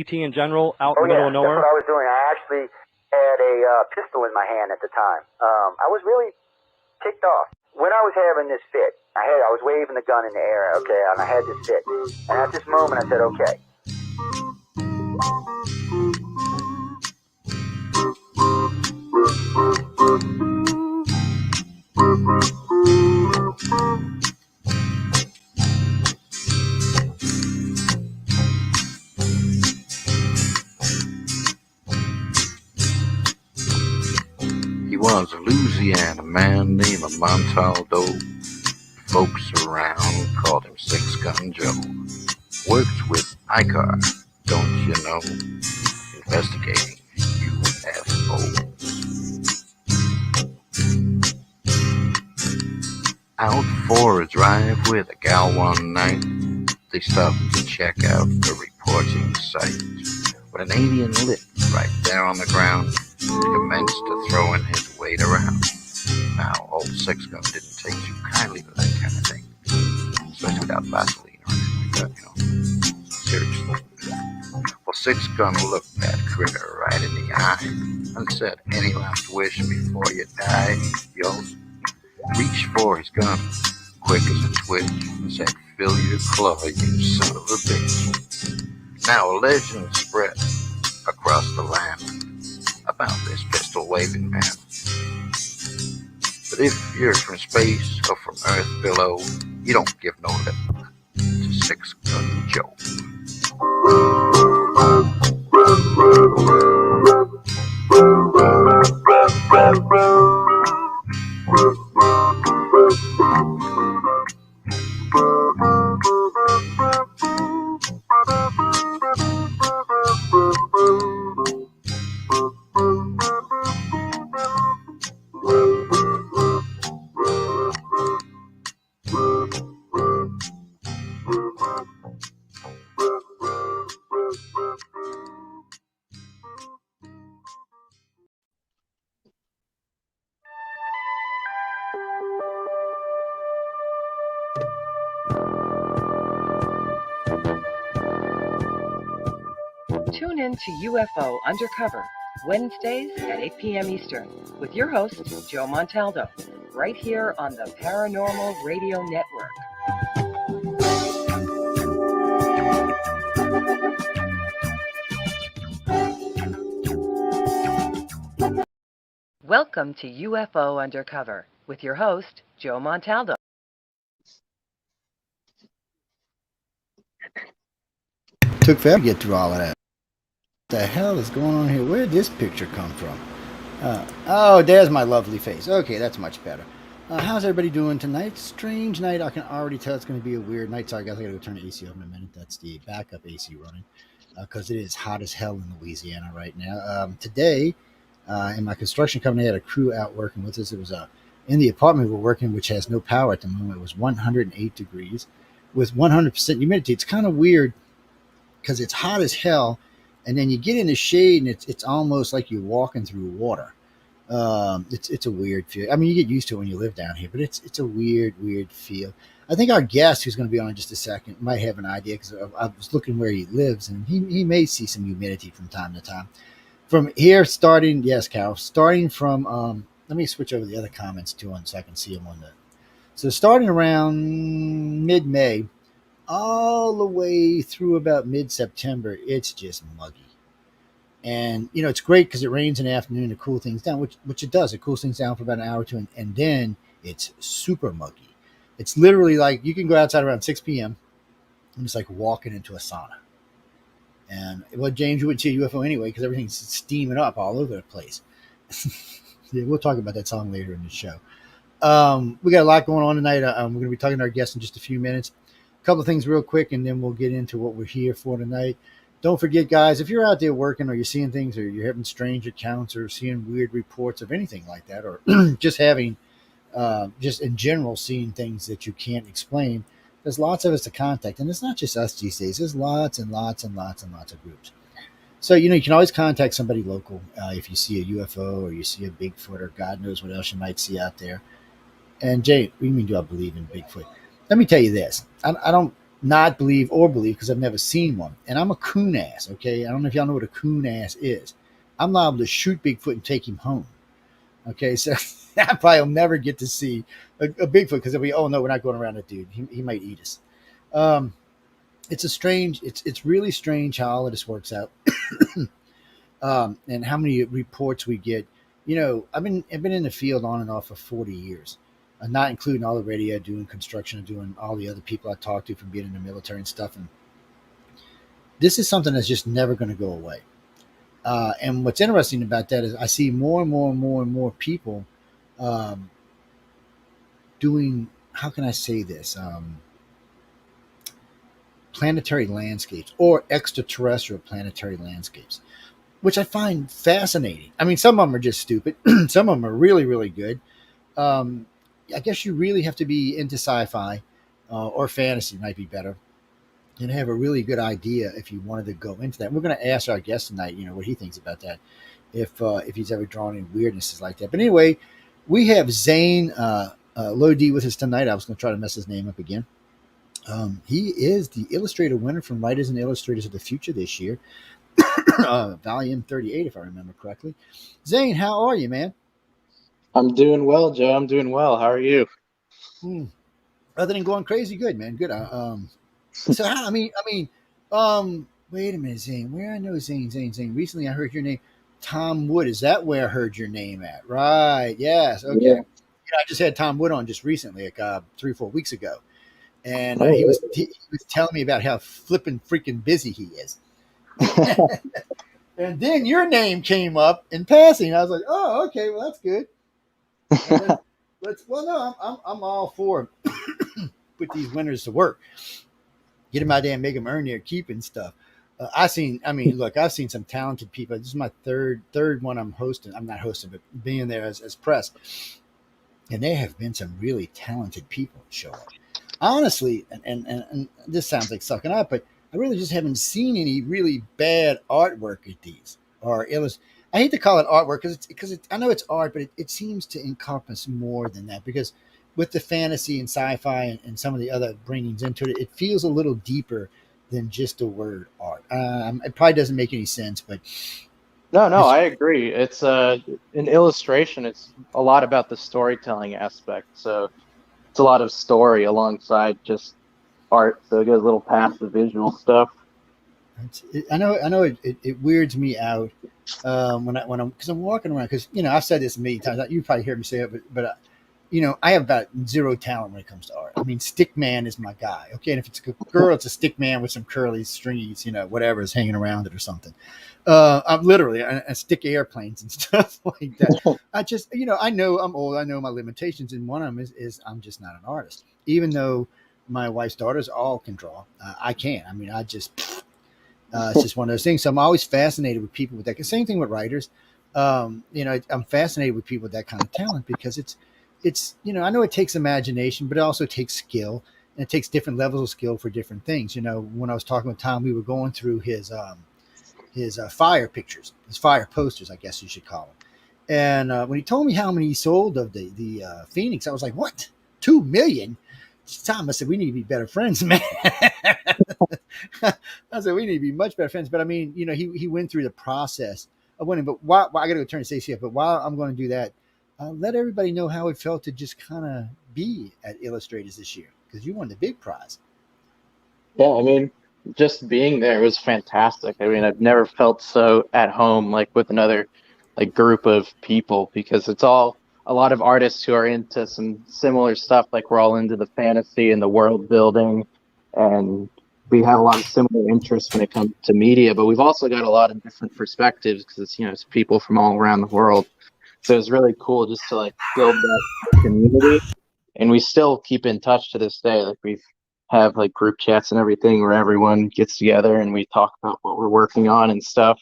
in general out in the middle of nowhere? That's what I was doing. I actually had a pistol in my hand at the time. I was really ticked off. When I was having this fit, I was waving the gun in the air, okay, and I had this fit. And at this moment, I said, okay. He was a Louisiana man named Montaldo. Folks around called him Six Gun Joe. Worked with ICAR, don't you know? Investigating UFOs. Out for a drive with a gal one night, they stopped to check out the reporting site. When an alien lit right there on the ground, he commenced to throwing his weight around. Now, old Six Gun didn't take too kindly to that kind of thing, especially without Vaseline or anything like that, Seriously. Well, Six Gun looked that critter right in the eye and said, "Any last wish before you die?" Yo, reached for his gun, quick as a twitch, and said, "Fill your claw, you son of a bitch." Now a legend spread across the land about this pistol-waving man. But if you're from space or from Earth below, you don't give no lip to Six Gun Joe. Tune in to UFO Undercover, Wednesdays at 8 p.m. Eastern, with your host, Joe Montaldo, right here on the Paranormal Radio Network. Welcome to UFO Undercover, with your host, Joe Montaldo. Took forever to get through all of that. What the hell is going on here? Where did this picture come from? Oh, there's my lovely face. Okay, that's much better. How's everybody doing tonight? Strange night. I can already tell it's going to be a weird night. So I guess I got to go turn the AC on in a minute. That's the backup AC running because it is hot as hell in Louisiana right now. Today, in my construction company, I had a crew out working with us. It was in the apartment we're working, which has no power at the moment. It was 108 degrees with 100% humidity. It's kind of weird because it's hot as hell. And then you get in the shade, and it's almost like you're walking through water. It's a weird feel. I mean, you get used to it when you live down here, but it's a weird feel. I think our guest, who's going to be on in just a second, might have an idea because I was looking where he lives, and he may see some humidity from time to time. From here, yes, Carol, starting from, let me switch over the other comments too so I can see them on the. So starting around mid-May, all the way through about mid-September, it's just muggy. And, it's great because it rains in the afternoon to cool things down, which it does. It cools things down for about an hour or two, and then it's super muggy. It's literally like you can go outside around 6 p.m. and it's like walking into a sauna. And, well, James, you wouldn't see a UFO anyway because everything's steaming up all over the place. Yeah, we'll talk about that song later in the show. We got a lot going on tonight. We're going to be talking to our guests in just a few minutes. Couple of things real quick, and then we'll get into what we're here for tonight. Don't forget, guys, if you're out there working or you're seeing things or you're having strange accounts or seeing weird reports of anything like that, or just having, just in general, seeing things that you can't explain, there's lots of us to contact. And it's not just us these days. There's lots and lots and lots and lots of groups. So, you can always contact somebody local if you see a UFO or you see a Bigfoot or God knows what else you might see out there. And, Jay, what do you mean do I believe in Bigfoot? Let me tell you this. I don't not believe or believe because I've never seen one. And I'm a coon ass, okay? I don't know if y'all know what a coon ass is. I'm liable to shoot Bigfoot and take him home. Okay, so I probably will never get to see a Bigfoot because they'll be, oh no, we're not going around that dude. He might eat us. It's really strange how all of this works out. And how many reports we get. I've been in the field on and off for 40 years, not including all the radio, doing construction, and doing all the other people I talk to from being in the military and stuff. And this is something that's just never going to go away. And what's interesting about that is I see more and more and more and more people doing, how can I say this? Planetary landscapes or extraterrestrial planetary landscapes, which I find fascinating. I mean, some of them are just stupid. Some of them are really, really good. I guess you really have to be into sci-fi or fantasy might be better and have a really good idea if you wanted to go into that. We're going to ask our guest tonight, what he thinks about that, if he's ever drawn any weirdnesses like that. But anyway, we have Zaine Lodhi with us tonight. I was going to try to mess his name up again. He is the illustrator winner from Writers and Illustrators of the Future this year. Volume 38, if I remember correctly. Zaine, how are you, man? I'm doing well, Joe. I'm doing well. How are you? Other than going crazy, good, man. Good. So how? Wait a minute, Zaine. Where I know Zaine. Recently, I heard your name, Tom Wood. Is that where I heard your name at? Right. Yes. Okay. Yeah. I just had Tom Wood on just recently, like 3 or 4 weeks ago, and he was telling me about how flippin' freaking busy he is. And then your name came up in passing. I was like, oh, okay, well that's good. I'm all for put these winners to work. Get them out there and make them earn their keep and stuff. I've seen some talented people. This is my third one I'm hosting. I'm not hosting, but being there as press. And there have been some really talented people show up. Honestly, and this sounds like sucking up, but I really just haven't seen any really bad artwork at these. I hate to call it artwork because I know it's art, but it seems to encompass more than that, because with the fantasy and sci-fi and some of the other bringings into it, it feels a little deeper than just the word art. It probably doesn't make any sense, but no, I agree. It's an illustration. It's a lot about the storytelling aspect. So it's a lot of story alongside just art. So it goes a little past the visual stuff. I know it weirds me out when I'm because I'm walking around, because I've said this many times. You probably hear me say it, but I have about zero talent when it comes to art. I mean, stick man is my guy. Okay, and if it's a girl, it's a stick man with some curly stringies, whatever is hanging around it or something. I'm literally I stick airplanes and stuff like that. I just I know I'm old. I know my limitations, and one of them is I'm just not an artist. Even though my wife's daughters all can draw, I can't. I mean, it's just one of those things. So I'm always fascinated with people with that. Same thing with writers. I'm fascinated with people with that kind of talent, because it's I know it takes imagination, but it also takes skill, and it takes different levels of skill for different things. When I was talking with Tom, we were going through his fire pictures, his fire posters, I guess you should call them. And when he told me how many he sold of the Phoenix, I was like, what? 2 million? Tom, I said, we need to be better friends, man. I said, we need to be much better friends. But I mean, he went through the process of winning. But while I got to go turn to Stacey up, but while I'm going to do that, let everybody know how it felt to just kind of be at Illustrators this year, because you won the big prize. Yeah, I mean, just being there was fantastic. I mean, I've never felt so at home, like with another group of people, because it's all a lot of artists who are into some similar stuff. Like, we're all into the fantasy and the world building, and we have a lot of similar interests when it comes to media, but we've also got a lot of different perspectives, because it's people from all around the world. So it's really cool just to build that community, and we still keep in touch to this day. We have group chats and everything where everyone gets together and we talk about what we're working on and stuff.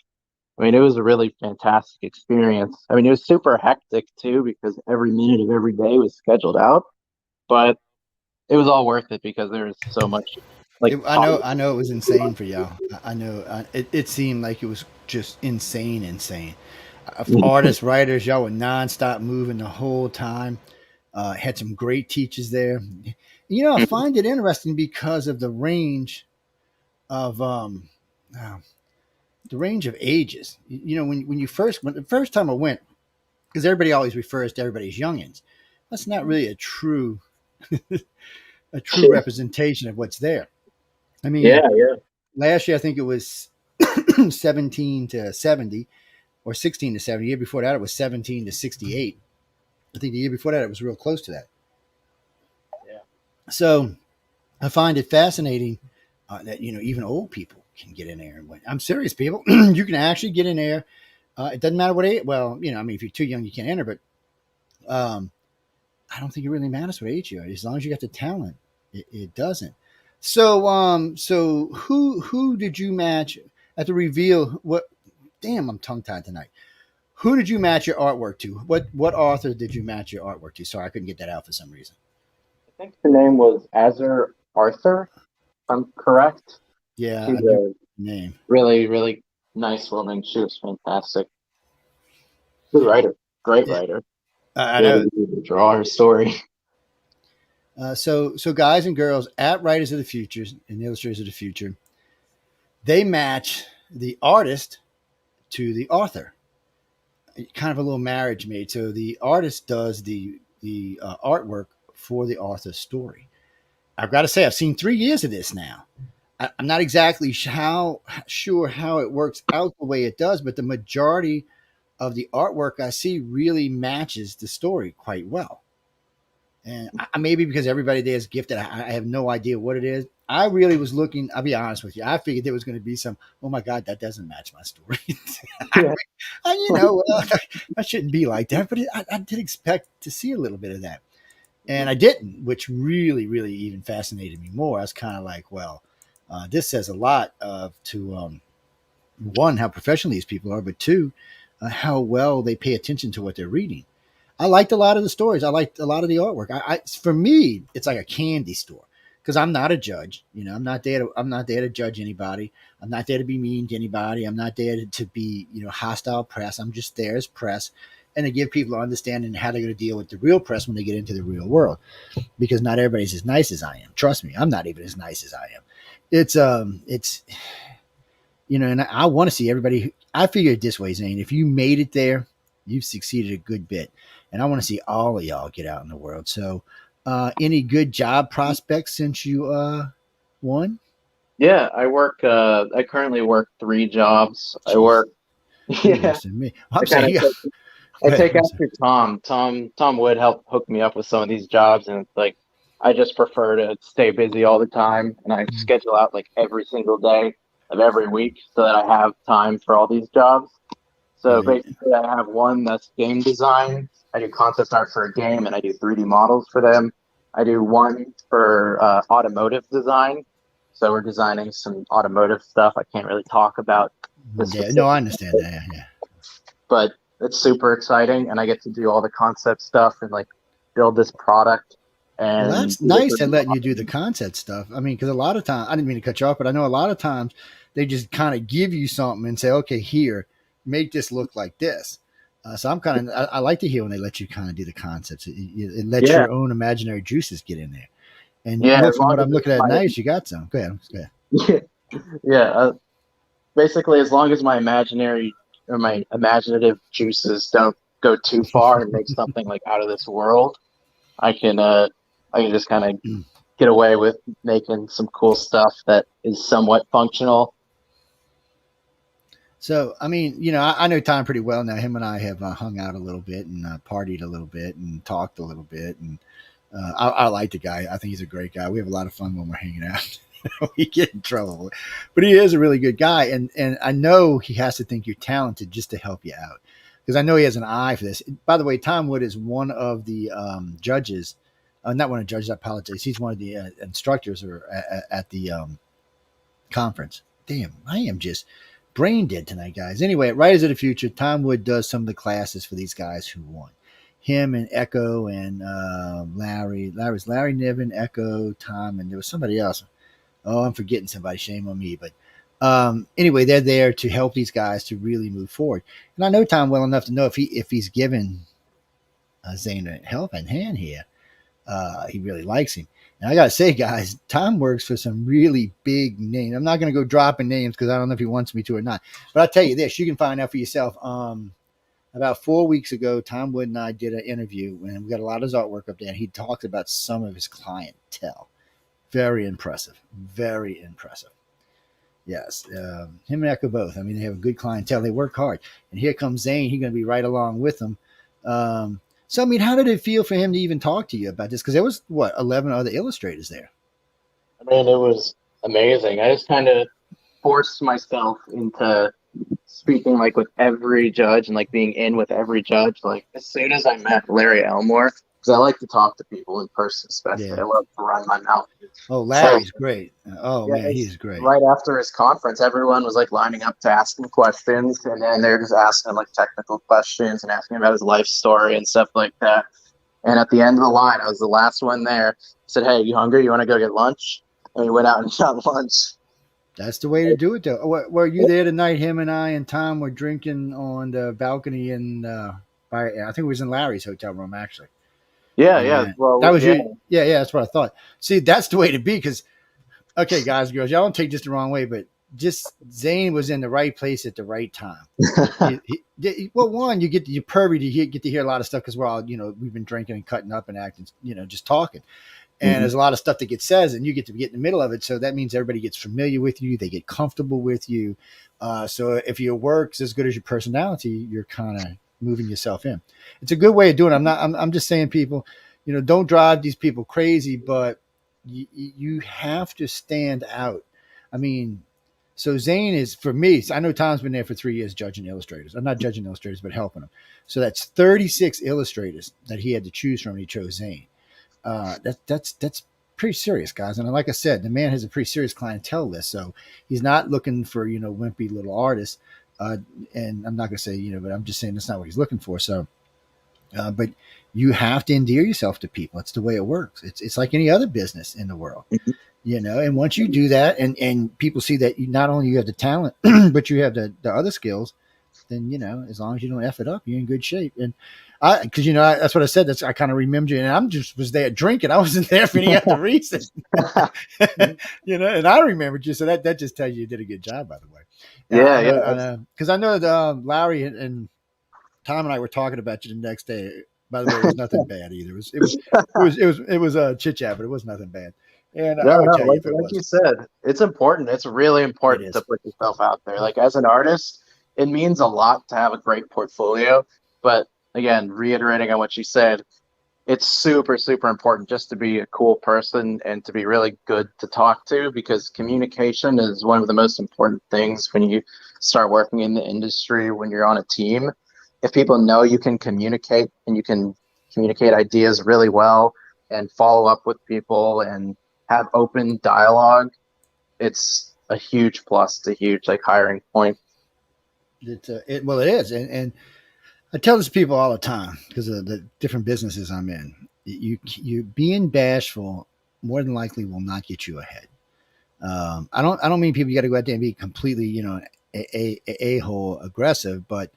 I mean, it was a really fantastic experience. I mean, it was super hectic too, because every minute of every day was scheduled out, but it was all worth it because there was so much. I know it was insane for y'all. I know it seemed like it was just insane. Artists, writers, y'all were nonstop moving the whole time. Had some great teachers there. I find it interesting because of the range of ages. When the first time I went, because everybody always refers to everybody as youngins. That's not really a true representation of what's there. I mean, Yeah. last year I think it was 17 to 70 or 16 to 70. The year before that it was 17 to 68. I think the year before that it was real close to that. Yeah. So I find it fascinating that even old people can get in there and win. I'm serious, people. You can actually get in there. It doesn't matter what age. Well, if you're too young, you can't enter. But I don't think it really matters what age you are. As long as you got the talent, it doesn't. So who did you match at the reveal? Damn, I'm tongue tied tonight. Who did you match your artwork to? What author did you match your artwork to? Sorry, I couldn't get that out for some reason. I think her name was Azur Arthur, if I'm correct. Yeah, she's a name. Really, really nice woman. She was fantastic. Good writer. Great writer. I know. Draw her story. So guys and girls at Writers of the Future and Illustrators of the Future, they match the artist to the author. Kind of a little marriage made. So the artist does the artwork for the author's story. I've got to say, I've seen 3 years of this now. I'm not exactly sure how it works out the way it does, but the majority of the artwork I see really matches the story quite well. And maybe because everybody there is gifted, I have no idea what it is. I really was looking, I'll be honest with you, I figured there was going to be some, oh my God, that doesn't match my story. I shouldn't be like that, but I did expect to see a little bit of that. And I didn't, which really, really even fascinated me more. I was kind of like, well, this says a lot to one, how professional these people are, but two, how well they pay attention to what they're reading. I liked a lot of the stories. I liked a lot of the artwork. For me, it's like a candy store because I'm not a judge. I'm not there to judge anybody. I'm not there to be mean to anybody. I'm not there to be, hostile press. I'm just there as press and to give people an understanding how they're going to deal with the real press when they get into the real world, because not everybody's as nice as I am. Trust me, I'm not even as nice as I am. It's and I want to see everybody. I figure it this way, Zane, if you made it there, you've succeeded a good bit. And I want to see all of y'all get out in the world. So any good job prospects since you won? Yeah, I currently work 3 jobs. Jeez. I work. Yeah. Me. I'm saying, I take after Tom. Tom would help hook me up with some of these jobs, and it's like I just prefer to stay busy all the time, and I schedule out like every single day of every week so that I have time for all these jobs. So basically, I have one that's game design. I do concept art for a game, and I do 3D models for them. I do one for automotive design. So we're designing some automotive stuff I can't really talk about. No, I understand that. Yeah. But it's super exciting, and I get to do all the concept stuff and like build this product. And well, that's nice to letting you do the concept stuff. I mean, because a lot of times, I didn't mean to cut you off, but I know a lot of times they just kind of give you something and say, okay, here, make this look like this. So I like to hear when they let you kind of do the concepts. It lets your own imaginary juices get in there. And from what I'm looking at now, you got some. Go ahead. Yeah. Basically, as long as my imaginative juices don't go too far and make something like out of this world, I can just kind of get away with making some cool stuff that is somewhat functional. So, I mean, I know Tom pretty well now. Him and I have hung out a little bit and partied a little bit and talked a little bit. And I like the guy. I think he's a great guy. We have a lot of fun when we're hanging out. We get in trouble. But he is a really good guy. And I know he has to think you're talented just to help you out. Because I know he has an eye for this. By the way, Tom Wood is one of the judges. Not one of the judges, I apologize. He's one of the instructors at the conference. Damn, I am just brain dead tonight, guys. Anyway, at Writers of the Future, Tom Wood does some of the classes for these guys who won. Him and Echo and Larry. Larry Niven, Echo, Tom, and there was somebody else. Oh, I'm forgetting somebody. Shame on me. But anyway, they're there to help these guys to really move forward. And I know Tom well enough to know if he's given Zaine a helping hand here, he really likes him. And I got to say, guys, Tom works for some really big names. I'm not going to go dropping names because I don't know if he wants me to or not. But I'll tell you this, you can find out for yourself. About 4 weeks ago, Tom Wood and I did an interview, and we got a lot of his artwork up there. And he talked about some of his clientele. Very impressive. Very impressive. Yes. Him and Echo both. I mean, they have a good clientele. They work hard. And here comes Zaine. He's going to be right along with them. So, I mean, how did it feel for him to even talk to you about this? Because there was, 11 other illustrators there. I mean, it was amazing. I just kind of forced myself into speaking like with every judge and like being in with every judge. Like as soon as I met Larry Elmore, because I like to talk to people in person, especially. Yeah. I love to run my mouth. Oh, Larry's great. Oh, yeah, man, he's great. Right after his conference, everyone was like lining up to ask him questions, and then they're just asking him like technical questions and asking about his life story and stuff like that. And at the end of the line, I was the last one there. I said, "Hey, you hungry? You want to go get lunch?" And we went out and got lunch. That's the way to do it, though. Were you there tonight? Him and I and Tom were drinking on the balcony I think it was in Larry's hotel room, actually. Yeah. Well, that was you. Yeah, that's what I thought. See, that's the way to be. Because, okay, guys, girls, y'all don't take this the wrong way, but just Zaine was in the right place at the right time. Well, one, you're pervy to get to hear a lot of stuff because we're all, we've been drinking and cutting up and acting, just talking. And there's a lot of stuff that gets said, and you get to get in the middle of it. So that means everybody gets familiar with you. They get comfortable with you. So if your work's as good as your personality, you're kind of moving yourself in. It's a good way of doing it. I'm just saying, people, don't drive these people crazy, but you have to stand out. I mean, so Zaine is, for me, I know Tom's been there for 3 years judging illustrators. I'm not judging illustrators, but helping them. So that's 36 illustrators that he had to choose from, and he chose Zaine. That's pretty serious, guys. And like I said, the man has a pretty serious clientele list. So he's not looking for, wimpy little artists. And I'm not going to say, but I'm just saying that's not what he's looking for. So, but you have to endear yourself to people. It's the way it works. It's like any other business in the world, and once you do that and people see that you not only you have the talent, but you have the other skills, then, as long as you don't F it up, you're in good shape. And because, that's what I said. I kind of remembered you, and was there drinking. I wasn't there for any other reason, and I remembered you. So that just tells you did a good job, by the way. Yeah. Because I know Larry and Tom and I were talking about you the next day. By the way, it was nothing bad either. It was a chit chat, but it was nothing bad. And I would tell you if it was. Like you said, it's important. It's really important to put yourself out there. Like as an artist, it means a lot to have a great portfolio. But again, reiterating on what you said, it's super, super important just to be a cool person and to be really good to talk to, because communication is one of the most important things when you start working in the industry, when you're on a team. If people know you can communicate and you can communicate ideas really well and follow up with people and have open dialogue, it's a huge plus, it's a huge hiring point. It is. And I tell this to people all the time because of the different businesses I'm in. You being bashful more than likely will not get you ahead. I don't mean people you got to go out there and be completely, a-hole aggressive, but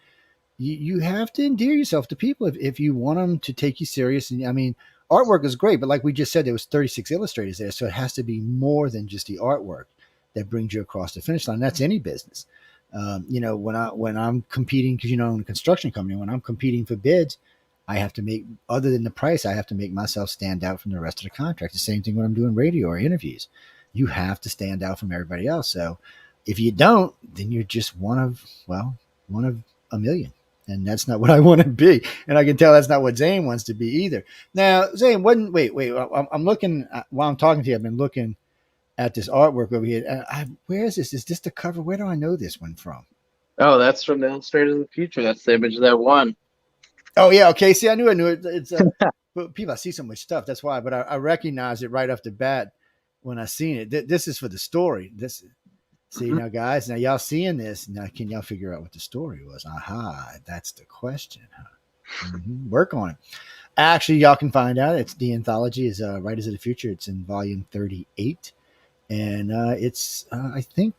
you have to endear yourself to people if you want them to take you serious. And I mean, artwork is great, but like we just said, there was 36 illustrators there, so it has to be more than just the artwork that brings you across the finish line. That's any business. When I'm competing, because in a construction company, when I'm competing for bids, I have to make, other than the price, I have to make myself stand out from the rest of the contract. The same thing when I'm doing radio or interviews. You have to stand out from everybody else. So if you don't, then you're just one of a million. And that's not what I want to be. And I can tell that's not what Zaine wants to be either. Now, Zaine, wait. I'm looking, while I'm talking to you, I've been looking at this artwork over here. Where is this? Is this the cover? Where do I know this one from? Oh, that's from the Illustrators of the Future. That's the image that won. Oh, yeah. Okay. See, I knew it. It's but people, I see so much stuff. That's why. But I recognize it right off the bat when I seen it. This is for the story. See, now, guys, now y'all seeing this. Now, can y'all figure out what the story was? Aha, that's the question. Huh? Work on it. Actually, y'all can find out. It's the anthology is Writers of the Future. It's in volume 38. And it's, I think,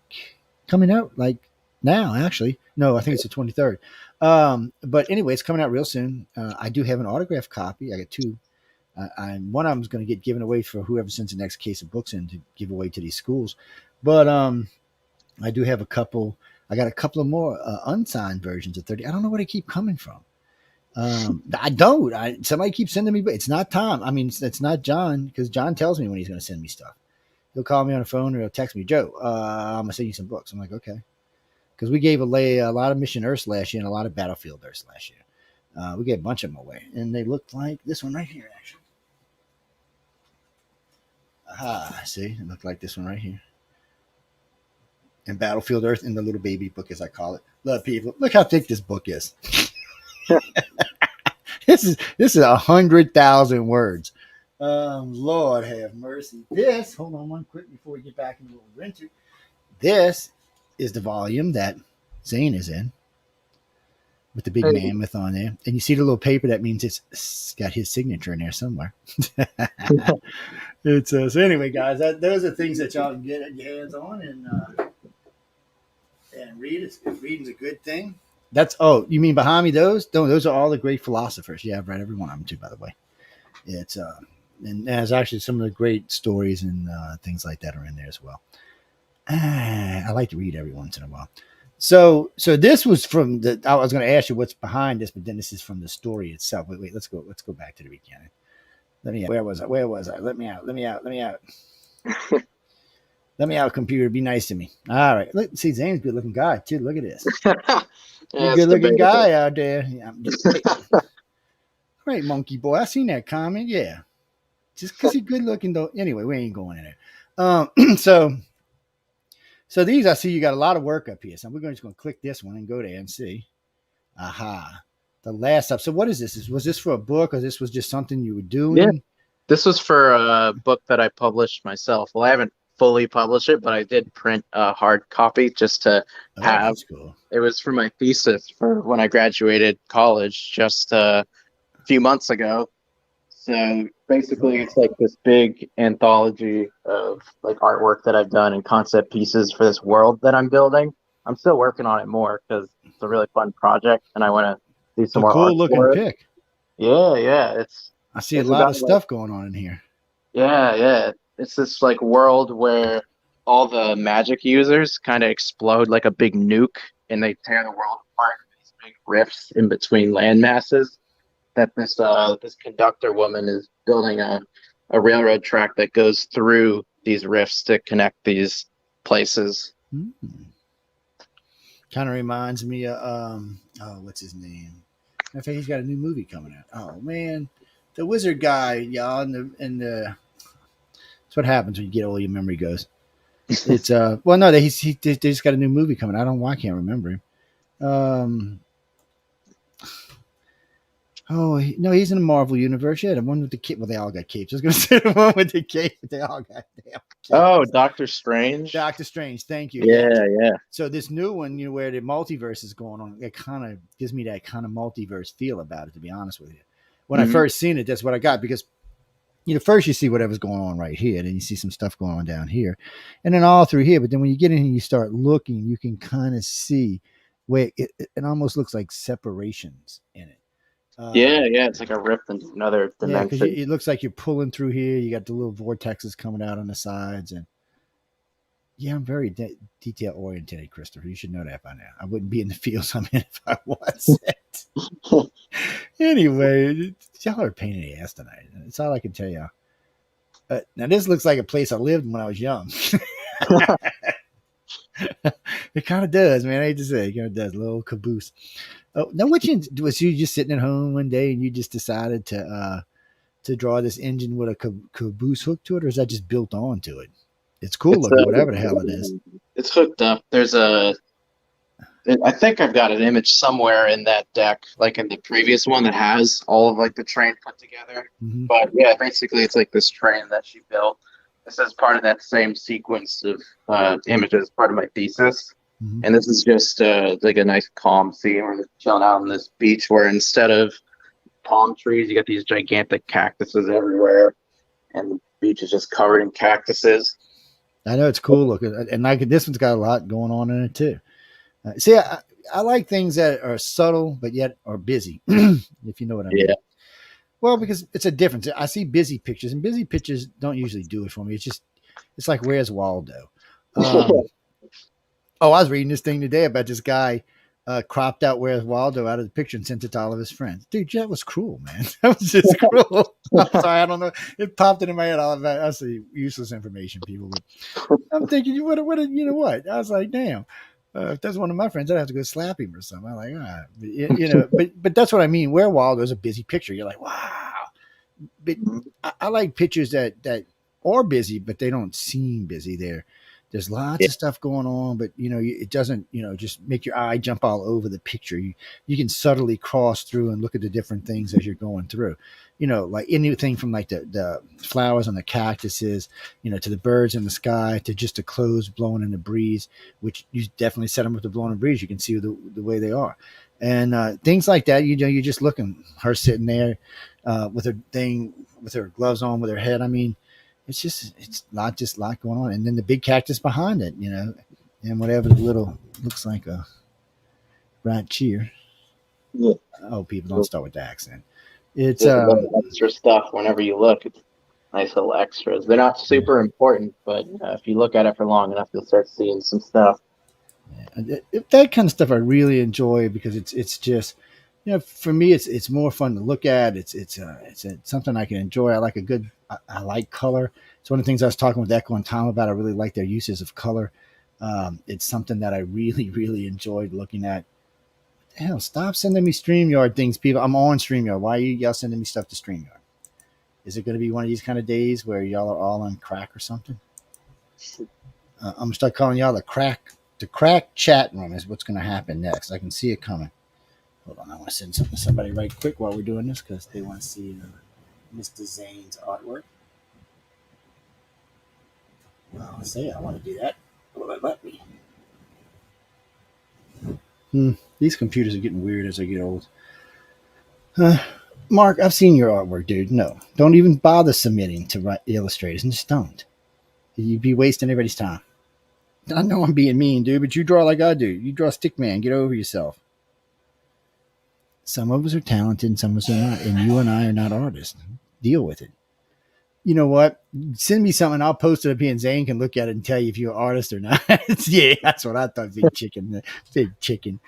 coming out like now, actually. No, I think it's the 23rd. But anyway, it's coming out real soon. I do have an autographed copy. I got two One of them's going to get given away for whoever sends the next case of books in to give away to these schools. But I do have a couple. I got a couple of more unsigned versions of 30. I don't know where they keep coming from. I don't. Somebody keeps sending me, but it's not Tom. I mean, it's not John, because John tells me when he's going to send me stuff. He'll call me on the phone or he'll text me, Joe, I'm going to send you some books. I'm like, okay. Because we gave away a lot of Mission Earths last year and a lot of Battlefield Earths last year. We gave a bunch of them away. And they looked like this one right here, actually. Aha, see? It looked like this one right here. And Battlefield Earth in the little baby book, as I call it. Look, people, look how thick this book is. This is 100,000 words. Lord have mercy. This, hold on one quick before we get back into what we're into. This is the volume that Zaine is in, with the big mammoth on there. And you see the little paper, that means it's got his signature in there somewhere. It's so anyway, guys, those are things that y'all can get your hands on and read. Reading's a good thing. You mean behind me? Those are all the great philosophers. Yeah, I've read every one of them too, by the way. It's and there's actually some of the great stories and things like that are in there as well. I like to read every once in a while. So this was from I was going to ask you what's behind this, but then this is from the story itself. Wait, let's go back to the beginning. Where was I? Let me out. Let me out, computer. Be nice to me. All right. Look, see, Zaine's a good looking guy too. Look at this. Yeah, good looking guy out there. Yeah, great monkey boy. I seen that comment. Yeah. Just because he's good looking though. Anyway, we ain't going in there. So these, I see you got a lot of work up here. So we're just going to click this one and go there and see. Aha. The last stuff. So what is this? Was this for a book, or this was just something you were doing? Yeah. This was for a book that I published myself. Well, I haven't fully published it, but I did print a hard copy just to have. That's cool. It was for my thesis for when I graduated college just a few months ago. So basically, it's like this big anthology of like artwork that I've done and concept pieces for this world that I'm building. I'm still working on it more because it's a really fun project, and I want to do some more. Cool looking pic. Yeah. I see a lot of stuff going on in here. Yeah. It's this like world where all the magic users kind of explode like a big nuke, and they tear the world apart. These big rifts in between land masses. That this conductor woman is building a railroad track that goes through these rifts to connect these places. Kind of reminds me of what's his name? I think he's got a new movie coming out. Oh man, the wizard guy, y'all, and the that's what happens when you get old. Your memory goes. It's well, no, they just got a new movie coming. I don't know why I can't remember him. No, he's in the Marvel universe. Yeah, the one with the cape. Well, they all got capes. I was going to say the one with the cape, but they all got damn capes. Oh, Doctor Strange. Doctor Strange. Thank you. Yeah. So this new one, where the multiverse is going on, it kind of gives me that kind of multiverse feel about it, to be honest with you. When I first seen it, that's what I got, because first you see whatever's going on right here, then you see some stuff going on down here, and then all through here. But then when you get in and you start looking, you can kind of see where it almost looks like separations in it. Yeah, it's like a rift into another dimension. Yeah, because it looks like you're pulling through here. You got the little vortexes coming out on the sides, and I'm very detail oriented, Christopher. You should know that by now. I wouldn't be in the fields I'm in if I wasn't. Anyway, y'all are a pain in the ass tonight. That's all I can tell you. Now this looks like a place I lived when I was young. It kind of does, man. I hate to say it kind of does. A little caboose. Oh, now was you just sitting at home one day and you just decided to draw this engine with a caboose hook to it, or is that just built onto it? It's cool looking, whatever the hell it is. It's hooked up. I think I've got an image somewhere in that deck, like in the previous one, that has all of like the train put together. But yeah, basically it's like this train that she built. This is part of that same sequence of images, part of my thesis. And this is just like a nice calm scene where they're chilling out on this beach, where instead of palm trees, you got these gigantic cactuses everywhere, and the beach is just covered in cactuses. I know, it's cool looking, and like this one's got a lot going on in it too. See, I like things that are subtle but yet are busy, if you know what I mean. Well, because it's a difference. I see busy pictures, and busy pictures don't usually do it for me. It's like, where's Waldo? Oh, I was reading this thing today about this guy cropped out Where's Waldo out of the picture and sent it to all of his friends. Dude, that was cruel, man. That was just cruel. I'm sorry, I don't know. It popped into my head. All of that. That's the useless information, people. But I'm thinking, you know what? I was like, damn. If that's one of my friends, I'd have to go slap him or something. I'm like, but that's what I mean. Where Waldo's a busy picture. You're like, wow. But I like pictures that are busy, but they don't seem busy. There's lots of stuff going on, but it doesn't, just make your eye jump all over the picture. You can subtly cross through and look at the different things as you're going through, like anything from like the flowers on the cactuses, to the birds in the sky, to just the clothes blowing in the breeze, which you definitely set them with the blowing breeze. You can see the way they are. And things like that, you're just looking, her sitting there with her thing, with her gloves on, with her head. I mean, it's not just a lot going on. And then the big cactus behind it, and whatever the little looks like a rat cheer. Yeah. Oh, people, don't start with the accent. It's extra stuff whenever you look. It's nice little extras. They're not super important, but if you look at it for long enough, you'll start seeing some stuff. That kind of stuff I really enjoy because it's just, for me, it's more fun to look at. It's something I can enjoy. I like color. It's one of the things I was talking with Echo and Tom about. I really like their uses of color. It's something that I really, really enjoyed looking at. Hell, stop sending me StreamYard things, people. I'm on StreamYard. Why are y'all sending me stuff to StreamYard? Is it going to be one of these kind of days where y'all are all on crack or something? I'm going to start calling y'all the crack chat room is what's going to happen next. I can see it coming. Hold on, I want to send something to somebody right quick while we're doing this because they want to see Mr. Zaine's artwork. Well, I'll say I want to do that. Will it let me? These computers are getting weird as I get old. Mark, I've seen your artwork, dude. No, don't even bother submitting to Illustrators, and just don't. You'd be wasting everybody's time. I know I'm being mean, dude, but you draw like I do. You draw stickman. Get over yourself. Some of us are talented and some of us are not. And you and I are not artists. Deal with it. You know what? Send me something. I'll post it up here and Zane can look at it and tell you if you're an artist or not. Yeah, that's what I thought. Big chicken. Big chicken.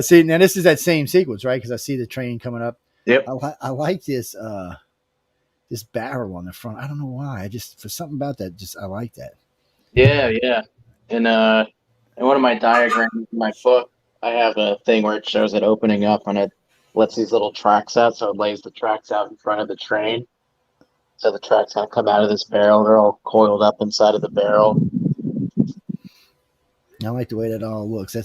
See, now this is that same sequence, right? Because I see the train coming up. Yep. I like this this barrel on the front. I don't know why. For something about that, I like that. Yeah. And in one of my diagrams in my book, I have a thing where it shows it opening up and it lets these little tracks out. So it lays the tracks out in front of the train. So the tracks kind of come out of this barrel. They're all coiled up inside of the barrel. I like the way that all looks.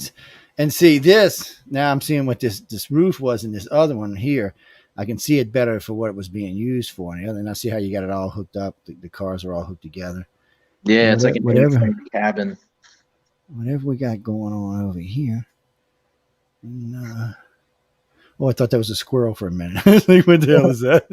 And see this. Now I'm seeing what this roof was in this other one here. I can see it better for what it was being used for. And I see how you got it all hooked up. The cars are all hooked together. Yeah, it's like a cabin. Whatever we got going on over here. And, I thought that was a squirrel for a minute. Like, what the hell is that?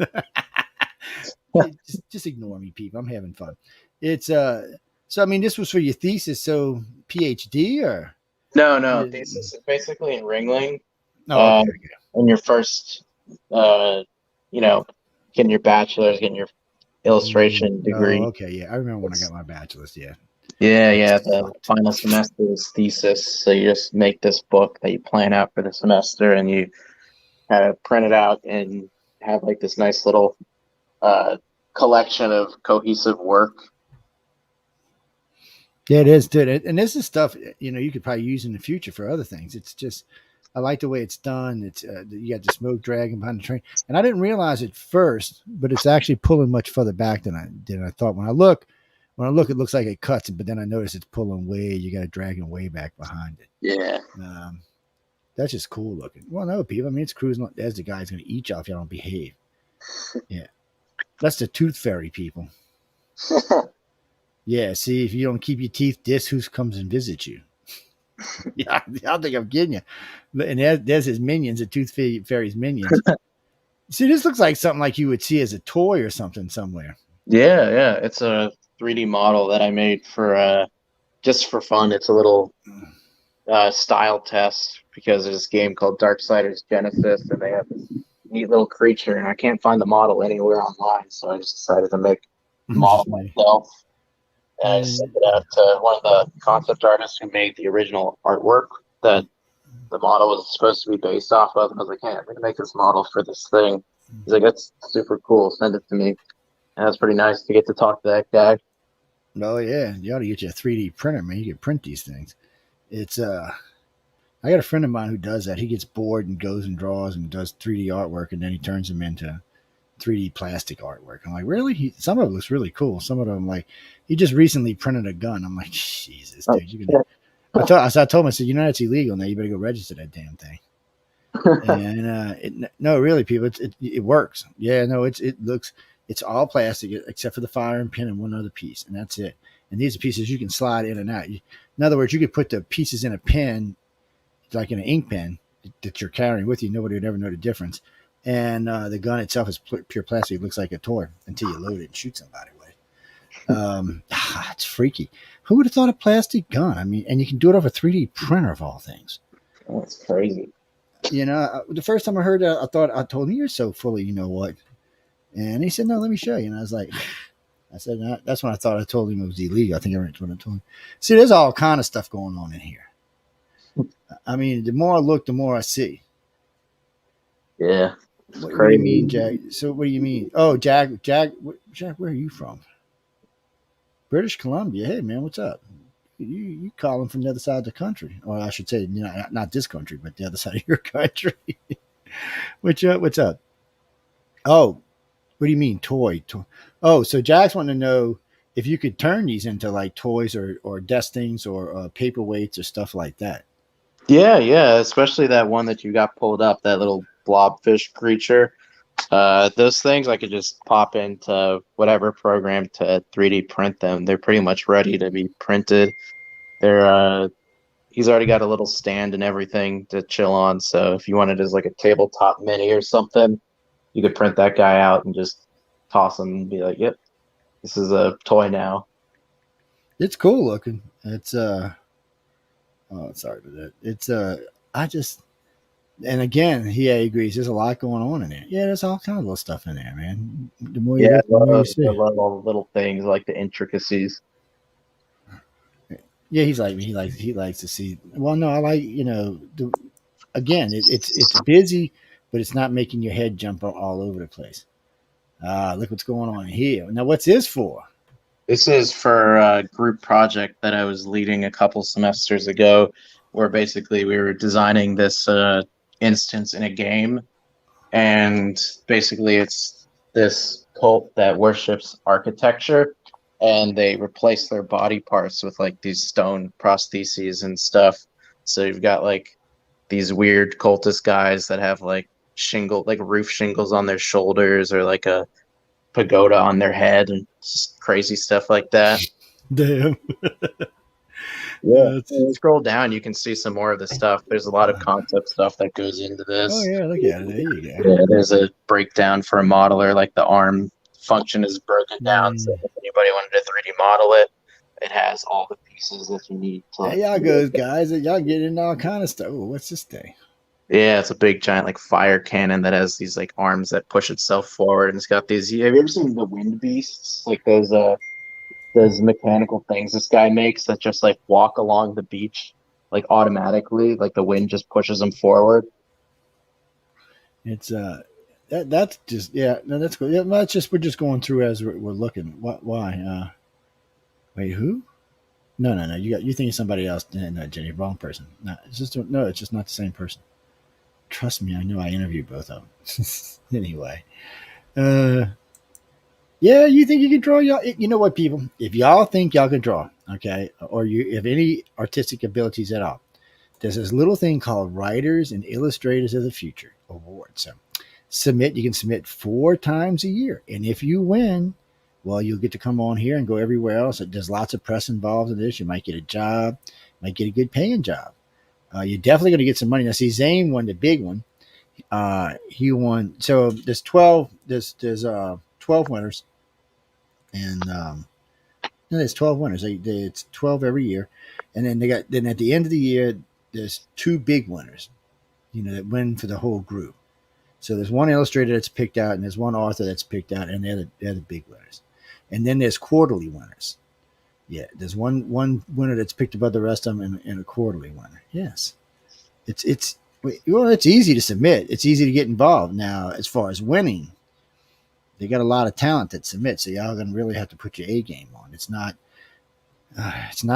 just ignore me, people. I'm having fun. It's so I mean, this was for your thesis, so PhD or no thesis is basically in Ringling. Oh, okay. In your first, getting your bachelor's, getting your illustration degree. Oh, okay, yeah, I remember when I got my bachelor's. Yeah. The final semester is thesis. So you just make this book that you plan out for the semester, and you kind of print it out and have like this nice little collection of cohesive work. Yeah, it is, dude. And this is stuff you could probably use in the future for other things. It's just, I like the way it's done. It's you got the smoke dragging behind the train, and I didn't realize it first, but it's actually pulling much further back than I thought. When I look, it looks like it cuts, but then I notice it's pulling way. You got it dragging way back behind it. Yeah. That's just cool looking. Well, no, people. I mean, it's cruising. There's the guy's going to eat y'all if y'all don't behave. Yeah. That's the tooth fairy, people. Yeah, see, if you don't keep your teeth, this who comes and visits you. Yeah, I think I'm kidding you. And there's his minions, the tooth fairy's minions. See, this looks like something like you would see as a toy or something somewhere. Yeah. It's a 3D model that I made for just for fun. It's a little style test because there's this game called Darksiders Genesis, and they have this neat little creature, and I can't find the model anywhere online, so I just decided to make the model Just me. myself. And I Uh, sent it out to one of the concept artists who made the original artwork that the model was supposed to be based off of. And I was like, hey, I'm going to make this model for this thing. He's like, that's super cool. Send it to me. And that's pretty nice to get to talk to that guy. oh yeah, you ought to get you a 3D printer, man. You can print these things. It's I got a friend of mine who does that. He gets bored and goes and draws and does 3D artwork, and then he turns them into 3D plastic artwork. I'm like, really? Some of it looks really cool. Some of them, like, he just recently printed a gun. I'm like, Jesus, Oh, dude, you can. I told him, I said, you know, it's illegal now. You better go register that damn thing. And no, really, people, it works. Yeah, no, it's all plastic except for the firing pin and one other piece, and that's it. And these are pieces you can slide in and out. In other words, you could put the pieces in a pen, like in an ink pen that you're carrying with you. Nobody would ever know the difference. And the gun itself is pure plastic. It looks like a toy until you load it and shoot somebody with it. It's freaky. Who would have thought a plastic gun? I mean, and you can do it off a 3D printer of all things. that's crazy. You know, the first time I heard that, I told him, you're so fully, you know what? And he said, no, let me show you. And I was like, no, that's when I thought I told him it was illegal. I think that's what I told him. See, there's all kind of stuff going on in here. I mean, the more I look, the more I see. Yeah. What do you mean, Jack? So what do you mean? Oh, Jack, where are you from? British Columbia. Hey, man, what's up? You calling from the other side of the country, or I should say, you know, not this country, but the other side of your country. What's up? Oh, what do you mean toy? Oh, so Jack's wanting to know if you could turn these into like toys or destings or paperweights or stuff like that. Yeah, especially that one that you got pulled up, that little blobfish creature. Those things I could just pop into whatever program to 3D print them. They're pretty much ready to be printed. He's already got a little stand and everything to chill on. So if you wanted as like a tabletop mini or something, you could print that guy out and just toss him and be like, yep, this is a toy now. It's cool looking. It's oh, sorry for that. It's I just, and again, he agrees. There's a lot going on in there. Yeah, there's all kind of little stuff in there, man. The more you Yeah, look, the more you see. I love all the little things, like the intricacies. Yeah, he's like me. He likes to see. Well, no, I like, you know. Again, it's busy, but it's not making your head jump all over the place. Look what's going on here. Now, what's this for? This is for a group project that I was leading a couple semesters ago, where basically we were designing this instance in a game. And basically it's this cult that worships architecture, and they replace their body parts with like these stone prostheses and stuff. So you've got like these weird cultist guys that have like roof shingles on their shoulders, or like a pagoda on their head, and just crazy stuff like that. Damn. Yeah. Scroll down, you can see some more of the stuff. There's a lot of concept stuff that goes into this. Oh yeah, look at it. There you go. Yeah, there's a breakdown for a modeler, like the arm function is broken down. So if anybody wanted to 3D model it, it has all the pieces that you need. There y'all goes, guys. Y'all get into all kind of stuff. Oh, what's this thing? Yeah, it's a big giant like fire cannon that has these like arms that push itself forward, and it's got these. Have you ever seen the wind beasts? Like those mechanical things this guy makes that just like walk along the beach like automatically, like the wind just pushes them forward. It's that's just, yeah, no, that's cool. Yeah, that's just, we're just going through as we're looking. Why? Wait, who? No. You think somebody else? No, Jenny, wrong person. No, it's just not the same person. Trust me, I know. I interviewed both of them. Anyway, yeah, you think you can draw? Y'all, you know what, people? If y'all think y'all can draw, okay, or you have any artistic abilities at all, there's this little thing called Writers and Illustrators of the Future Award. So you can submit 4 times a year. And if you win, well, you'll get to come on here and go everywhere else. There's lots of press involved in this. You might get a job, might get a good paying job. You're definitely going to get some money. Now, see, Zaine won the big one. He won. So there's 12 winners. And there's 12 winners. It's 12 every year. And then at the end of the year, there's 2 big winners, you know, that win for the whole group. So there's one illustrator that's picked out, and there's one author that's picked out, and they're the big winners. And then there's quarterly winners. Yeah, there's one winner that's picked above the rest of them, and a quarterly winner. Yes, it's easy to submit. It's easy to get involved. Now, as far as winning, they got a lot of talent that submit, so y'all gonna really have to put your A game on. It's not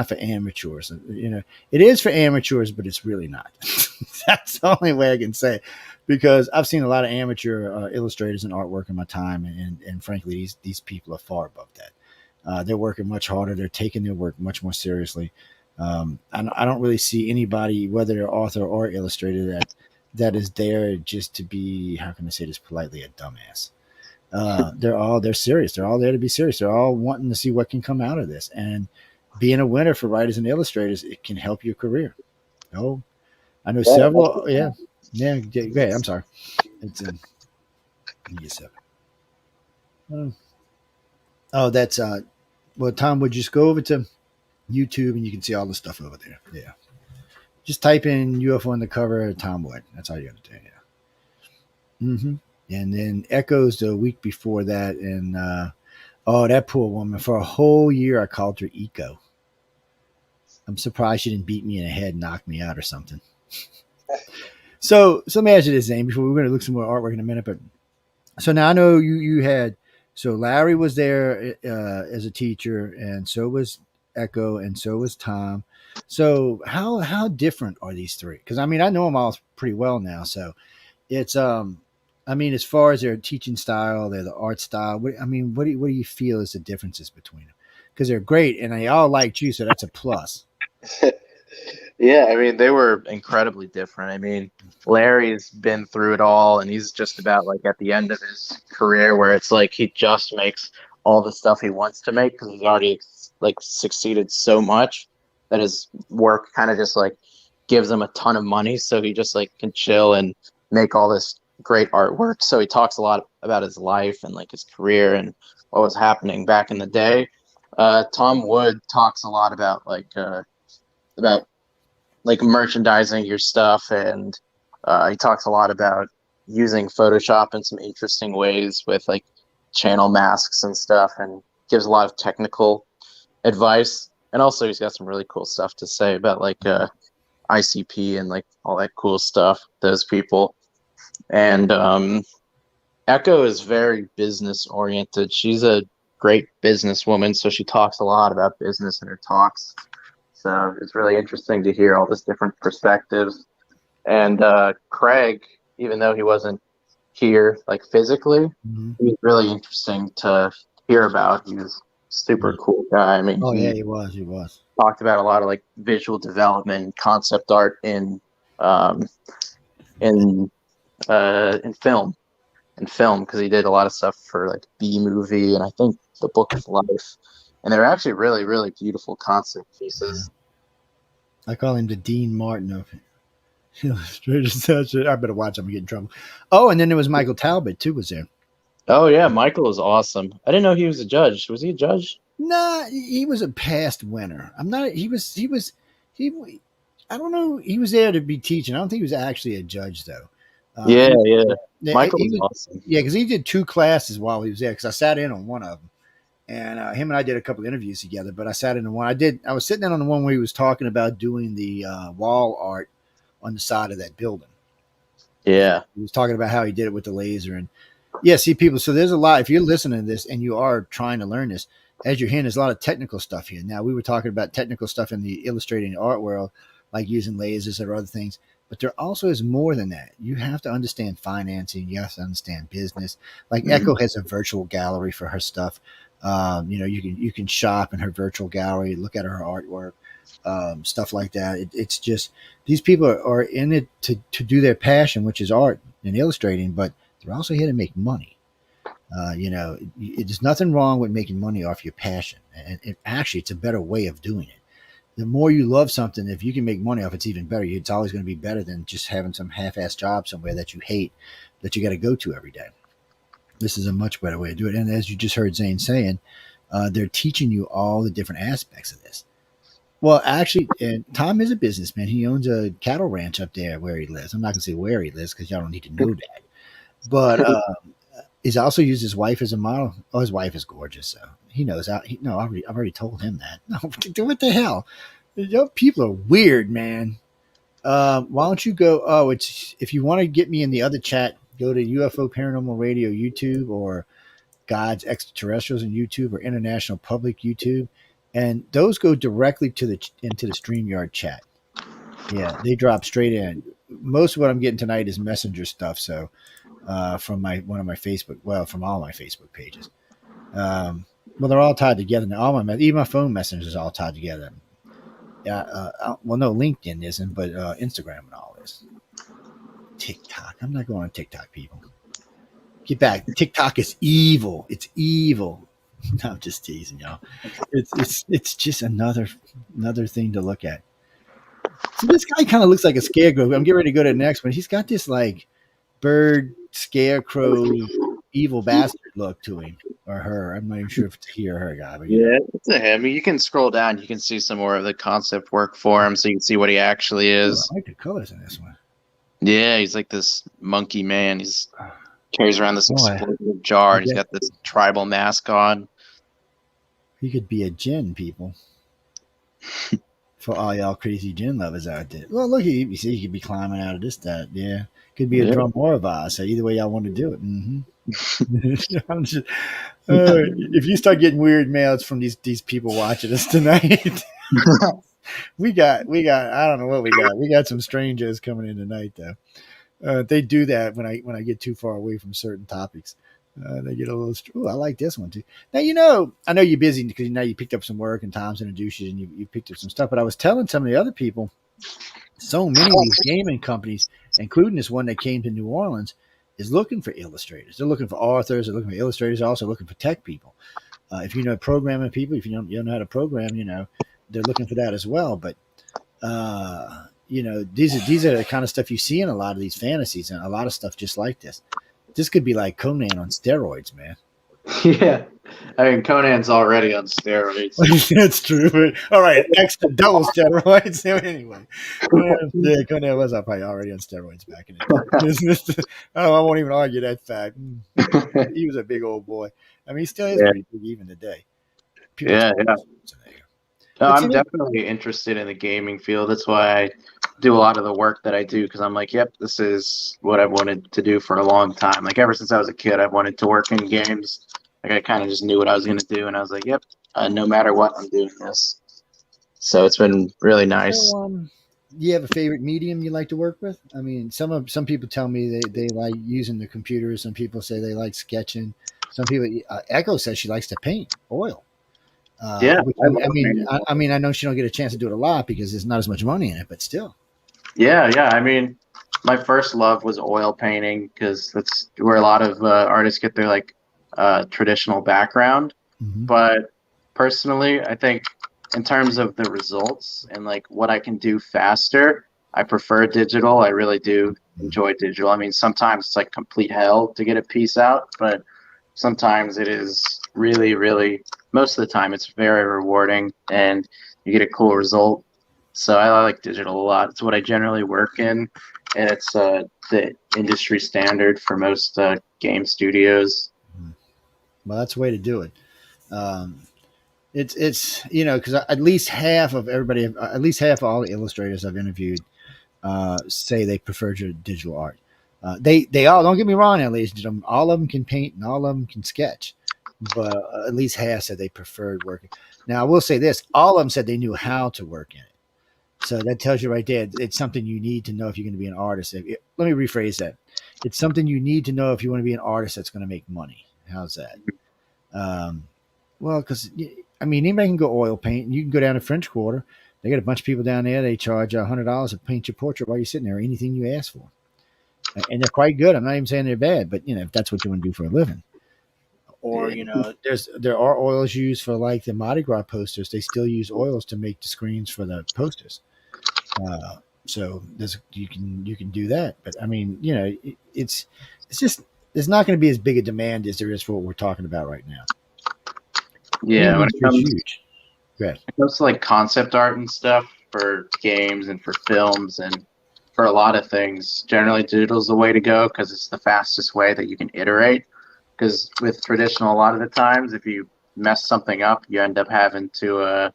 for amateurs. You know, it is for amateurs, but it's really not. That's the only way I can say, because I've seen a lot of amateur illustrators and artwork in my time, and frankly, these people are far above that. They're working much harder. They're taking their work much more seriously. I don't really see anybody, whether they're author or illustrator, that is there just to be, how can I say this politely, a dumbass. They're serious. They're all there to be serious. They're all wanting to see what can come out of this. And being a winner for writers and illustrators, it can help your career. Oh, I know several. Yeah. Go ahead. I'm sorry. It's that's well, Tom, would just go over to YouTube and you can see all the stuff over there. Yeah. Just type in UFO Undercover Tom Wood. That's all you have to do. Yeah. Mm-hmm. And then Echoes the week before that, and that poor woman, for a whole year I called her Eco. I'm surprised she didn't beat me in the head and knock me out or something. So let me ask you this, Zane, before we're going to look some more artwork in a minute. But so now I know you had, so Larry was there as a teacher, and so was Echo, and so was Tom. So how different are these three? Because I mean, I know them all pretty well now. So it's I mean, as far as their teaching style, the art style, what do you feel is the differences between them? Because they're great, and they all liked you, so that's a plus. Yeah, I mean, they were incredibly different. I mean, Larry's been through it all, and he's just about like at the end of his career, where it's like he just makes all the stuff he wants to make because he's already like succeeded so much that his work kind of just like gives him a ton of money, so he just like can chill and make all this great artwork. So he talks a lot about his life and like his career and what was happening back in the day. Tom Wood talks a lot about merchandising your stuff, and he talks a lot about using Photoshop in some interesting ways with like channel masks and stuff, and gives a lot of technical advice. And also he's got some really cool stuff to say about like ICP and like all that cool stuff, those people. And Echo is very business oriented. She's a great businesswoman, so she talks a lot about business in her talks. So it's really interesting to hear all this different perspectives. And Craig, even though he wasn't here like physically, he was really interesting to hear about. He was a super cool guy. I mean, he was. Talked about a lot of like visual development, concept art in film, because he did a lot of stuff for like B Movie and I think The Book of Life, and they're actually really, really beautiful concept pieces. I call him the Dean Martin of Illustrators. I better watch him. I'm getting in trouble. Oh, and then there was Michael Talbot too. Was there? Oh yeah, Michael is awesome. I didn't know he was a judge. Was he a judge? Nah, he was a past winner. I'm not. He was. I don't know. He was there to be teaching. I don't think he was actually a judge though. Yeah. Michael was awesome. Yeah, because he did 2 classes while he was there. Because I sat in on one of them, and him and I did a couple of interviews together. But I sat in on one. I was sitting in on the one where he was talking about doing the wall art on the side of that building. Yeah, he was talking about how he did it with the laser. And yeah, see people. So there's a lot. If you're listening to this and you are trying to learn this, as you're hearing, there's a lot of technical stuff here. Now we were talking about technical stuff in the illustrating art world, like using lasers or other things. But there also is more than that. You have to understand financing. You have to understand business. Like Echo has a virtual gallery for her stuff. You can shop in her virtual gallery, look at her artwork, stuff like that. It's just these people are in it to do their passion, which is art and illustrating, but they're also here to make money. There's nothing wrong with making money off your passion. And actually, it's a better way of doing it. The more you love something, if you can make money off, it's even better. It's always going to be better than just having some half-ass job somewhere that you hate, that you got to go to every day. This is a much better way to do it. And as you just heard Zane saying, they're teaching you all the different aspects of this. Well, actually, Tom is a businessman. He owns a cattle ranch up there where he lives. I'm not going to say where he lives because y'all don't need to know that. But he's also used his wife as a model. Oh, his wife is gorgeous, so he knows. I've already told him that. No, what the hell? People are weird, man. Why don't you go? Oh, it's if you want to get me in the other chat, go to UFO Paranormal Radio YouTube or God's Extraterrestrials on YouTube or International Public YouTube, and those go directly to into the StreamYard chat. Yeah, they drop straight in. Most of what I'm getting tonight is messenger stuff. So from one of my Facebook, from all my Facebook pages. Well, they're all tied together now. Even my phone messengers is all tied together. Well, no, LinkedIn isn't, but Instagram and all this. TikTok. I'm not going on TikTok, people. Get back. TikTok is evil. It's evil. No, I'm just teasing y'all. It's just another thing to look at. So this guy kind of looks like a scarecrow. I'm getting ready to go to the next one. He's got this like bird, scarecrow, evil bastard look to him or her. I'm not even sure if it's he or her guy. But yeah, it's a him. You can scroll down. You can see some more of the concept work for him, so you can see what he actually is. I like the colors in this one. Yeah, he's like this monkey man. He's carries around this explosive jar, and he's got this tribal mask on. He could be a djinn, people. For all y'all crazy djinn lovers out there. Well, look, you see, he could be climbing out of this, that, yeah. Could be a drum or a vase. So either way y'all want to do it. Mm-hmm. I'm just, if you start getting weird mails from these people watching us tonight, we got, I don't know what we got. We got some strangers coming in tonight, though. They do that when I get too far away from certain topics. They get a little. Ooh, I like this one too. Now I know you're busy because now you picked up some work and Tom's introduced you and you picked up some stuff. But I was telling some of the other people, so many of these gaming companies, including this one that came to New Orleans, is looking for illustrators. They're looking for authors. They're looking for illustrators. They're also looking for tech people. If you know programming people, if you don't know how to program, they're looking for that as well. But these are the kind of stuff you see in a lot of these fantasies and a lot of stuff just like this. This could be like Conan on steroids, man. Yeah. I mean, Conan's already on steroids. That's true. All right. Extra double steroids. Anyway. Yeah, Conan was probably already on steroids back in the day. I won't even argue that fact. He was a big old boy. I mean, he still is pretty big even today. Yeah. No, I'm definitely interested in the gaming field. That's why I do a lot of the work that I do, because I'm like, yep, this is what I've wanted to do for a long time. Like ever since I was a kid, I've wanted to work in games. Like I kind of just knew what I was going to do, and I was like, yep, no matter what, I'm doing this. So it's been really nice. So, you have a favorite medium you like to work with? I mean, some people tell me they like using the computer. Some people say they like sketching. Some people, Echo says she likes to paint oil. Yeah, I mean, I know she don't get a chance to do it a lot because there's not as much money in it, but still. Yeah. I mean, my first love was oil painting because that's where a lot of artists get their traditional background. Mm-hmm. But personally, I think in terms of the results and like what I can do faster, I prefer digital. I really do enjoy digital. I mean, sometimes it's like complete hell to get a piece out, but sometimes it is really, really, most of the time it's very rewarding and you get a cool result. So I like digital a lot. It's what I generally work in, and it's the industry standard for most game studios. Well, that's the way to do it. It's because at least half of all the illustrators I've interviewed say they prefer digital art. They all, don't get me wrong, ladies and gentlemen, all of them can paint and all of them can sketch, but at least half said they preferred working. Now, I will say this: all of them said they knew how to work in it. So that tells you right there, it's something you need to know if you're going to be an artist. Let me rephrase that. It's something you need to know if you want to be an artist that's going to make money. How's that? Well, because, I mean, anybody can go oil paint, and you can go down to French Quarter. They got a bunch of people down there. They charge $100 to paint your portrait while you're sitting there, anything you ask for. And they're quite good. I'm not even saying they're bad, but, if that's what you want to do for a living. Or, there are oils used for like the Mardi Gras posters. They still use oils to make the screens for the posters. So you can do that. But I mean, it's just, there's not going to be as big a demand as there is for what we're talking about right now. Yeah, when it comes to like concept art and stuff for games and for films and for a lot of things. Generally, digital is the way to go because it's the fastest way that you can iterate. Because with traditional, a lot of the times, if you mess something up, you end up having to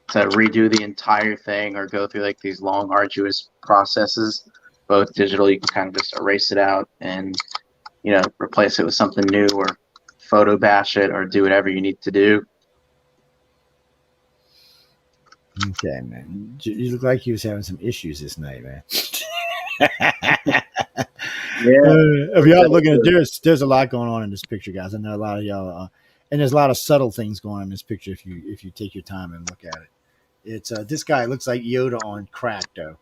redo the entire thing or go through like these long, arduous processes. Both digital, you can kind of just erase it out and replace it with something new or photo bash it or do whatever you need to do. Okay, man. You look like you was having some issues this night, man. If y'all looking at there's a lot going on in this picture, guys. I know a lot of y'all, and there's a lot of subtle things going on in this picture if you take your time and look at it. It's this guy looks like Yoda on crack, though.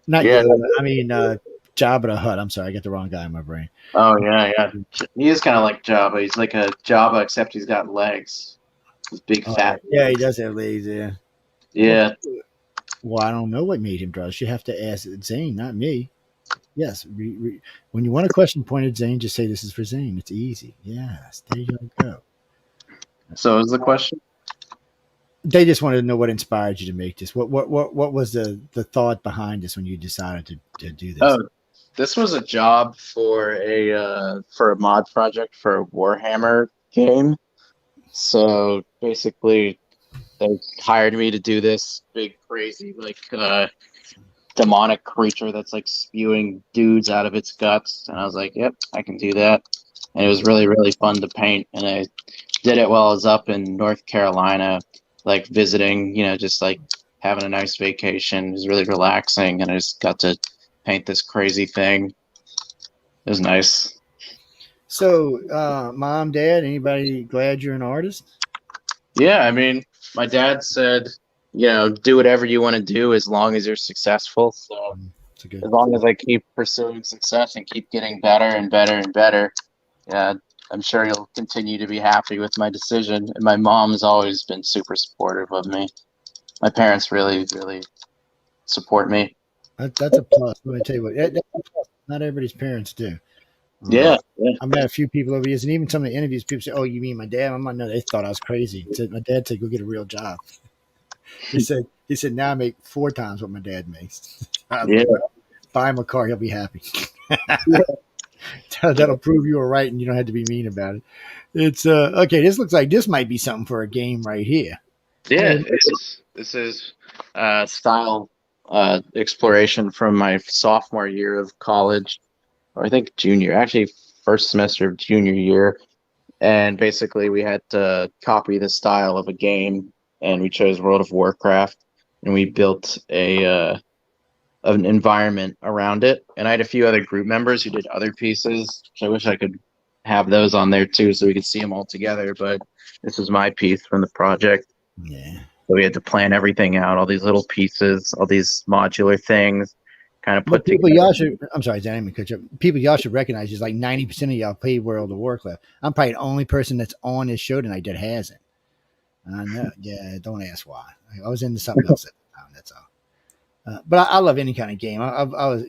Not Yoda. I mean Jabba the Hutt. I'm sorry, I got the wrong guy in my brain. Oh yeah. He is kind of like Jabba. He's like a Jabba, except he's got legs. He's big, fat. Yeah, he does have legs. Yeah. Yeah. Well, I don't know what made him draw. You have to ask Zaine, not me. Yes. When you want a question pointed at Zaine, just say this is for Zaine. It's easy. Yes. There you go. So is the question? They just wanted to know what inspired you to make this. What was the thought behind this when you decided to do this? Oh, this was a job for a mod project for a Warhammer game. So basically, they hired me to do this big, crazy, like demonic creature that's like spewing dudes out of its guts. And I was like, yep, I can do that. And it was really, really fun to paint. And I did it while I was up in North Carolina, like visiting, just like having a nice vacation. It was really relaxing. And I just got to paint this crazy thing. It was nice. So, mom, dad, anybody glad you're an artist? Yeah, I mean, my dad said, do whatever you want to do as long as you're successful. So as long as I keep pursuing success and keep getting better and better and better, yeah, I'm sure you'll continue to be happy with my decision. And my mom's always been super supportive of me. My parents really, really support me. That's a plus. Let me tell you what, that's a plus. Not everybody's parents do. Yeah. I met a few people over the years, and even some of the interviews, people say, "Oh, you mean my dad?" I'm like, no, they thought I was crazy. My dad said, "Go get a real job." He said, "Now I make 4 times what my dad makes." Buy him a car, he'll be happy. That'll prove you were right, and you don't have to be mean about it. It's okay. This looks like this might be something for a game right here. Yeah, this is style exploration from my sophomore year of college. Or I think actually first semester of junior year. And basically we had to copy the style of a game, and we chose World of Warcraft, and we built an environment around it. And I had a few other group members who did other pieces. So I wish I could have those on there too so we could see them all together. But this is my piece from the project. Yeah. So we had to plan everything out, all these little pieces, all these modular things. Kind of put people y'all should. I'm sorry, I didn't cut you. People y'all should recognize is like 90% of y'all play World of Warcraft. I'm probably the only person that's on this show tonight that hasn't. I know. Yeah, don't ask why. I was into something else at the time. That's all. But I love any kind of game. I was,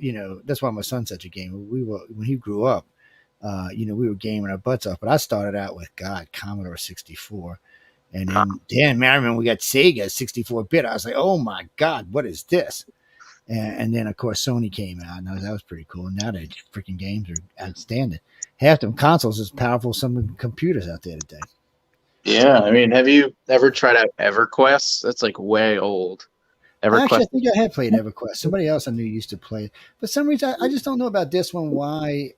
that's why my son's such a gamer. We were when he grew up. We were gaming our butts off. But I started out with Commodore 64, and then man, I remember we got Sega 64-bit. I was like, oh my God, what is this? And then, of course, Sony came out, and that was pretty cool. Now the freaking games are outstanding. Half them consoles as powerful as some of the computers out there today. Yeah, I mean, have you ever tried out EverQuest? That's like way old. EverQuest. Actually, I think I had played EverQuest. Somebody else I knew used to play it. For some reason, I just don't know about this one. Why?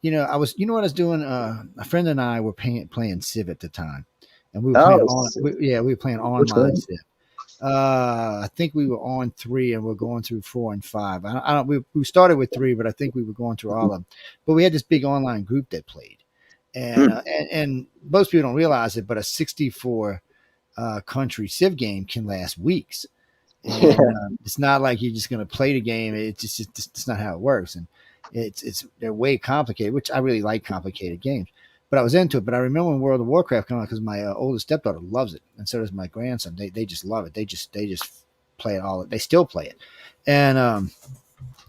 I was. You know what I was doing? A friend and I were playing Civ at the time, and we were we were playing online Civ. I think we were on 3 and we're going through 4 and 5. We started with 3, but I think we were going through all of them. But we had this big online group that played, and most people don't realize it, but a 64 country Civ game can last weeks. And, it's not like you're just going to play the game. It's not how it works, and they're way complicated, which I really like complicated games. But I was into it. But I remember when World of Warcraft came out because my oldest stepdaughter loves it, and so does my grandson. They just love it. They just play it all. They still play it, and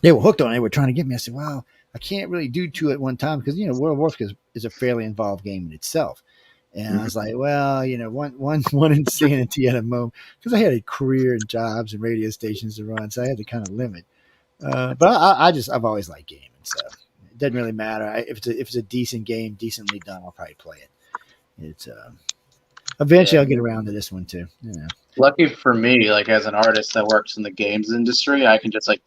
they were hooked on it. They were trying to get me. I said, "Well, I can't really do 2 at one time because World of Warcraft is a fairly involved game in itself." And I was like, well, one insanity at a moment, because I had a career and jobs and radio stations to run, so I had to kind of limit. But I've always liked gaming, so it doesn't really matter. If it's a decent game, decently done, I'll probably play it. It's eventually I'll get around to this one too. Lucky for me, like as an artist that works in the games industry, I can just like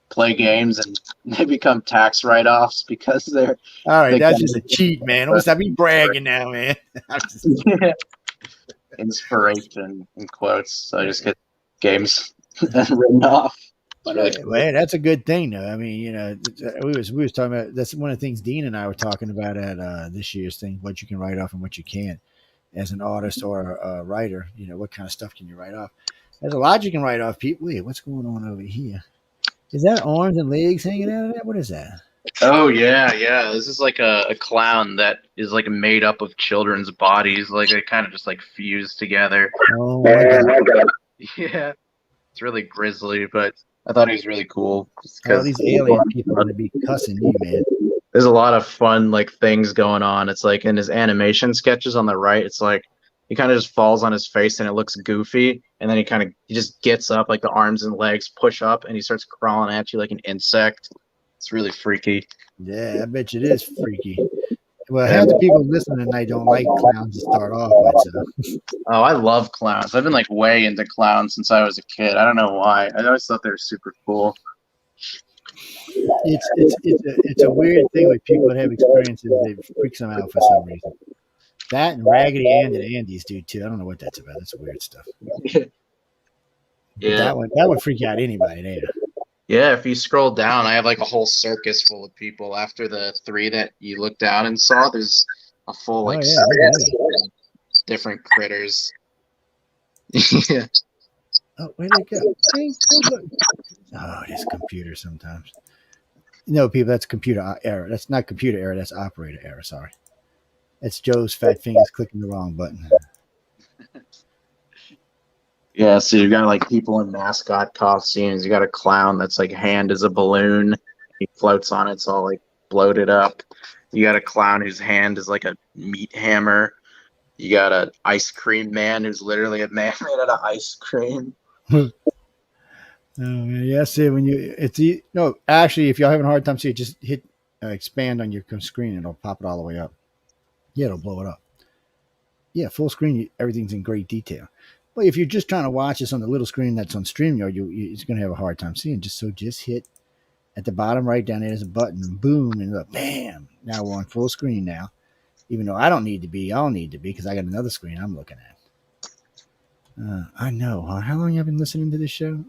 play games and they become tax write-offs because they're all right. That's just a cheat, man. Don't stop me bragging now, man. Inspiration in quotes. So I just get games written off. Really cool. Well, that's a good thing, though. I mean, we was talking about, that's one of the things Dean and I were talking about at this year's thing, what you can write off and what you can't as an artist or a writer. What kind of stuff can you write off? There's a lot you can write off. People, wait, what's going on over here? Is that arms and legs hanging out of that? What is that? Oh yeah. This is like a clown that is like made up of children's bodies. Like they kind of just like fuse together. Oh my God. Yeah, it's really grisly, but I thought he was really cool. All these alien people are going to be cussing you, man. There's a lot of fun like things going on. It's like in his animation sketches on the right, it's like he kind of just falls on his face and it looks goofy, and then he just gets up, like the arms and legs push up, and he starts crawling at you like an insect. It's really freaky. Yeah, I bet you it is freaky. Well, half the people listening tonight don't like clowns to start off with. So. Oh, I love clowns. I've been like way into clowns since I was a kid. I don't know why. I always thought they were super cool. It's a weird thing with people that have experiences. It freaks them out for some reason. That and Raggedy Ann and Andy's do too. I don't know what that's about. That's weird stuff. Yeah, that would freak out anybody there. Yeah, if you scroll down, I have like a whole circus full of people. After the 3 that you looked down and saw, there's a full like different critters. Yeah. Oh, where'd they go? Oh, this computer sometimes. No, people, that's computer error. That's not computer error. That's operator error. Sorry. That's Joe's fat fingers clicking the wrong button. Yeah, so you got like people in mascot costumes. You got a clown that's like hand is a balloon. He floats on it. It's all like bloated up. You got a clown whose hand is like a meat hammer. You got an ice cream man who's literally a man made out of ice cream. Oh, yeah, see, actually, if you're having a hard time seeing it, just hit expand on your screen and it'll pop it all the way up. Yeah, it'll blow it up. Yeah, full screen, everything's in great detail. But if you're just trying to watch this on the little screen that's on StreamYard, it's going to have a hard time seeing. Just hit at the bottom right down there's a button, and boom, and look, bam! Now we're on full screen now. Even though I don't need to be, I'll need to be because I got another screen I'm looking at. I know. How long you been listening to this show?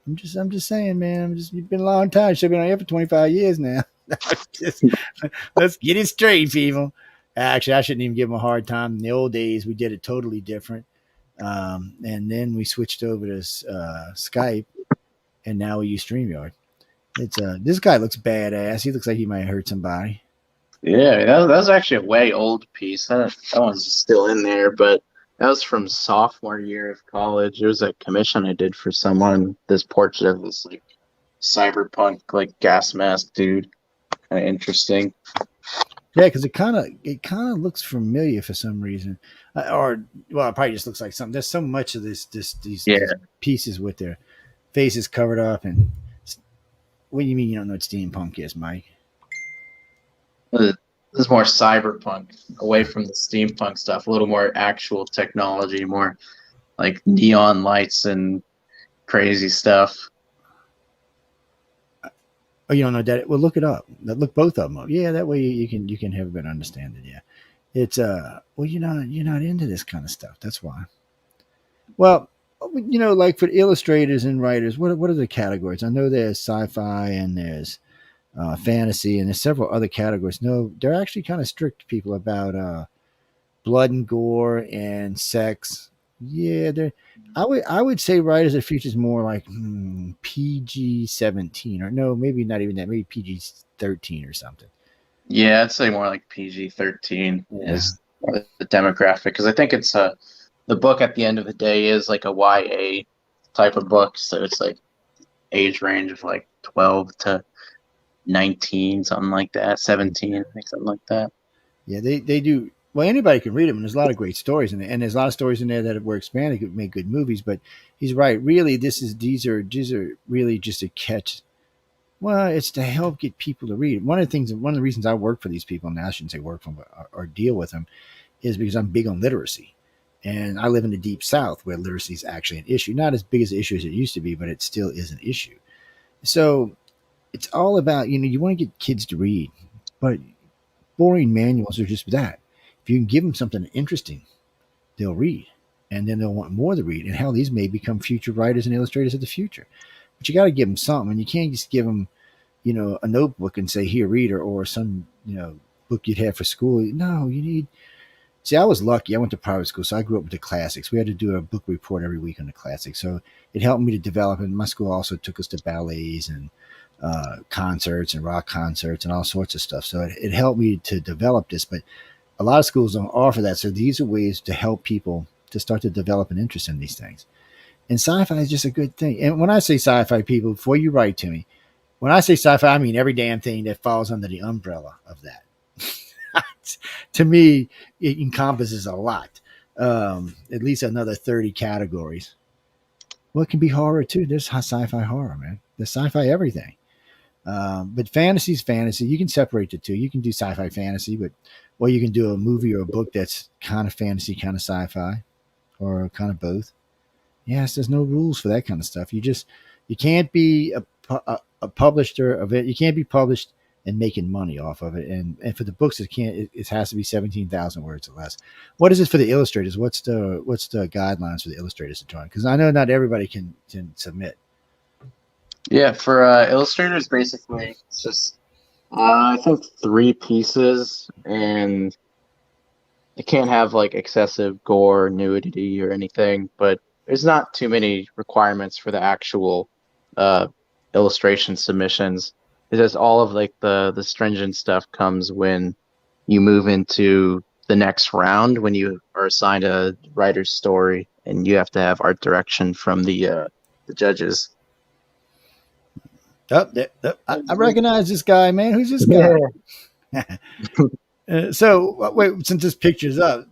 I'm just saying, man. You've been a long time. Should have been on here for 25 years now. Let's get it straight, people. Actually, I shouldn't even give them a hard time. In the old days, we did it totally different. And then we switched over to Skype, and now we use StreamYard. It's this guy looks badass. He looks like he might hurt somebody. Yeah, that was actually a way old piece. That one's still in there, but that was from sophomore year of college. It was a commission I did for someone. This portrait of this like cyberpunk like gas mask dude. Kind of interesting. Yeah, because it kind of looks familiar for some reason, it probably just looks like something. There's so much of these pieces with their faces covered up. And what do you mean you don't know what steampunk is, Mike? This is more cyberpunk, away from the steampunk stuff. A little more actual technology, more like neon lights and crazy stuff. Oh, you don't know that? Well, look it up. Look both of them up. Yeah, that way you can have a better understanding. Yeah, it's you're not into this kind of stuff. That's why. Well, like for illustrators and writers, what are the categories? I know there's sci-fi and there's fantasy and there's several other categories. No, they're actually kind of strict people about blood and gore and sex. Yeah, I would say writers that features more like PG-17 or no, maybe not even that, maybe PG-13 or something. Yeah, I'd say more like PG-13 is the demographic, because I think it's the book at the end of the day is like a YA type of book, so it's like age range of like 12 to 19, something like that, 17, I think, something like that. Yeah, they do. Well, anybody can read them, and there's a lot of great stories in there, and there's a lot of stories in there that were expanded, could make good movies. But he's right. Really, these are really just a catch. Well, it's to help get people to read. One of the reasons I work for these people, and I shouldn't say work for them, but, or deal with them, is because I'm big on literacy. And I live in the deep South where literacy is actually an issue. Not as big as an issue as it used to be, but it still is an issue. So it's all about, you want to get kids to read, but boring manuals are just that. If you can give them something interesting, they'll read. And then they'll want more to read. And hell, these may become future writers and illustrators of the future. But you got to give them something. And you can't just give them, a notebook and say, here, read, or some, book you'd have for school. No, you need. See, I was lucky. I went to private school, so I grew up with the classics. We had to do a book report every week on the classics. So it helped me to develop. And my school also took us to ballets and concerts and rock concerts and all sorts of stuff. So it helped me to develop this. But a lot of schools don't offer that. So these are ways to help people to start to develop an interest in these things. And sci-fi is just a good thing. And when I say sci-fi, people, before you write to me, when I say sci-fi, I mean every damn thing that falls under the umbrella of that. To me, it encompasses a lot. At least another 30 categories. Well, it can be horror too. There's sci-fi horror, man. There's sci-fi everything. But fantasy is fantasy. You can separate the two. You can do sci-fi fantasy, or you can do a movie or a book that's kind of fantasy, kind of sci-fi, or kind of both. Yes, there's no rules for that kind of stuff. You can't be a publisher of it. You can't be published and making money off of it. And for the books, it has to be 17,000 words or less. What is it for the illustrators? What's the guidelines for the illustrators to join? Because I know not everybody can submit. Yeah, for illustrators, basically, it's just I think 3 pieces, and it can't have like excessive gore, nudity, or anything. But there's not too many requirements for the actual illustration submissions. It's just all of like the stringent stuff comes when you move into the next round, when you are assigned a writer's story, and you have to have art direction from the judges. I recognize this guy, man. Who's this guy? Yeah. So wait, since this picture's up,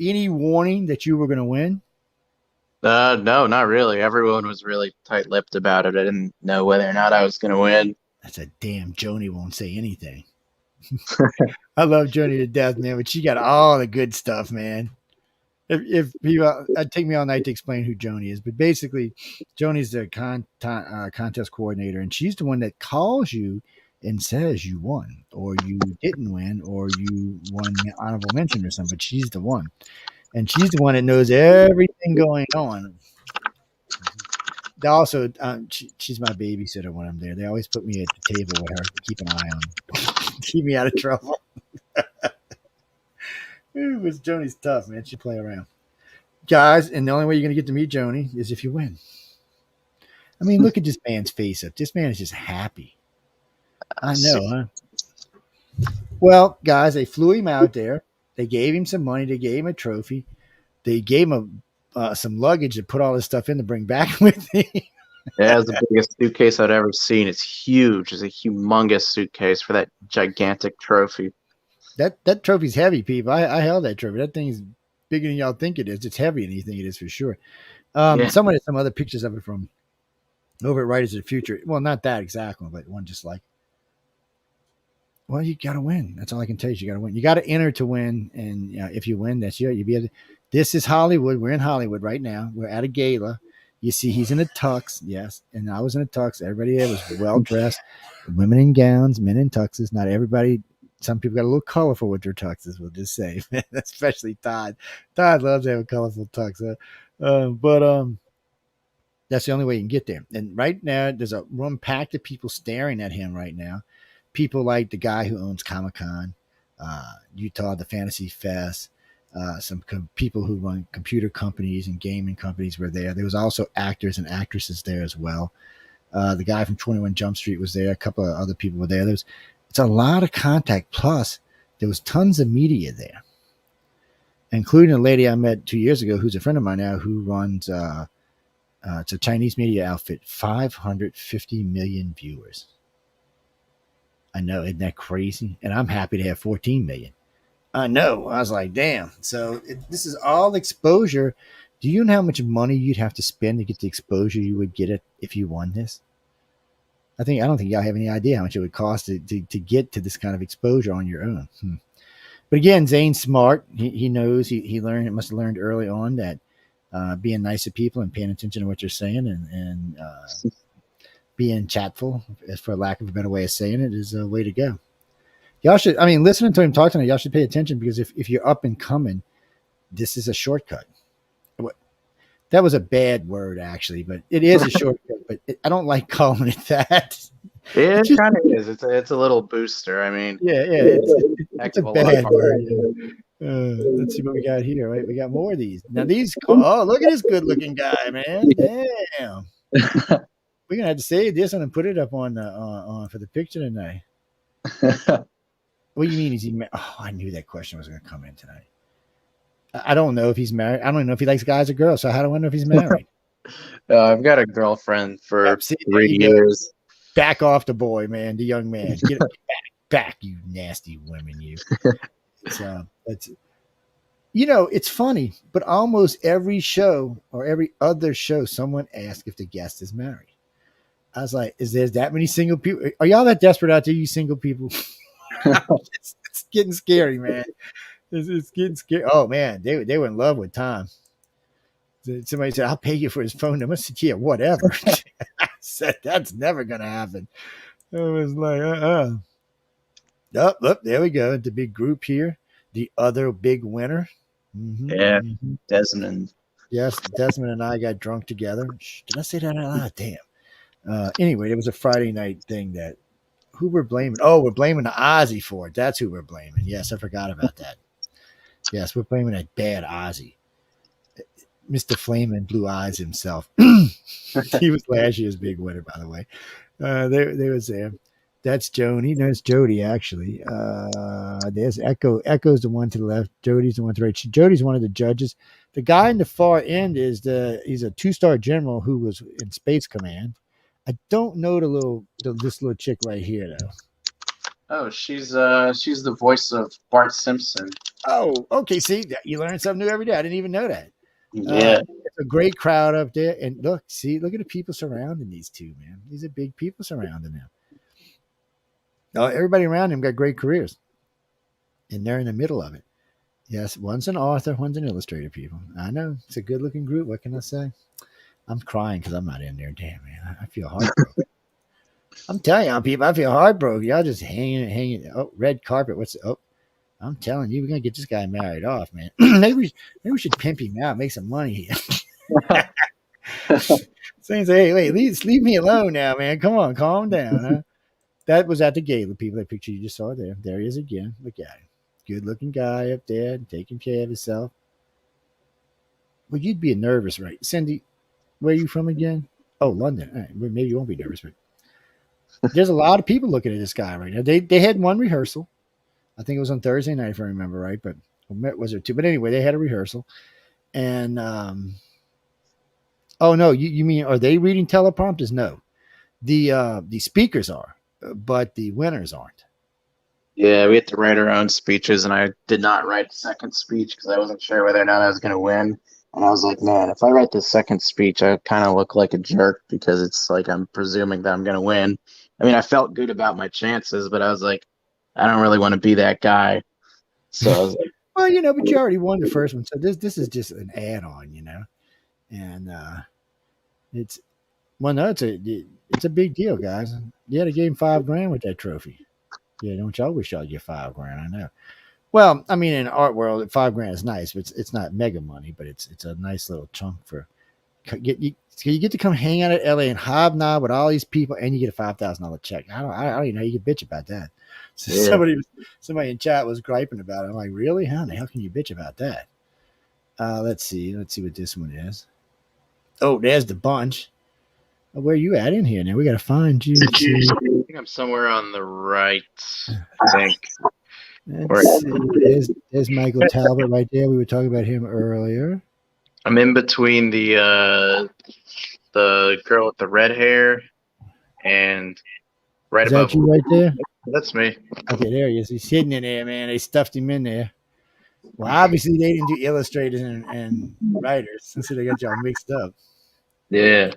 any warning that you were going to win? No, not really. Everyone was really tight-lipped about it. I didn't know whether or not I was going to win. That's a damn Joni won't say anything. I love Joni to death, man, but she got all the good stuff, man. If people, it'd take me all night to explain who Joni is, but basically, Joni's the contest coordinator, and she's the one that calls you and says you won, or you didn't win, or you won honorable mention or something. But she's the one. And she's the one that knows everything going on. They also, she's my babysitter when I'm there. They always put me at the table with her to keep an eye on, keep me out of trouble. Joni's tough, man. She play around, guys. And the only way you're gonna get to meet Joni is if you win. I mean, look at this man's face up. This man is just happy. I know, huh? Well, guys, they flew him out there. They gave him some money. They gave him a trophy. They gave him some luggage to put all this stuff in to bring back with him. Yeah, it's the biggest suitcase I've ever seen. It's huge. It's a humongous suitcase for that gigantic trophy. That trophy's heavy, people. I held that trophy. That thing's bigger than y'all think it is. It's heavier than you think it is for sure. Someone had some other pictures of it from over at Writers of the Future. Well, not that exact one, but one just like. Well, you got to win. That's all I can tell you. You got to win. You got to enter to win. And if you win, that's you be able to. This is Hollywood. We're in Hollywood right now. We're at a gala. You see, he's in a tux. Yes. And I was in a tux. Everybody there was well dressed. Women in gowns, men in tuxes. Not everybody. Some people got a little colorful with their tuxes, we'll just say. Especially Todd. Todd loves to have a colorful tux. But that's the only way you can get there. And right now, there's a room packed of people staring at him right now. People like the guy who owns Comic-Con, Utah, the Fantasy Fest, some people who run computer companies and gaming companies were there. There was also actors and actresses there as well. The guy from 21 Jump Street was there. A couple of other people were there. It's a lot of contact. Plus, there was tons of media there, including a lady I met 2 years ago who's a friend of mine now who runs it's a Chinese media outfit, 550 million viewers. I know, isn't that crazy? And I'm happy to have 14 million. I know. I was like, damn. So this is all exposure. Do you know how much money you'd have to spend to get the exposure you would get it if you won this? I don't think y'all have any idea how much it would cost to get to this kind of exposure on your own. But again, Zaine's smart. He knows. He learned. Must have learned early on that being nice to people and paying attention to what you're saying and being chatful, for lack of a better way of saying it, is a way to go. Y'all should. I mean, listening to him talk tonight, y'all should pay attention, because if you're up and coming, this is a shortcut. That was a bad word, actually, but it is a shortcut. But I don't like calling it that. It kind of is. It's a little booster. I mean, it's a bad word. Let's see what we got here. Right, we got more of these. Now these. Oh, look at this good-looking guy, man! Damn. We're gonna have to save this one and put it up on for the picture tonight. What do you mean? Is he? Oh, I knew that question was gonna come in tonight. I don't know if he's married. I don't know if he likes guys or girls. So how do I know if he's married? I've got a girlfriend for 3 years. Back off the boy, man. The young man. Get back, you nasty women, you. It's funny, but almost every show or every other show, someone asks if the guest is married. I was like, is there that many single people? Are y'all that desperate out there, you single people? It's getting scary, man. It's getting scary. Oh man, they were in love with Tom. Somebody said, "I'll pay you for his phone number." I said, "Yeah, whatever." I said, "That's never gonna happen." I was like, Oh, there we go. The big group here. The other big winner. Mm-hmm, yeah, Desmond. Yes, Desmond and I got drunk together. Did I say that out loud? Damn. Anyway, it was a Friday night thing that. Who we're blaming? Oh, we're blaming the Ozzy for it. That's who we're blaming. Yes, I forgot about that. Yes, we're blaming that bad Ozzy. Mr. Flamin' Blue Eyes himself. He was last year's big winner, by the way. There was there. That's Joni. No, it's Jody, actually. There's Echo. Echo's the one to the left. Jody's the one to the right. Jody's one of the judges. The guy in the far end he's a 2-star general who was in Space Command. I don't know this little chick right here, though. Oh, she's the voice of Bart Simpson. Oh, okay. See, you learn something new every day. I didn't even know that. Yeah, it's a great crowd up there, and look at the people surrounding these two, man. These are big people surrounding them. Oh, everybody around them got great careers, and they're in the middle of it. Yes, one's an author, one's an illustrator. People, I know it's a good-looking group. What can I say? I'm crying because I'm not in there. Damn, man, I feel heartbroken. I'm telling y'all, people, I feel heartbroken. Y'all just hanging. Oh, red carpet. I'm telling you, we're gonna get this guy married off, man. maybe we should pimp him out, make some money here. Saying, hey, wait, leave me alone now, man. Come on, calm down. Huh? That was at the gala, people. That picture you just saw there. There he is again. Look at him. Good-looking guy up there, taking care of himself. Well, you'd be nervous, right? Cindy, where are you from again? Oh, London. All right. Well, maybe you won't be nervous, but there's a lot of people looking at this guy right now. They had one rehearsal. I think it was on Thursday night, if I remember right, but was there two? But anyway, they had a rehearsal. And, oh, no, you mean, are they reading teleprompters? No. The speakers are, but the winners aren't. Yeah, we had to write our own speeches, and I did not write the second speech because I wasn't sure whether or not I was going to win. And I was like, man, if I write the second speech, I kind of look like a jerk because it's like I'm presuming that I'm going to win. I mean, I felt good about my chances, but I was like, I don't really want to be that guy. So I was like, well, but you already won the first one, so this is just an add-on, and it's a big deal, guys. Yeah, they gave him $5,000 with that trophy. Yeah, don't y'all wish y'all get $5,000? I know. Well, I mean, in the art world, $5,000 is nice, but it's not mega money, but it's a nice little chunk for you get to come hang out at LA and hobnob with all these people, and you get a $5,000 check. I don't even know how you can bitch about that. So yeah. Somebody in chat was griping about it. I'm like, really? How the hell can you bitch about that? Let's see what this one is. Oh, there's the bunch. Where are you at in here now? We got to find you. I think I'm somewhere on the right. I think. Let's see. There's Michael Talbot right there. We were talking about him earlier. I'm in between the girl with the red hair and right is above. That you right there? That's me. Okay, there he is. He's hidden in there, man. They stuffed him in there. Well, obviously they didn't do illustrators and writers, so they got y'all mixed up. Yeah.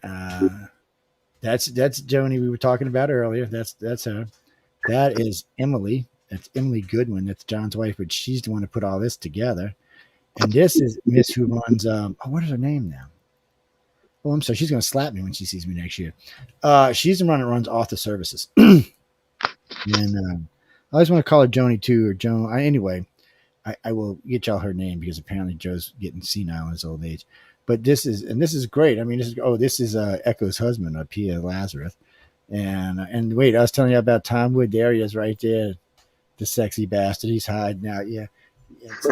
Uh, that's Joni we were talking about earlier. That's her. That is Emily. That's Emily Goodwin. That's John's wife, but she's the one who put all this together. And this is Miss who runs. What is her name now? Oh, I'm sorry. She's going to slap me when she sees me next year. She's the one that runs Author Services. And I always want to call her Joni too, or Joan. Anyway, I will get y'all her name because apparently Joe's getting senile in his old age. But this is great. I mean, this is Echo's husband, Pia Lazarus. And wait, I was telling you about Tom Wood. There he is, right there, the sexy bastard. He's hiding out. Yeah, it's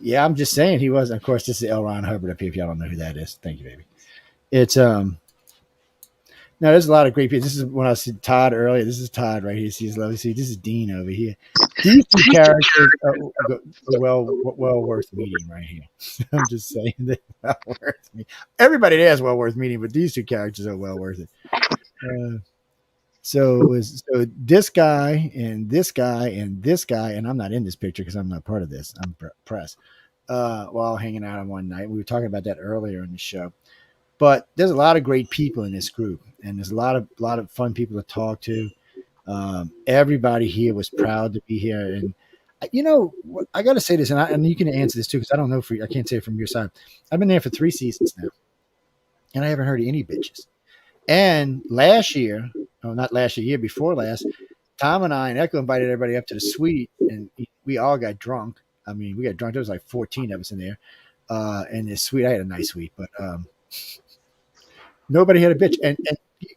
yeah. I'm just saying he was. Of course, this is L. Ron Hubbard up here. If y'all don't know who that is, thank you, baby. It's Now there's a lot of great people. This is when I said Todd earlier. This is Todd right here. He's lovely. See, this is Dean over here. These two characters are well worth meeting right here. I'm just saying they're well worth meeting. Everybody there is well worth meeting, but these two characters are well worth it. So this guy and this guy and this guy, and I'm not in this picture because I'm not part of this. I'm press. While hanging out on one night, we were talking about that earlier in the show. But there's a lot of great people in this group, and there's a lot of fun people to talk to. Everybody here was proud to be here, and I got to say this, and you can answer this too because I don't know I can't say it from your side. I've been there for 3 seasons now, and I haven't heard any bitches. And last year, not last year before last, Tom and I and Echo invited everybody up to the suite, and we all got drunk. I mean, we got drunk. There was like 14 of us in there, and this suite. I had a nice suite, but nobody had a bitch, and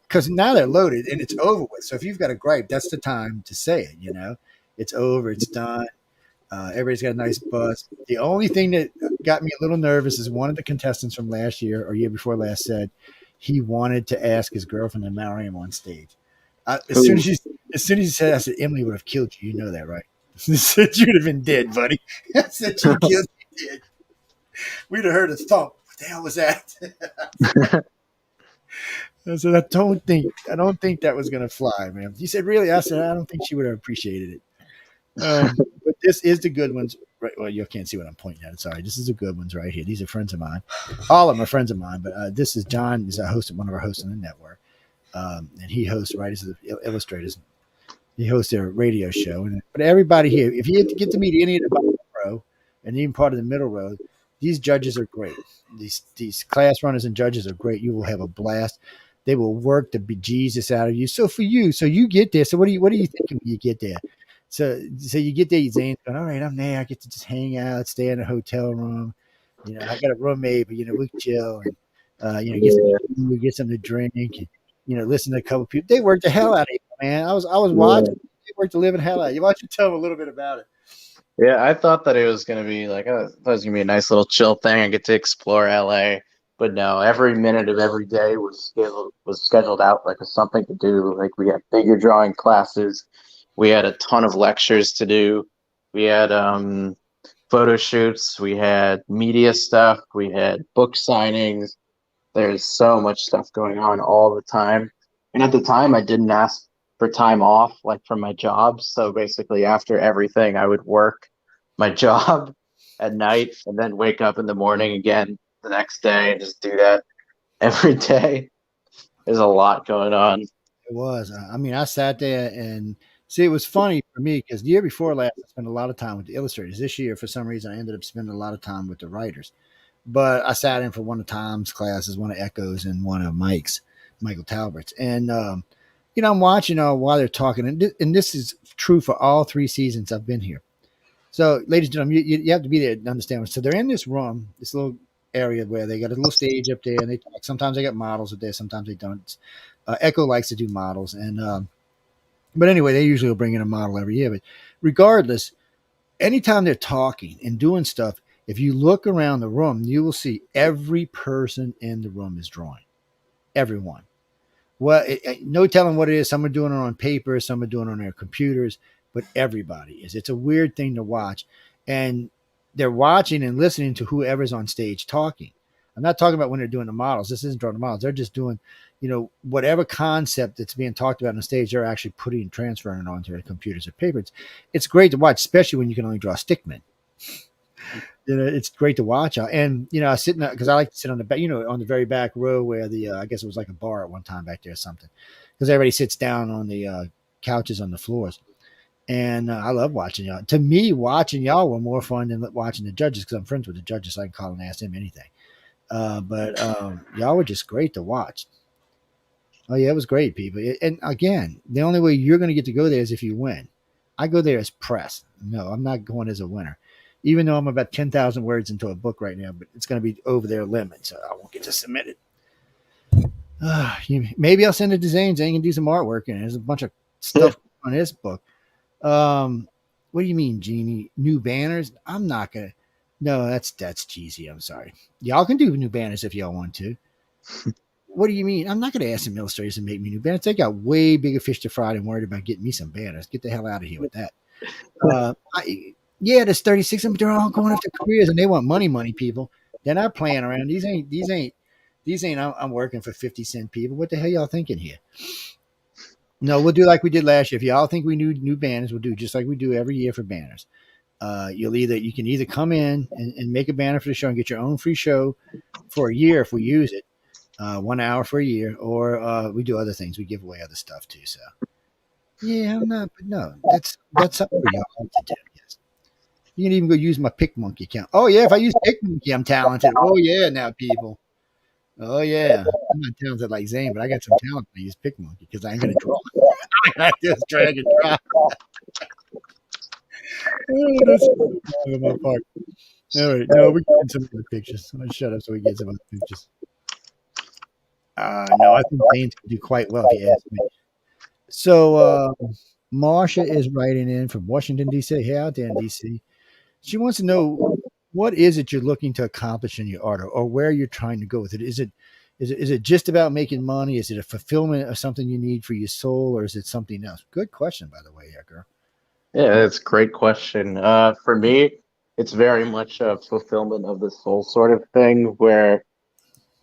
because now they're loaded and it's over with. So if you've got a gripe, that's the time to say it. It's over, it's done. Everybody's got a nice buzz. The only thing that got me a little nervous is one of the contestants from last year or year before last said he wanted to ask his girlfriend to marry him on stage. As soon as he said, I said, Emily would have killed you. You know that, right? I said you'd have been dead, buddy. I said she killed you. Dead. We'd have heard a thump. What the hell was that? I said, I don't think that was going to fly, man. He said, really? I said, I don't think she would have appreciated it. But this is the good ones. Right. Well, you can't see what I'm pointing at. Sorry. This is the good ones right here. These are friends of mine. All of them are friends of mine. But this is John. Is a host, one of our hosts on the network. And he hosts Writers of Illustrators. He hosts their radio show. But everybody here, if you get to meet any of the bottom row and even part of the middle row, these judges are great. These class runners and judges are great. You will have a blast. They will work the bejesus out of you. So for you, you get there. So what are you thinking when you get there? So you get there, Zane's going, all right, I'm there. I get to just hang out, stay in a hotel room. I got a roommate, but we chill and get something to drink and listen to a couple people. They work the hell out of you, man. I was watching. They work the living hell out of you. Why don't you tell them a little bit about it? Yeah, I thought that it was gonna be like I thought it was gonna be a nice little chill thing. I get to explore LA, but no, every minute of every day was scheduled out like something to do. Like we had figure drawing classes, we had a ton of lectures to do, we had photo shoots, we had media stuff, we had book signings. There's so much stuff going on all the time, and at the time I didn't ask for time off like from my job. So basically after everything I would work my job at night and then wake up in the morning again the next day and just do that every day. There's a lot going on. It was. I mean, I sat there and see, it was funny for me because the year before last, I spent a lot of time with the illustrators. This year, for some reason, I ended up spending a lot of time with the writers. But I sat in for one of Tom's classes, one of Echo's, and one of Michael Talbert's. And I'm watching while they're talking, and this is true for all 3 seasons I've been here. So, ladies and gentlemen, you have to be there to understand. So they're in this room, this little area where they got a little stage up there, and they talk. Sometimes they got models up there, sometimes they don't. Echo likes to do models, and but anyway, they usually will bring in a model every year. But regardless, anytime they're talking and doing stuff, if you look around the room, you will see every person in the room is drawing. Everyone. Well, no telling what it is. Some are doing it on paper, some are doing it on their computers, but everybody is. It's a weird thing to watch. And they're watching and listening to whoever's on stage talking. I'm not talking about when they're doing the models. This isn't drawing the models. They're just doing, whatever concept that's being talked about on the stage, they're actually putting and transferring it onto their computers or paper. It's great to watch, especially when you can only draw stickmen. It's great to watch. And, I was sitting because I like to sit on the back, on the very back row where I guess it was like a bar at one time back there or something, because everybody sits down on the couches on the floors. And I love watching y'all. To me, watching y'all were more fun than watching the judges, because I'm friends with the judges, so I can call and ask them anything. But y'all were just great to watch. Oh, yeah, it was great, people. And again, the only way you're going to get to go there is if you win. I go there as press. No, I'm not going as a winner. Even though I'm about 10,000 words into a book right now, but it's going to be over their limit, so I won't get to submit it. Maybe I'll send it to Zaine. Zaine can do some artwork, and there's a bunch of stuff on this book. What do you mean, Jeannie? New banners? I'm not going to. No, that's cheesy. I'm sorry. Y'all can do new banners if y'all want to. What do you mean? I'm not going to ask some illustrators to make me new banners. They got way bigger fish to fry than worried about getting me some banners. Get the hell out of here with that. There's 36 of them, but they're all going after careers, and they want money, people. They're not playing around. These ain't. I'm working for 50-cent people. What the hell y'all thinking here? No, we'll do like we did last year. If y'all think we need new banners, we'll do just like we do every year for banners. You can either come in and make a banner for the show and get your own free show for a year if we use it, 1 hour for a year, or we do other things. We give away other stuff too. So yeah, I'm not, but no, that's something for y'all to do. Yes. You can even go use my PicMonkey account. Oh yeah, if I use PicMonkey, I'm talented. Oh yeah, now people. Oh yeah, I'm not talented like Zaine, but I got some talent to use PicMonkey because I ain't gonna draw. I just drag and drop. Oh, that's on my part. All right, no, we get some other pictures. I'm gonna shut up so we get some other pictures. No, I think Zaine can do quite well if you ask me. So Marsha is writing in from Washington D.C. Hey, out there in D.C. She wants to know, what is it you're looking to accomplish in your art, or where you're trying to go with it? Is it just about making money? Is it a fulfillment of something you need for your soul, or is it something else? Good question, by the way, girl. Yeah, that's a great question. For me, it's very much a fulfillment of the soul sort of thing, where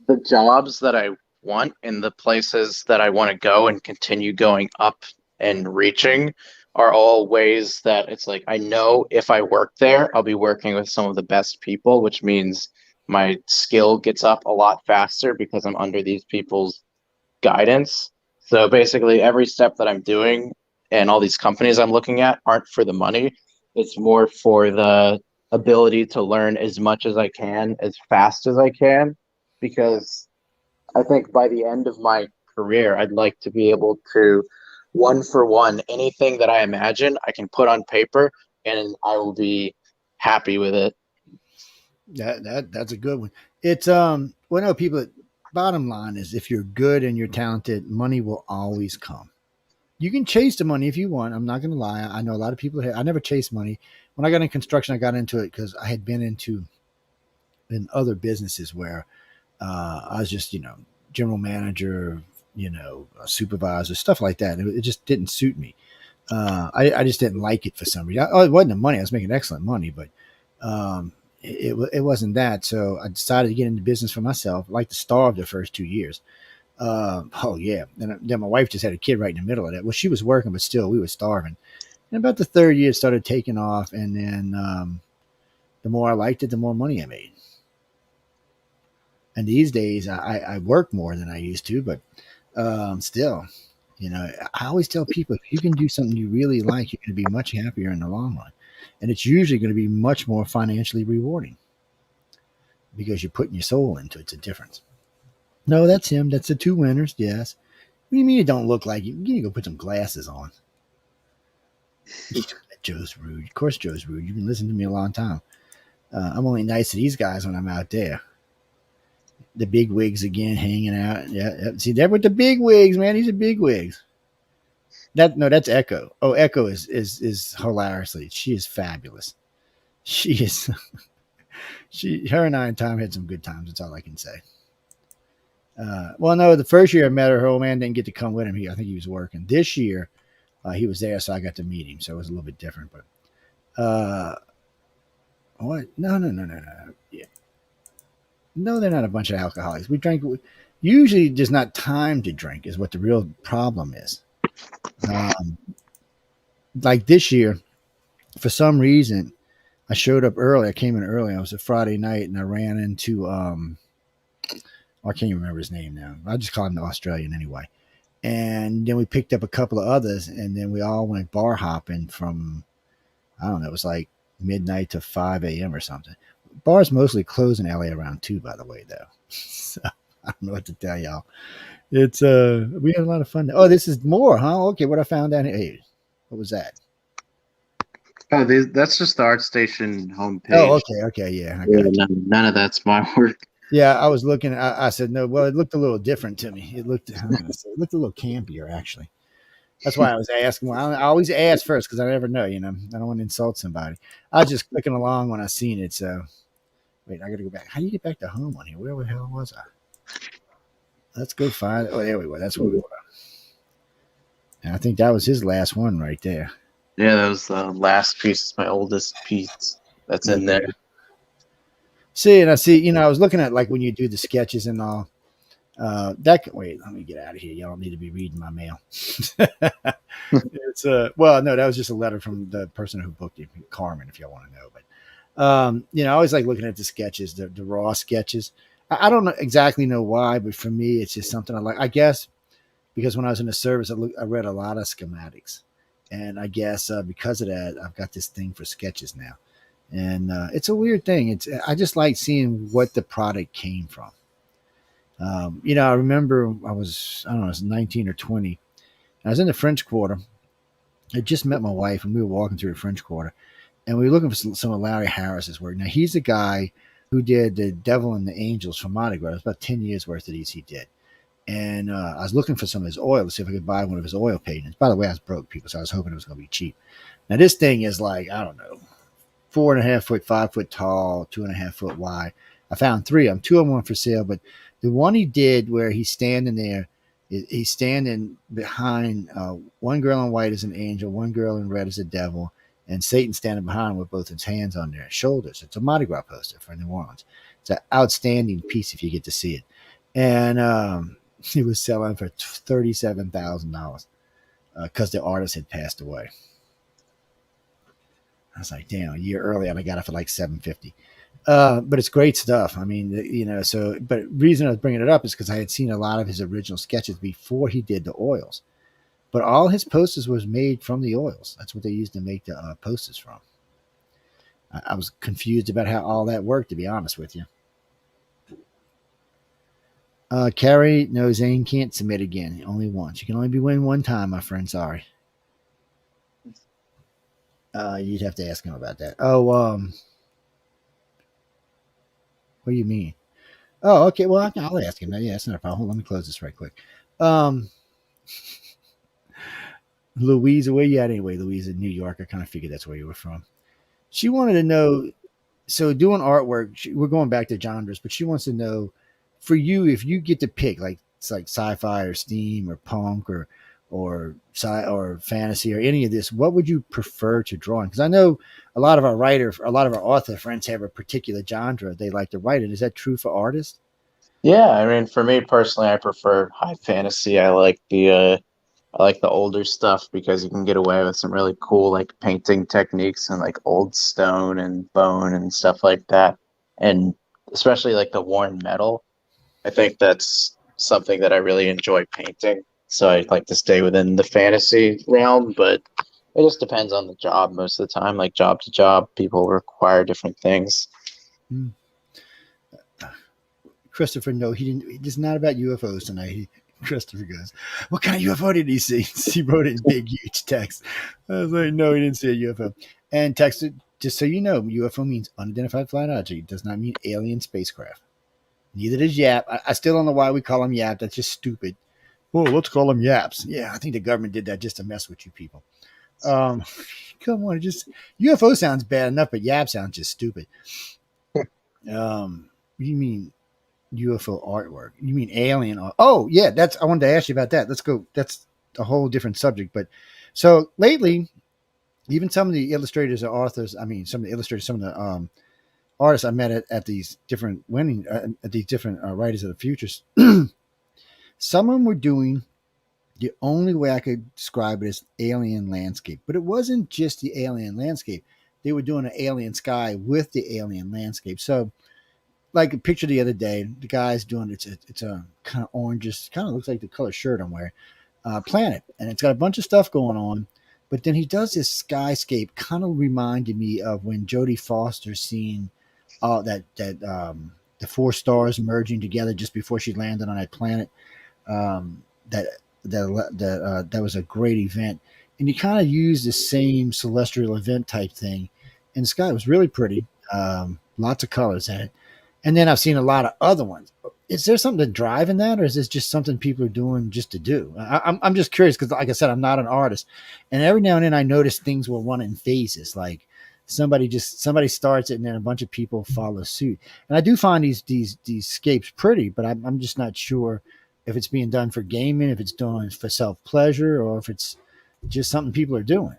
the jobs that I want and the places that I want to go and continue going up and reaching are all ways that it's like, I know if I work there, I'll be working with some of the best people, which means my skill gets up a lot faster because I'm under these people's guidance. So basically, every step that I'm doing and all these companies I'm looking at aren't for the money. It's more for the ability to learn as much as I can, as fast as I can, because I think by the end of my career, I'd like to be able to, one for one, anything that I imagine, I can put on paper and I will be happy with it. That's a good one. It's no, people. Bottom line is, if you're good and you're talented, money will always come. You can chase the money if you want. I'm not going to lie. I know a lot of people. I never chased money. When I got in construction, I got into it because I had been in other businesses where I was just, general manager, a supervisor, stuff like that. It just didn't suit me. I just didn't like it for some reason. It wasn't the money. I was making excellent money, but it wasn't that. So I decided to get into business for myself. I like to starve the first 2 years. Oh yeah. And then my wife just had a kid right in the middle of that. Well, she was working, but still we were starving. And about the third year, it started taking off. And then the more I liked it, the more money I made. And these days I work more than I used to, but still, I always tell people, if you can do something you really like, you're going to be much happier in the long run. And it's usually going to be much more financially rewarding because you're putting your soul into it. It's a difference. No, that's him. That's the two winners. Yes. What do you mean it don't look like you? You need to go put some glasses on. Joe's rude. Of course Joe's rude. You've been listening to me a long time. I'm only nice to these guys when I'm out there. The big wigs again hanging out. Yeah. See, that with the big wigs, man. These are big wigs. That's Echo. Oh, Echo is hilariously. She is fabulous. She is. Her and I and Tom had some good times. That's all I can say. Well, no, the first year I met her old man didn't get to come with him. I think he was working. This year, he was there, so I got to meet him. So it was a little bit different. But what? No. Yeah. No, they're not a bunch of alcoholics. We drank. Usually, there's not time to drink. Is what the real problem is. Um, like this year, for some reason, I showed up early. I came in early. It was a Friday night, and I ran into I can't even remember his name now. I just call him the Australian anyway. And then we picked up a couple of others, and then we all went bar hopping from, I don't know, it was like midnight to 5 a.m. or something. Bars mostly close in LA around 2, by the way, though. So I don't know what to tell y'all. It's we had a lot of fun. Oh, this is more, huh? Okay, what I found down here. Hey, what was that? Oh, that's just the ArtStation Oh, homepage. okay, yeah, I Yeah, got you. none of that's my work. Yeah, I was looking. I said no. Well, it looked a little different to me. It looked, how can I say? It looked a little campier, actually. That's why I was asking. Well, I always ask first because I never know. I don't want to insult somebody. I was just clicking along when I seen it. So wait, I got to go back. How do you get back to home on here? Where the hell was I? Let's go find. Oh, there we were. That's where we were. And I think that was his last one right there. Yeah, that was the last piece. It's my oldest piece that's in there. See, and I see. I was looking at like when you do the sketches and all. Wait, let me get out of here. Y'all don't need to be reading my mail. It's well, no, that was just a letter from the person who booked it, Carmen, if y'all want to know. But I always like looking at the sketches, the raw sketches. I don't exactly know why, but for me, it's just something I like. I guess because when I was in the service, I read a lot of schematics, and I guess because of that, I've got this thing for sketches now, and it's a weird thing. I just like seeing what the product came from. I remember I don't know, I was 19 or 20. I was in the French Quarter. I just met my wife, and we were walking through the French Quarter, and we were looking for some of Larry Harris's work. Now, he's the guy who did The Devil and the Angels for Mardi Gras. It was about 10 years worth of these he did. And I was looking for some of his oil to see if I could buy one of his oil paintings. By the way, I was broke, people, so I was hoping it was going to be cheap. Now, this thing is like, I don't know, 4.5 foot, 5 foot tall, 2.5 foot wide. I found 3 of them. 2 of them were for sale, but the one he did where he's standing there, he's standing behind one girl in white as an angel, one girl in red as a devil, and Satan standing behind him with both his hands on their shoulders. It's a Mardi Gras poster for New Orleans. It's an outstanding piece if you get to see it. And he was selling for $37,000 because the artist had passed away. I was like, damn, a year early, and I got it for like $750. But it's great stuff. I mean, but reason I was bringing it up is because I had seen a lot of his original sketches before he did the oils. But all his posters was made from the oils. That's what they used to make the posters from. I was confused about how all that worked, to be honest with you. Carrie, no, Zaine can't submit again. Only once. You can only be winning one time, my friend. Sorry. You'd have to ask him about that. Oh, what do you mean? Oh, okay. Well, I'll ask him. Yeah, it's not a problem. Let me close this right quick. Louisa, where you at anyway? Louisa, New York. I kind of figured that's where you were from. She wanted to know. So doing artwork, we're going back to genres, but she wants to know, for you, if you get to pick, like it's like sci-fi or steam or punk or fantasy or any of this, what would you prefer to draw in? Because I know a lot of our author friends have a particular genre they like to write in. Is that true for artists? Yeah, I mean, for me personally, I prefer high fantasy. I like the older stuff because you can get away with some really cool like painting techniques and like old stone and bone and stuff like that. And especially like the worn metal. I think that's something that I really enjoy painting. So I like to stay within the fantasy realm, but it just depends on the job most of the time. Like job to job, people require different things. Christopher, no, he didn't. It's not about UFOs tonight. Christopher goes, what kind of UFO did he see? He wrote it in big, huge text. I was like, no, he didn't see a UFO. And texted, just so you know, UFO means unidentified flying object. It does not mean alien spacecraft. Neither does YAP. I still don't know why we call them YAP. That's just stupid. Oh, let's call them YAPs. Yeah, I think the government did that just to mess with you people. Come on, UFO sounds bad enough, but YAP sounds just stupid. You mean UFO artwork? You mean alien art? Oh, yeah, I wanted to ask you about that. Let's go. That's a whole different subject. But so lately, even some of the illustrators or authors, some of the artists I met at these different Writers of the Futures, some of them were doing the only way I could describe it is alien landscape. But it wasn't just the alien landscape. They were doing an alien sky with the alien landscape. So, like a picture the other day, the guy's doing it's a kind of orangish, kind of looks like the color shirt I'm wearing, planet, and it's got a bunch of stuff going on. But then he does this skyscape, kind of reminded me of when Jodie Foster seen the four stars merging together just before she landed on that planet. That was a great event, and you kind of use the same celestial event type thing. And the sky was really pretty, lots of colors in it. And then I've seen a lot of other ones. Is there something to drive in that, or is this just something people are doing just to do? I'm just curious because, like I said, I'm not an artist, and every now and then I notice things will run in phases. Like somebody starts it, and then a bunch of people follow suit. And I do find these scapes pretty, but I'm just not sure if it's being done for gaming, if it's done for self pleasure, or if it's just something people are doing.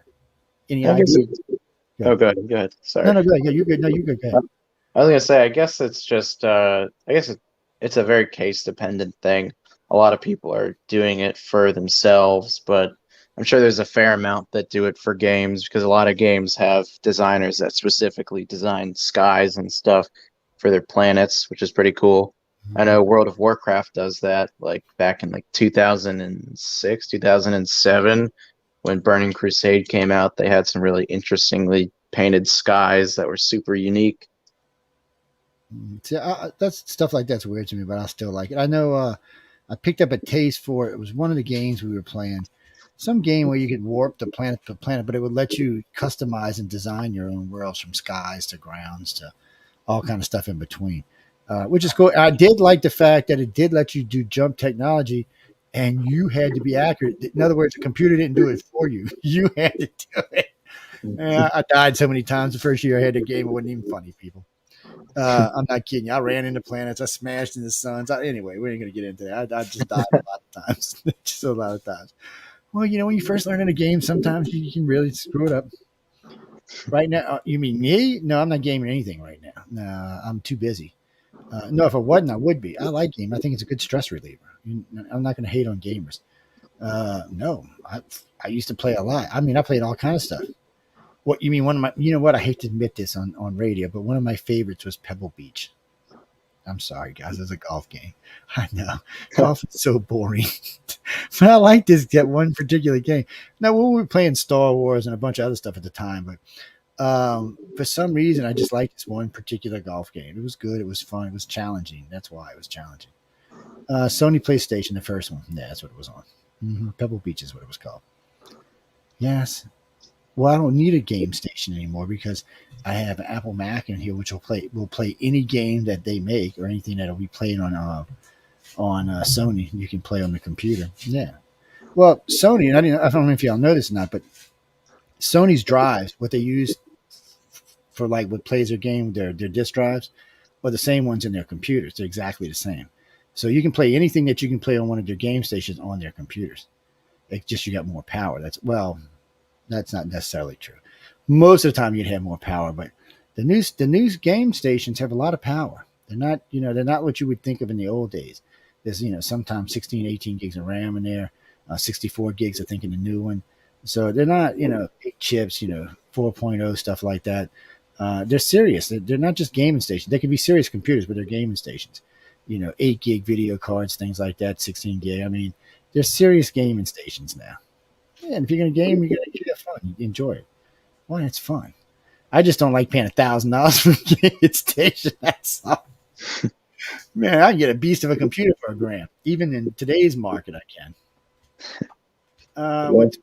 Any ideas? Oh, go ahead. Sorry. No, go ahead. Yeah, you good. No, you good. Go ahead. I was gonna say, I guess it's just, it's a very case dependent thing. A lot of people are doing it for themselves, but I'm sure there's a fair amount that do it for games because a lot of games have designers that specifically design skies and stuff for their planets, which is pretty cool. I know World of Warcraft does that, like back in like 2006, 2007, when Burning Crusade came out, they had some really interestingly painted skies that were super unique. See, that's stuff like that's weird to me, but I still like it. I know I picked up a taste for it. It was one of the games we were playing, some game where you could warp the planet to planet, but it would let you customize and design your own worlds from skies to grounds to all kind of stuff in between, which is cool. I did like the fact that it did let you do jump technology, and you had to be accurate. In other words, the computer didn't do it for you; you had to do it. And I died so many times the first year I had the game; it wasn't even funny, people. I'm not kidding you. I ran into planets. I smashed into suns. Anyway, we ain't going to get into that. I just died a lot of times. Just a lot of times. Well, when you first learn in a game, sometimes you can really screw it up. Right now, you mean me? No, I'm not gaming anything right now. No, I'm too busy. No, if I wasn't, I would be. I like gaming. I think it's a good stress reliever. I'm not going to hate on gamers. No, I used to play a lot. I mean, I played all kind of stuff. What you mean? One of my, you know what? I hate to admit this on radio, but one of my favorites was Pebble Beach. I'm sorry, guys. It's a golf game. I know golf is so boring, but I like that one particular game. Now we were playing Star Wars and a bunch of other stuff at the time, but for some reason, I just liked this one particular golf game. It was good. It was fun. It was challenging. That's why it was challenging. Sony PlayStation, the first one. Yeah, that's what it was on. Pebble Beach is what it was called. Yes. Well, I don't need a game station anymore because I have an Apple Mac in here, which will play any game that they make or anything that will be played on Sony. You can play on the computer. Yeah. Well, Sony, and I don't know if y'all know this or not, but Sony's drives, what they use for like what plays their game, their disk drives, are the same ones in their computers. They're exactly the same. So you can play anything that you can play on one of their game stations on their computers. It's just you got more power. That's not necessarily true. Most of the time you'd have more power, but the new game stations have a lot of power. They're not what you would think of in the old days. There's, sometimes 16, 18 gigs of RAM in there, 64 gigs, I think, in the new one. So they're not, big chips, 4.0 stuff like that. They're serious. They're not just gaming stations. They can be serious computers, but they're gaming stations. 8 gig video cards, things like that, 16 gig. I mean, they're serious gaming stations now. Yeah, and if you're going to game, you're going to have fun. You enjoy it. Well, it's fun. I just don't like paying $1,000 for a gaming station. That's all. Man, I can get a beast of a computer for $1,000. Even in today's market, I can. What's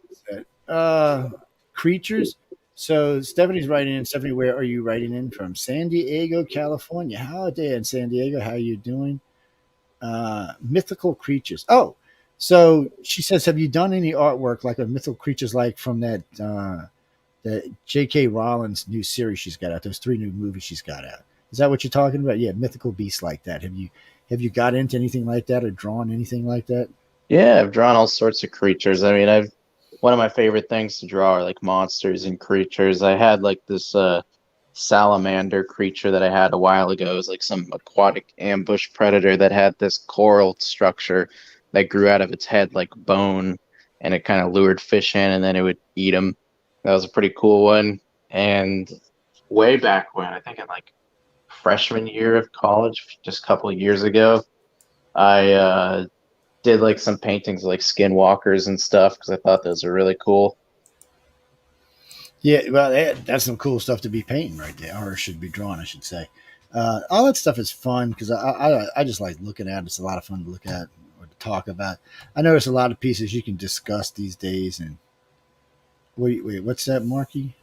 that? Creatures. So Stephanie's writing in. Stephanie, where are you writing in from? San Diego, California. How there in San Diego? How are you doing? Mythical creatures. Oh. So she says, have you done any artwork like a mythical creatures like from that J.K. Rowling's new series she's got out? Those 3 new movies she's got out. Is that what you're talking about? Yeah, mythical beasts like that. Have you got into anything like that or drawn anything like that? Yeah, I've drawn all sorts of creatures. I mean, one of my favorite things to draw are like monsters and creatures. I had like this salamander creature that I had a while ago. It was like some aquatic ambush predator that had this coral structure that grew out of its head like bone, and it kind of lured fish in, and then it would eat them. That was a pretty cool one. And way back when, I think in like freshman year of college, just a couple of years ago, I did like some paintings of, like skinwalkers and stuff because I thought those were really cool. Yeah, well, that's some cool stuff to be painting right there, or should be drawing, I should say. All that stuff is fun because I just like looking at it. It's a lot of fun to look at or to talk about. I notice a lot of pieces you can discuss these days. And wait, what's that, Marky?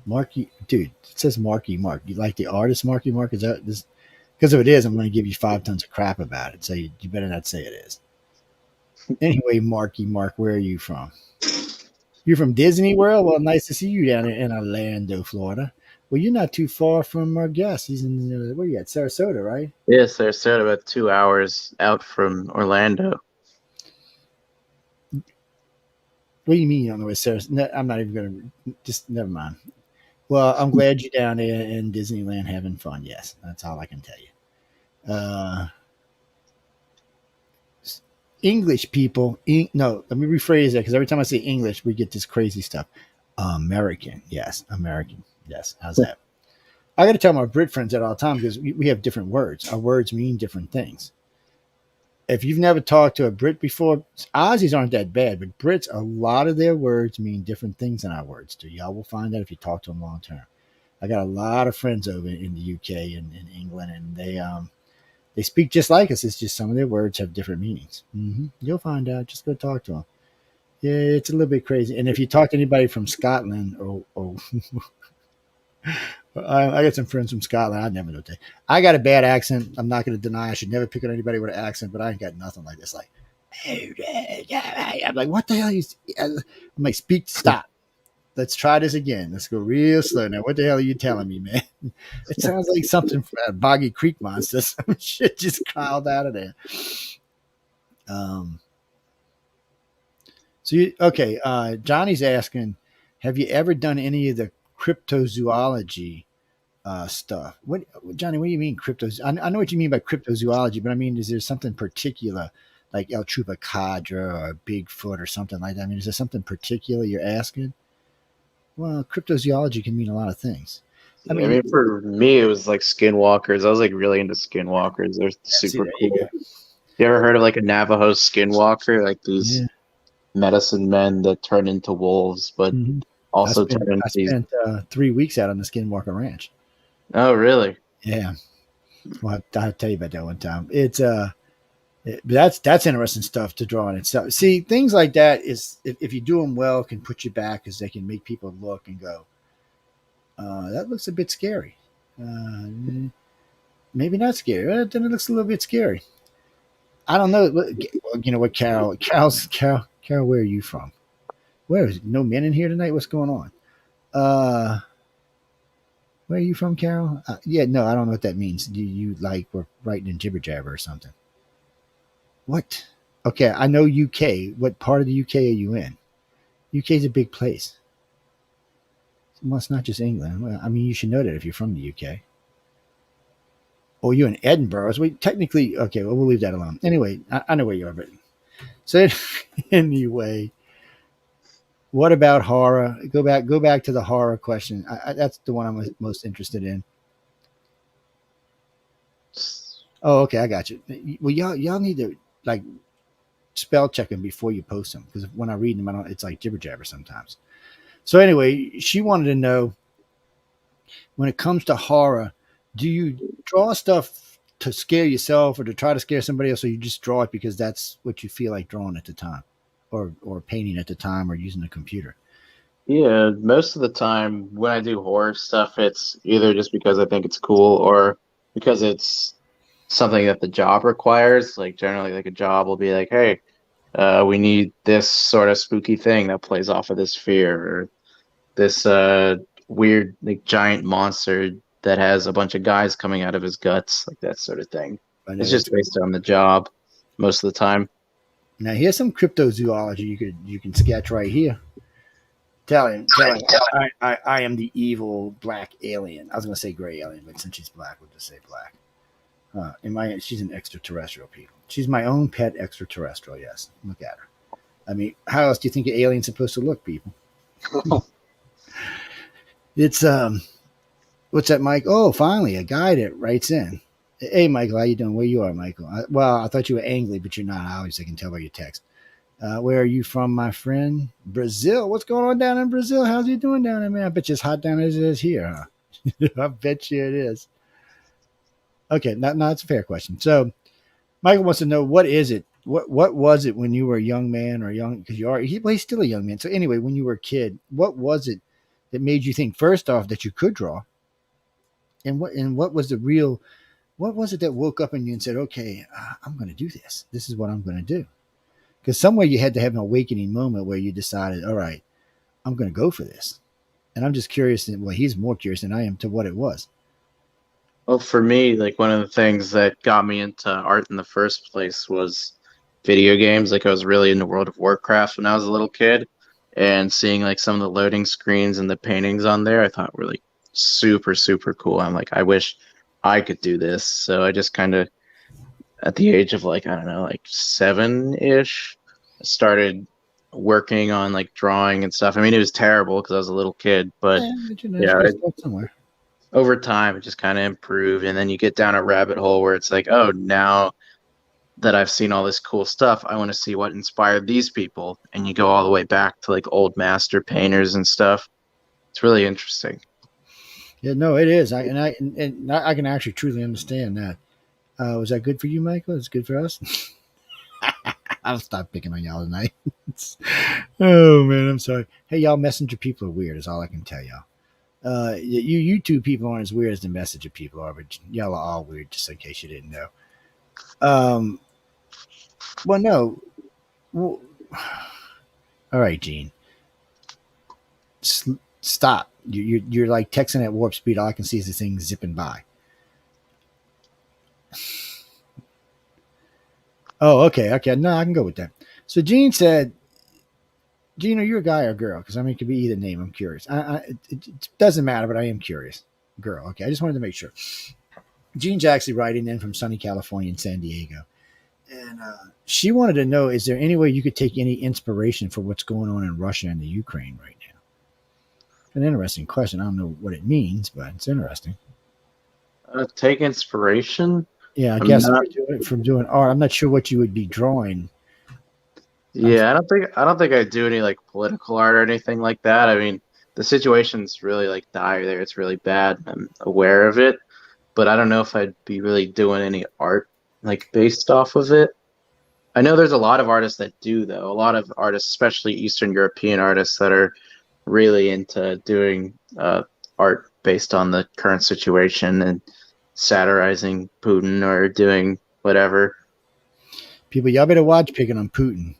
Marky, dude, it says Marky Mark. You like the artist Marky Mark? Is that this? Because if it is, I'm going to give you 5 tons of crap about it. So you better not say it is. Anyway, Marky Mark, where are you from? You're from Disney World? Well, nice to see you down in Orlando, Florida. Well, you're not too far from our guest. He's in, where you at? Sarasota, right? Yeah, Sarasota, about 2 hours out from Orlando. What do you mean you don't know where Sarasota? No, I'm not even going to, just never mind. Well, I'm glad you're down there in Disneyland having fun. Yes, that's all I can tell you. English people, no, let me rephrase that because every time I say English, we get this crazy stuff. American, yes. How's that? I got to tell my Brit friends that all the time because we have different words. Our words mean different things. If you've never talked to a Brit before, Aussies aren't that bad, but Brits, a lot of their words mean different things than our words do. Y'all will find out if you talk to them long term. I got a lot of friends over in the UK and in England, and they speak just like us. It's just some of their words have different meanings. You'll find out. Just go talk to them. Yeah, it's a little bit crazy. And if you talk to anybody from Scotland, I got some friends from Scotland. I never know that. I got a bad accent. I'm not going to deny I should never pick on anybody with an accent, but I ain't got nothing like this. Like, I'm like, what the hell? I'm like, stop. Let's try this again. Let's go real slow. Now, what the hell are you telling me, man? It sounds like something from a Boggy Creek monster. Some shit just crawled out of there. Johnny's asking, have you ever done any of the cryptozoology stuff? Johnny, what do you mean I know what you mean by cryptozoology, but I mean, is there something particular like El Chupacabra or Bigfoot or something like that? I mean, is there something particular you're asking? Well, cryptozoology can mean a lot of things. I mean, for me, it was like skinwalkers. I was like really into skinwalkers. They're super cool. You ever heard of like a Navajo skinwalker? Like these medicine men that turn into wolves, but also turn into these. I spent 3 weeks out on the Skinwalker Ranch. Oh, really? Yeah. Well, I'll tell you about that one time. It's that's interesting stuff to draw on itself. See, things like that is if you do them well, can put you back because they can make people look and go, that looks a bit scary. Maybe not scary. Then it looks a little bit scary. I don't know. You know what, Carol, where are you from? Where is no men in here tonight? What's going on? Where are you from, Carol? Yeah, no, I don't know what that means. You like were writing in jibber jabber or something? What? Okay, I know UK. What part of the UK are you in? UK is a big place. Well, it's not just England. Well, I mean, you should know that if you're from the UK. Oh, you're in Edinburgh. So technically, okay, well, we'll leave that alone. Anyway, I know where you are, but so anyway, what about horror? Go back to the horror question. That's the one I'm most interested in. Oh, okay, I got you. Well, y'all need to like spell check them before you post them because when I read them, it's like jibber jabber sometimes. So anyway, she wanted to know when it comes to horror, do you draw stuff to scare yourself or to try to scare somebody else, or you just draw it because that's what you feel like drawing at the time, or painting at the time, or using a computer? Yeah, most of the time when I do horror stuff, it's either just because I think it's cool or because it's something that the job requires. Like generally, like a job will be like, hey, we need this sort of spooky thing that plays off of this fear, or this weird like giant monster that has a bunch of guys coming out of his guts, like that sort of thing. It's just based on the job most of the time. Now here's some cryptozoology you can sketch right here. Tell him, I am the evil black alien. I was going to say gray alien, but since she's black, we'll just say black. She's an extraterrestrial, people. She's my own pet extraterrestrial, yes. Look at her. I mean, how else do you think an alien's supposed to look, people? It's, what's that, Mike? Oh, finally, a guy that writes in. Hey, Michael, how you doing? Where you are, Michael? I thought you were angry, but you're not. I can tell by your text. Where are you from, my friend? Brazil. What's going on down in Brazil? How's you doing down there, man? I bet you it's hot down as it is here, huh? I bet you it is. Okay, no, it's a fair question. So, Michael wants to know, what is it? What was it when you were a young man or young? Because he's still a young man. So anyway, when you were a kid, what was it that made you think, first off, that you could draw? And what was the real? What was it that woke up in you and said, okay, I'm going to do this. This is what I'm going to do. Because somewhere you had to have an awakening moment where you decided, all right, I'm going to go for this. And I'm just curious. Well, he's more curious than I am to what it was. Well, for me, like one of the things that got me into art in the first place was video games. Like I was really into World of Warcraft when I was a little kid, and seeing like some of the loading screens and the paintings on there, I thought were like super, super cool. I'm like, I wish I could do this. So I just kind of, at the age of like, I don't know, like 7-ish, started working on like drawing and stuff. I mean, it was terrible because I was a little kid, but somewhere. Over time, it just kind of improved. And then you get down a rabbit hole where it's like, oh, now that I've seen all this cool stuff, I want to see what inspired these people. And you go all the way back to like old master painters and stuff. It's really interesting. Yeah, no, it is. I can actually truly understand that. Was that good for you, Michael? It's good for us. I'll stop picking on y'all tonight. Oh man, I'm sorry. Hey, y'all messenger people are weird. Is all I can tell y'all. You two people aren't as weird as the messenger people are, but y'all are all weird. Just in case you didn't know. Well, no. Well, all right, Gene. Stop. You're like texting at warp speed. All I can see is this thing zipping by. Oh, okay. No, I can go with that. So Gene said, Gene, are you a guy or a girl? Because I mean, it could be either name. I'm curious. It doesn't matter, but I am curious. Girl. Okay. I just wanted to make sure. Gene's actually writing in from sunny California and San Diego. And she wanted to know, is there any way you could take any inspiration for what's going on in Russia and the Ukraine right now? An interesting question. I don't know what it means, but it's interesting. Take inspiration? Yeah, I guess from doing art. I'm not sure what you would be drawing. Yeah, I don't think I do any like political art or anything like that. I mean, the situation's really like dire there. It's really bad. I'm aware of it, but I don't know if I'd be really doing any art like based off of it. I know there's a lot of artists that do though. A lot of artists, especially Eastern European artists, that are really into doing art based on the current situation and satirizing Putin or doing whatever. People, y'all better watch picking on Putin.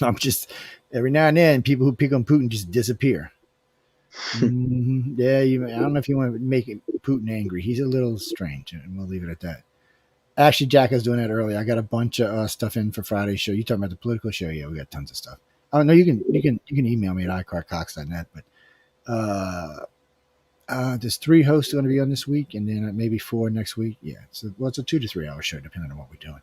I'm just, every now and then, people who pick on Putin just disappear. Mm-hmm. Yeah, I don't know if you want to make Putin angry. He's a little strange, and we'll leave it at that. Actually, Jack was doing that earlier. I got a bunch of stuff in for Friday's show. You talking about the political show? Yeah, we got tons of stuff. Oh no, you can email me at iCarCox.net. But there's 3 hosts going to be on this week, and then maybe 4 next week. Yeah, so it's a 2 to 3 hour show depending on what we're doing.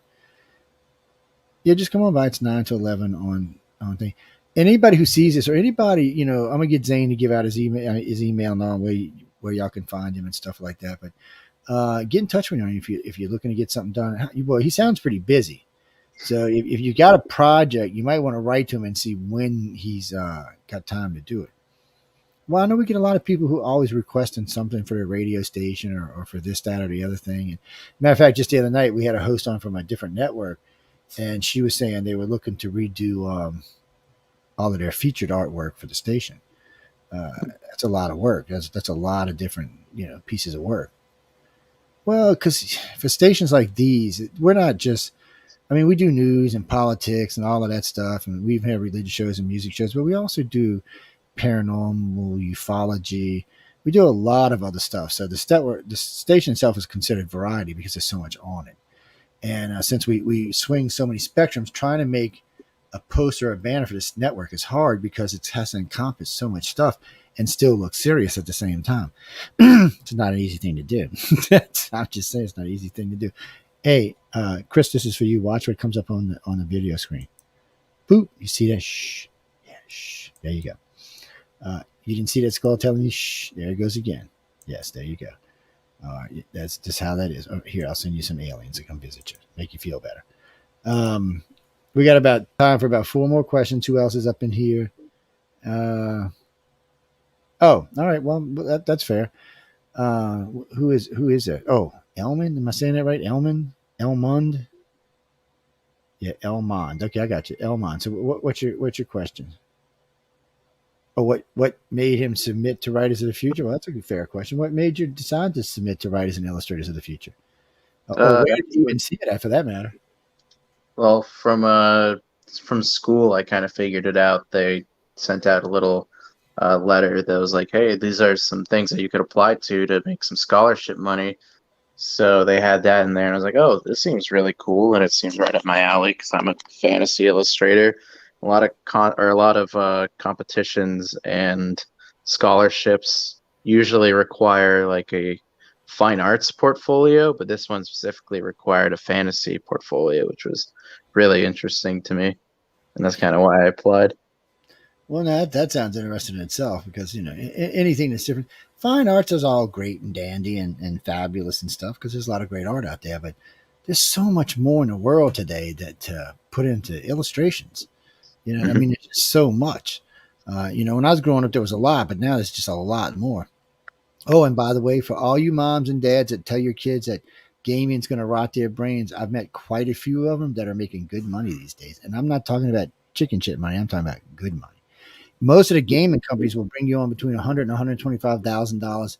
Yeah, just come on by. It's 9 to 11 on thing. Anybody who sees this, or anybody, I'm gonna get Zaine to give out his email now, where y'all can find him and stuff like that. But get in touch with him if you're looking to get something done. Well, he sounds pretty busy, so if you got a project, you might want to write to him and see when he's got time to do it. Well, I know we get a lot of people who are always requesting something for their radio station or for this, that, or the other thing. And matter of fact, just the other night we had a host on from a different network. And she was saying they were looking to redo all of their featured artwork for the station. That's a lot of work. That's a lot of different pieces of work. Well, because for stations like these, we're not just. I mean, we do news and politics and all of that stuff, and we even have religious shows and music shows, but we also do paranormal, ufology. We do a lot of other stuff. So the station itself is considered variety because there's so much on it. And since we swing so many spectrums, trying to make a poster or a banner for this network is hard because it has to encompass so much stuff and still look serious at the same time. It's not an easy thing to do. I'm just saying it's not an easy thing to do. Hey, Chris, this is for you. Watch what comes up on the video screen. Boop. You see that? Shh. Yeah, shh. There you go. You didn't see that skull telling you shh. There it goes again. Yes, there you go. That's just how that is. Oh, here, I'll send you some aliens to come visit you, make you feel better. We got about time for about 4 more questions. Who else is up in here? Oh, all right. Well, that's fair. Who is that? Oh, Elmond. Am I saying that right? Elmond. Yeah, Elmond. Okay, I got you, Elmond. So, what's your question? Oh, what made him submit to Writers of the Future? Well, that's a fair question. What made you decide to submit to Writers and Illustrators of the Future? Or where did you even see it at, for that matter? Well, from school, I kind of figured it out. They sent out a little letter that was like, "Hey, these are some things that you could apply to make some scholarship money." So they had that in there, and I was like, "Oh, this seems really cool," and it seems right up my alley because I'm a fantasy illustrator. A lot of competitions and scholarships usually require like a fine arts portfolio, but this one specifically required a fantasy portfolio, which was really interesting to me, and that's kind of why I applied. Well, no, that sounds interesting in itself because, anything that's different. Fine arts is all great and dandy and fabulous and stuff because there's a lot of great art out there, but there's so much more in the world today that put into illustrations. I mean, it's just so much. When I was growing up, there was a lot, but now there's just a lot more. Oh, and by the way, for all you moms and dads that tell your kids that gaming's going to rot their brains, I've met quite a few of them that are making good money these days. And I'm not talking about chicken shit money. I'm talking about good money. Most of the gaming companies will bring you on between $100,000 and $125,000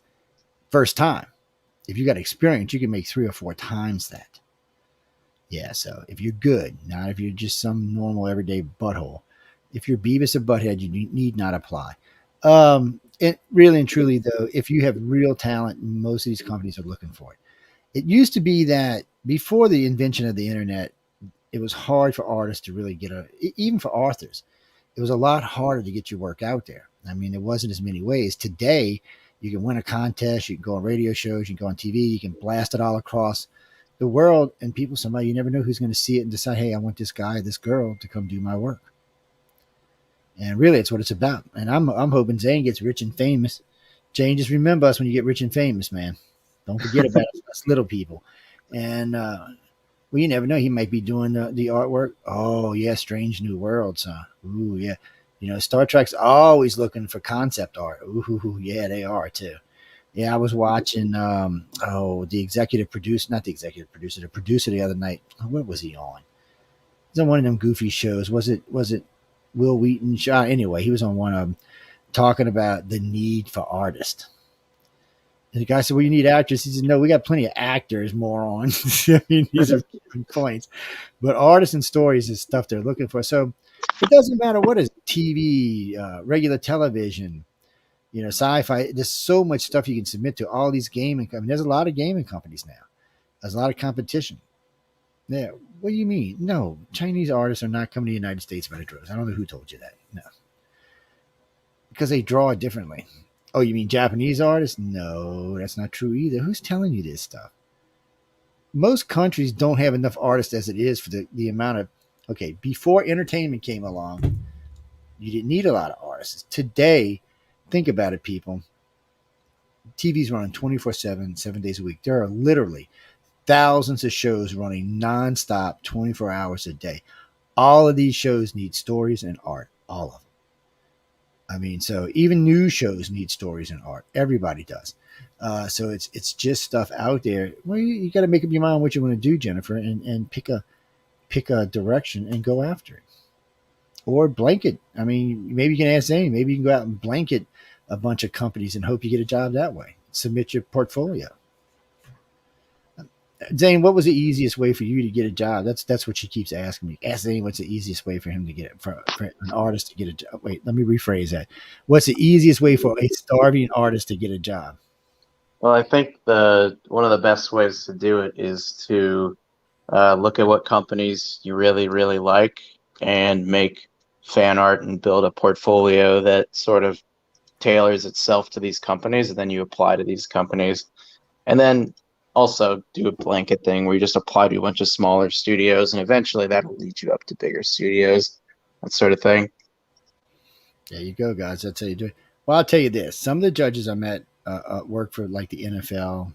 first time. If you got experience, you can make 3 or 4 times that. Yeah, so if you're good, not if you're just some normal everyday butthole. If you're Beavis or Butthead, you need not apply. It really and truly, though, if you have real talent, most of these companies are looking for it. It used to be that before the invention of the internet, it was hard for artists to really even for authors, it was a lot harder to get your work out there. I mean, there wasn't as many ways. Today, you can win a contest, you can go on radio shows, you can go on TV, you can blast it all across the world, and somebody you never know who's going to see it and decide, hey, I want this guy, this girl to come do my work. And really, it's what it's about. And I'm hoping Zaine gets rich and famous. Jane, just remember us when you get rich and famous, man. Don't forget about us little people. And well, you never know. He might be doing the artwork. Oh yeah, Strange New Worlds, huh? Ooh yeah. Star Trek's always looking for concept art. Ooh yeah, they are too. Yeah, I was watching. The producer the other night. What was he on? He was on one of them goofy shows. Was it Will Wheaton show? Anyway, he was on one of them talking about the need for artists. And the guy said, well, you need actors. He said, no, we got plenty of actors, morons. I mean, these are points. But artists and stories is stuff they're looking for. So it doesn't matter what is TV, regular television, sci-fi. There's so much stuff you can submit to all these gaming companies. There's a lot of gaming companies now. There's a lot of competition. Yeah. What do you mean? No, Chinese artists are not coming to the United States by the droves. I don't know who told you that. No. Because they draw it differently. Oh, you mean Japanese artists? No, that's not true either. Who's telling you this stuff? Most countries don't have enough artists as it is for the amount of... Okay, before entertainment came along, you didn't need a lot of artists. Today, think about it, people. TV's running 24/7, 7 days a week. There are literally thousands of shows running nonstop 24 hours a day. All of these shows need stories and art. All of them. I mean, so even news shows need stories and art. Everybody does. So it's just stuff out there. Well, you got to make up your mind what you want to do, Jennifer, and pick a direction and go after it. Or blanket. I mean, maybe you can ask Zaine. Maybe you can go out and blanket a bunch of companies and hope you get a job that way. Submit your portfolio. Zaine, what was the easiest way for you to get a job? That's what she keeps asking me. Ask Zaine what's the easiest way for him to get it, for an artist to get a job. Wait, let me rephrase that. What's the easiest way for a starving artist to get a job? Well, I think one of the best ways to do it is to look at what companies you really, really like and make fan art and build a portfolio that sort of tailors itself to these companies, and then you apply to these companies. And then also do a blanket thing where you just apply to a bunch of smaller studios, and eventually that will lead you up to bigger studios, that sort of thing. There you go, guys. That's how you do it. Well, I'll tell you this. Some of the judges I met work for like the NFL,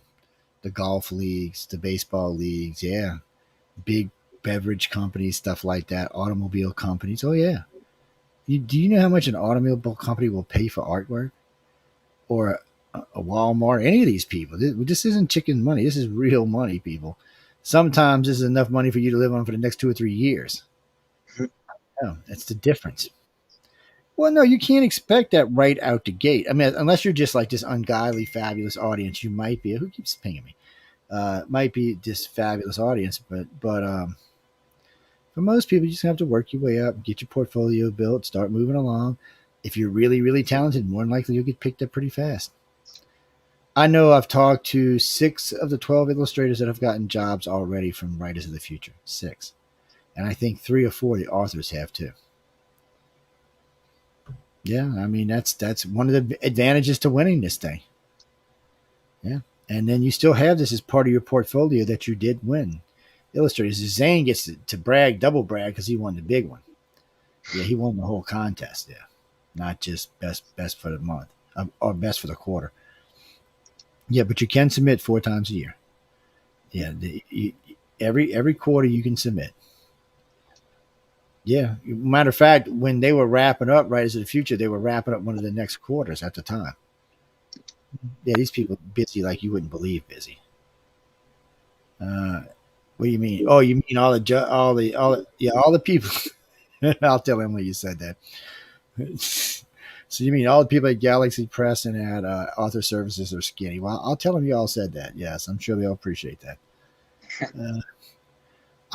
the golf leagues, the baseball leagues. Yeah. Big beverage companies, stuff like that. Automobile companies. Oh, yeah. Do you know how much an automobile company will pay for artwork? Or a Walmart? Any of these people. This isn't chicken money. This is real money, people. Sometimes this is enough money for you to live on for the next 2 or 3 years. Oh, that's the difference. Well, no, you can't expect that right out the gate. I mean, unless you're just like this ungodly, fabulous audience, you might be. Who keeps pinging me? Might be this fabulous audience, but for most people, you just have to work your way up, get your portfolio built, start moving along. If you're really, really talented, more than likely you'll get picked up pretty fast. I know I've talked to 6 of the 12 illustrators that have gotten jobs already from Writers of the Future. 6. And I think 3 or 4 the authors have too. Yeah, I mean, that's one of the advantages to winning this thing. Yeah. And then you still have this as part of your portfolio that you did win Illustrators. Zaine gets to brag, double brag, because he won the big one. Yeah, he won the whole contest. Yeah, not just best for the month or best for the quarter. Yeah, but you can submit 4 times a year. Yeah, every quarter you can submit. Yeah, matter of fact, when they were wrapping up Writers of the Future, they were wrapping up one of the next quarters at the time. Yeah, these people are busy like you wouldn't believe busy. What do you mean? Oh, you mean all the people? I'll tell Emily you said that. So you mean all the people at Galaxy Press and at Author Services are skinny? Well, I'll tell them you all said that. Yes, I'm sure they'll appreciate that.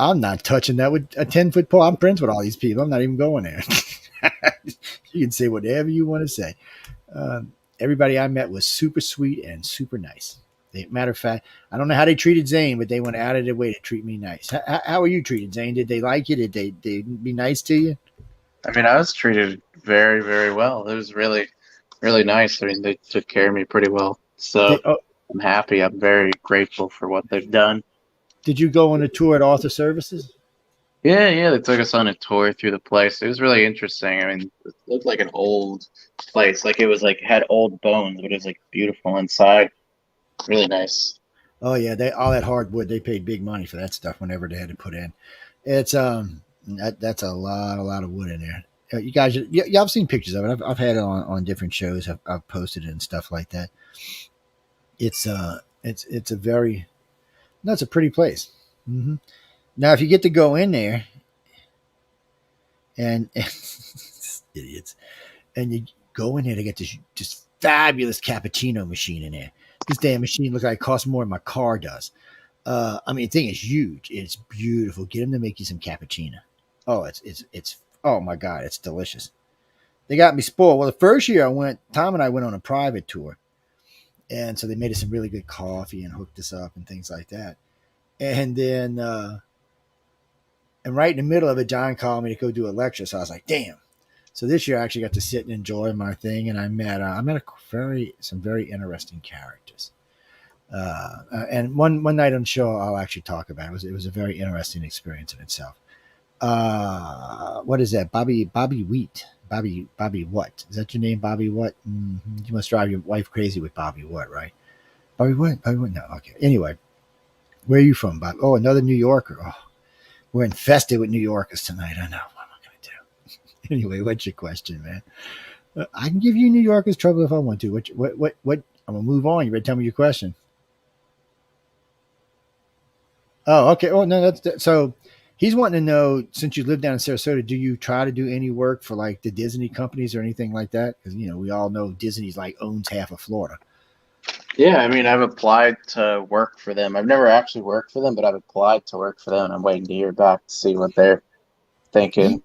I'm not touching that with a 10-foot pole. I'm friends with all these people. I'm not even going there. You can say whatever you want to say. Everybody I met was super sweet and super nice. Matter of fact, I don't know how they treated Zaine, but they went out of their way to treat me nice. How were you treated, Zaine? Did they like you? Did they be nice to you? I mean, I was treated very, very well. It was really, really nice. I mean, they took care of me pretty well. So I'm happy. I'm very grateful for what they've done. Did you go on a tour at Author Services? Yeah, they took us on a tour through the place. It was really interesting. I mean, it looked like an old place. Like it was like had old bones, but it was like beautiful inside. Really nice. Oh yeah, all that hardwood. They paid big money for that stuff whenever they had to put in. It's that's a lot of wood in there. You guys, y'all seen pictures of it. I've had it on different shows. I've posted it and stuff like that. It's a very, no, it's a pretty place. Mm-hmm. Now, if you get to go in there, and idiots, and you go in there to get this fabulous cappuccino machine in there. This damn machine looks like it costs more than my car does. I mean, the thing is huge. It's beautiful. Get them to make you some cappuccino. Oh, it's oh my God, it's delicious. They got me spoiled. Well, the first year Tom and I went on a private tour. And so they made us some really good coffee and hooked us up and things like that. And then, and right in the middle of it, John called me to go do a lecture. So I was like, damn. So this year I actually got to sit and enjoy my thing. And I met some very interesting characters. And one night on the show, I'll actually talk about it. It was a very interesting experience in itself. What is that? Bobby Wheat. Bobby what? Is that your name, Bobby what? Mm-hmm. You must drive your wife crazy with Bobby what, right? Bobby what? No, okay. Anyway, where are you from, Bob? Oh, another New Yorker. Oh, we're infested with New Yorkers tonight. I know. What am I going to do? Anyway, what's your question, man? I can give you New Yorkers trouble if I want to. What? I'm going to move on. You ready to tell me your question? Oh, okay. Oh, no, so he's wanting to know, since you live down in Sarasota, do you try to do any work for like the Disney companies or anything like that? Because, we all know Disney's like owns half of Florida. Yeah, I mean, I've applied to work for them. I've never actually worked for them, but I've applied to work for them, and I'm waiting to hear back to see what they're thinking.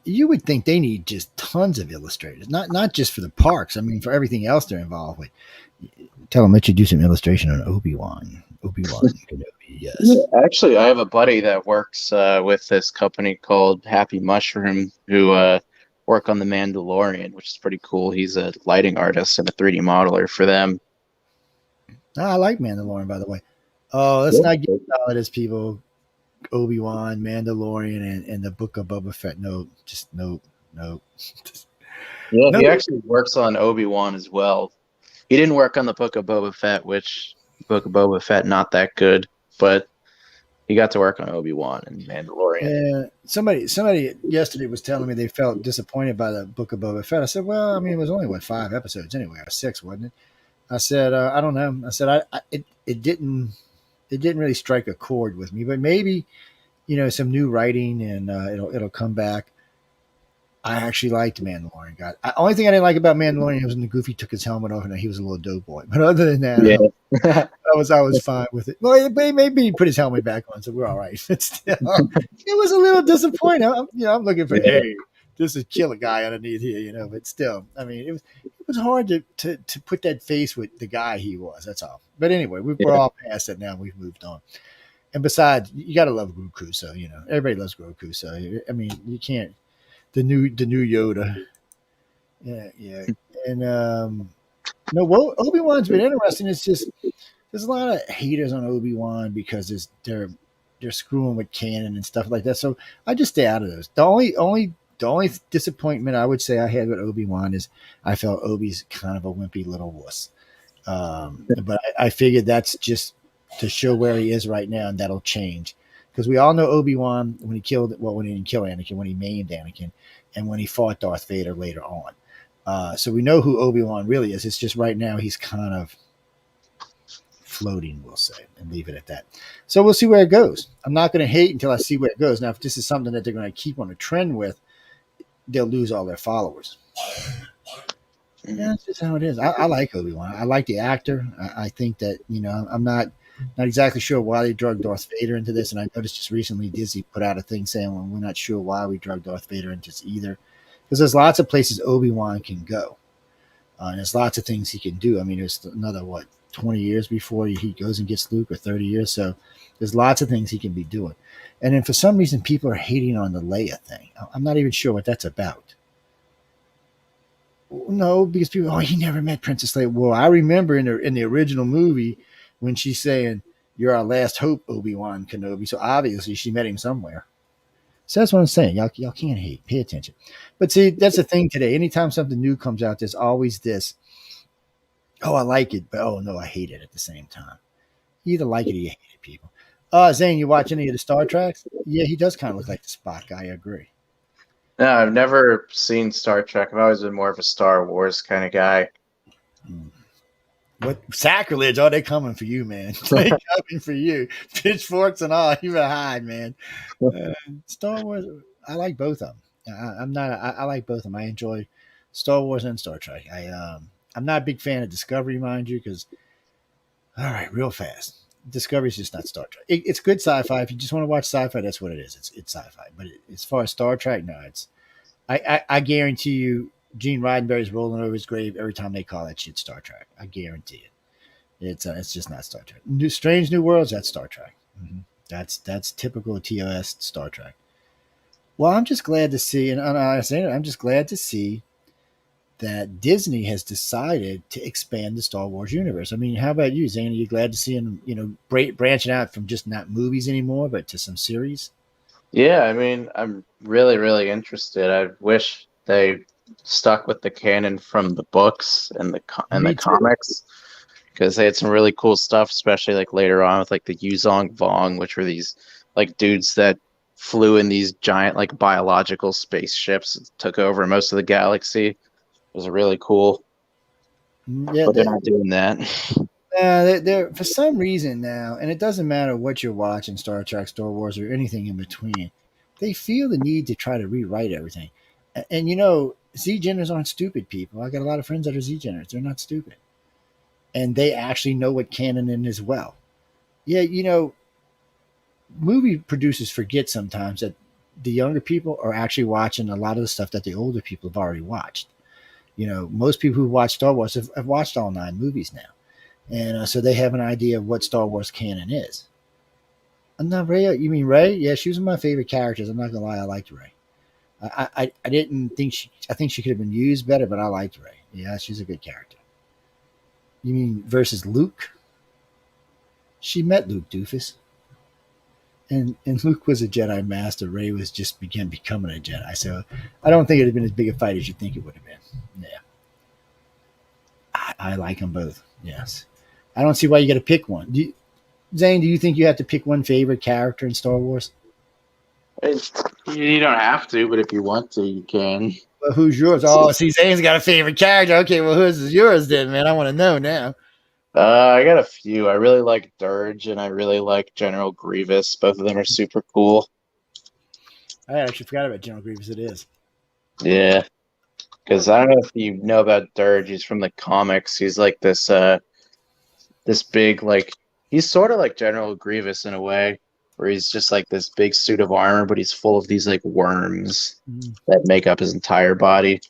You would think they need just tons of illustrators, not just for the parks. I mean, for everything else they're involved with. Tell them, let you do some illustration on Obi-Wan Kenobi. Yes. Yeah, actually, I have a buddy that works with this company called Happy Mushroom who work on The Mandalorian, which is pretty cool. He's a lighting artist and a 3D modeler for them. I like Mandalorian, by the way. Oh, let's Yeah, not get all of this, people. Obi-Wan, Mandalorian, and the Book of Boba Fett. No, just no. yeah, No. he actually works on Obi-Wan as well. He didn't work on the Book of Boba Fett, which Book of Boba Fett not that good, but he got to work on Obi-Wan and Mandalorian. Yeah, somebody yesterday was telling me they felt disappointed by the Book of Boba Fett. I said, well, I mean, it was only 5 episodes anyway, or 6, wasn't it? I said, I don't know. I said, it didn't really strike a chord with me, but maybe some new writing and it'll come back. I actually liked Mandalorian. Only thing I didn't like about Mandalorian was when the Goofy took his helmet off and he was a little dope boy. But other than that, Yeah. I was fine with it. Well, but maybe he put his helmet back on, so we're all right. But still, it was a little disappointing. I'm looking for hey, this is kill a guy underneath here, But still, I mean, it was hard to put that face with the guy he was. That's all. But anyway, we're all past that now. We've moved on. And besides, you got to love Goku, so everybody loves Goku. So I mean, you can't. The new Yoda, yeah, and no, Obi-Wan's been interesting. It's just there's a lot of haters on Obi-Wan because they're screwing with canon and stuff like that. So I just stay out of those. The only disappointment I would say I had with Obi-Wan is I felt Obi's kind of a wimpy little wuss. But I figured that's just to show where he is right now, and that'll change. Because we all know Obi-Wan when he didn't kill Anakin, when he maimed Anakin, and when he fought Darth Vader later on. So we know who Obi-Wan really is. It's just right now he's kind of floating, we'll say, and leave it at that. So we'll see where it goes. I'm not going to hate until I see where it goes. Now, if this is something that they're going to keep on a trend with, they'll lose all their followers. Yeah, that's just how it is. I like Obi-Wan. I like the actor. I think that, I'm not exactly sure why they drug Darth Vader into this. And I noticed just recently Disney put out a thing saying, well, we're not sure why we drug Darth Vader into this either. Because there's lots of places Obi-Wan can go. And there's lots of things he can do. I mean, there's another, 20 years before he goes and gets Luke, or 30 years. So there's lots of things he can be doing. And then for some reason, people are hating on the Leia thing. I'm not even sure what that's about. No, because people, he never met Princess Leia. Well, I remember in the original movie when she's saying, "You're our last hope, Obi-Wan Kenobi." So obviously she met him somewhere. So that's what I'm saying. Y'all can't hate. Pay attention. But see, that's the thing today. Anytime something new comes out, there's always this, oh, I like it, but oh no, I hate it at the same time. You either like it or you hate it, people. Zane, you watch any of the Star Treks? Yeah, he does kind of look like the Spock guy. I agree. No, I've never seen Star Trek. I've always been more of a Star Wars kind of guy. What sacrilege? Oh, they coming for you, man. They coming for you. Pitchforks and all. You better hide, man. Star Wars, I like both of them. I like both of them. I enjoy Star Wars and Star Trek. I'm not a big fan of Discovery, mind you, because, all right, real fast. Discovery is just not Star Trek. It's good sci-fi. If you just want to watch sci-fi, that's what it is. It's sci-fi. But as far as Star Trek, no, I guarantee you, Gene Roddenberry's rolling over his grave every time they call that shit Star Trek. I guarantee it. It's just not Star Trek. Strange New Worlds, that's Star Trek. Mm-hmm. That's typical TOS Star Trek. Well, I'm just glad to see, and I'm just glad to see that Disney has decided to expand the Star Wars universe. I mean, how about you, Zane? Are you glad to see them, branching out from just not movies anymore, but to some series? Yeah, I mean, I'm really, really interested. I wish they stuck with the canon from the books and the comics, because they had some really cool stuff, especially like later on with like the Yuzong Vong, which were these like dudes that flew in these giant like biological spaceships that took over most of the galaxy. It was really cool. Yeah, but they're not doing that. They're for some reason now, and it doesn't matter what you're watching, Star Trek, Star Wars, or anything in between, they feel the need to try to rewrite everything. And Z-Geners aren't stupid people. I got a lot of friends that are Z-Geners. They're not stupid. And they actually know what canon is as well. Yeah, movie producers forget sometimes that the younger people are actually watching a lot of the stuff that the older people have already watched. Most people who watch Star Wars have watched all 9 movies now. And so they have an idea of what Star Wars canon is. No, Ray. You mean Ray? Yeah, she was one of my favorite characters. I'm not gonna lie, I liked Ray. I didn't think she. I think she could have been used better, but I liked Ray. Yeah, she's a good character. You mean versus Luke? She met Luke, doofus. And Luke was a Jedi Master. Ray was just began becoming a Jedi. So I don't think it'd have been as big a fight as you think it would have been. Yeah, I like them both. Yes, I don't see why you got to pick one. Zane, do you think you have to pick one favorite character in Star Wars? You don't have to, but if you want to, you can. Well, who's yours? Oh, see, Zane's got a favorite character. Okay, well, who's yours then, man? I want to know now. I got a few. I really like Dirge and I really like General Grievous. Both of them are super cool. I actually forgot about General Grievous. It is. Yeah. Because I don't know if you know about Dirge. He's from the comics. He's like this big, like, he's sort of like General Grievous in a way, where he's just like this big suit of armor, but he's full of these like worms that make up his entire body.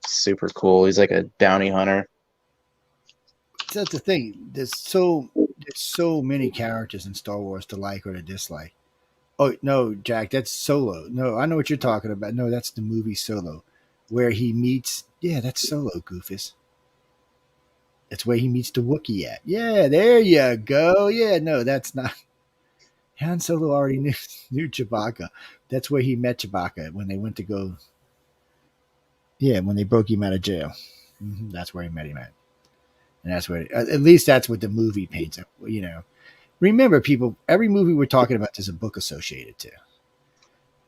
Super cool. He's like a bounty hunter. That's the thing. There's so many characters in Star Wars to like or to dislike. Oh no, Jack, that's Solo. No, I know what you're talking about. No, that's the movie Solo, where he meets. Yeah, that's Solo, Goofus. That's where he meets the Wookiee at. Yeah, there you go. Yeah, no, that's not. Han Solo already knew Chewbacca. That's where he met Chewbacca when they went to go. Yeah, when they broke him out of jail. That's where he met him at. And that's what, at least that's what the movie paints. You know, remember, people, every movie we're talking about, there's a book associated to.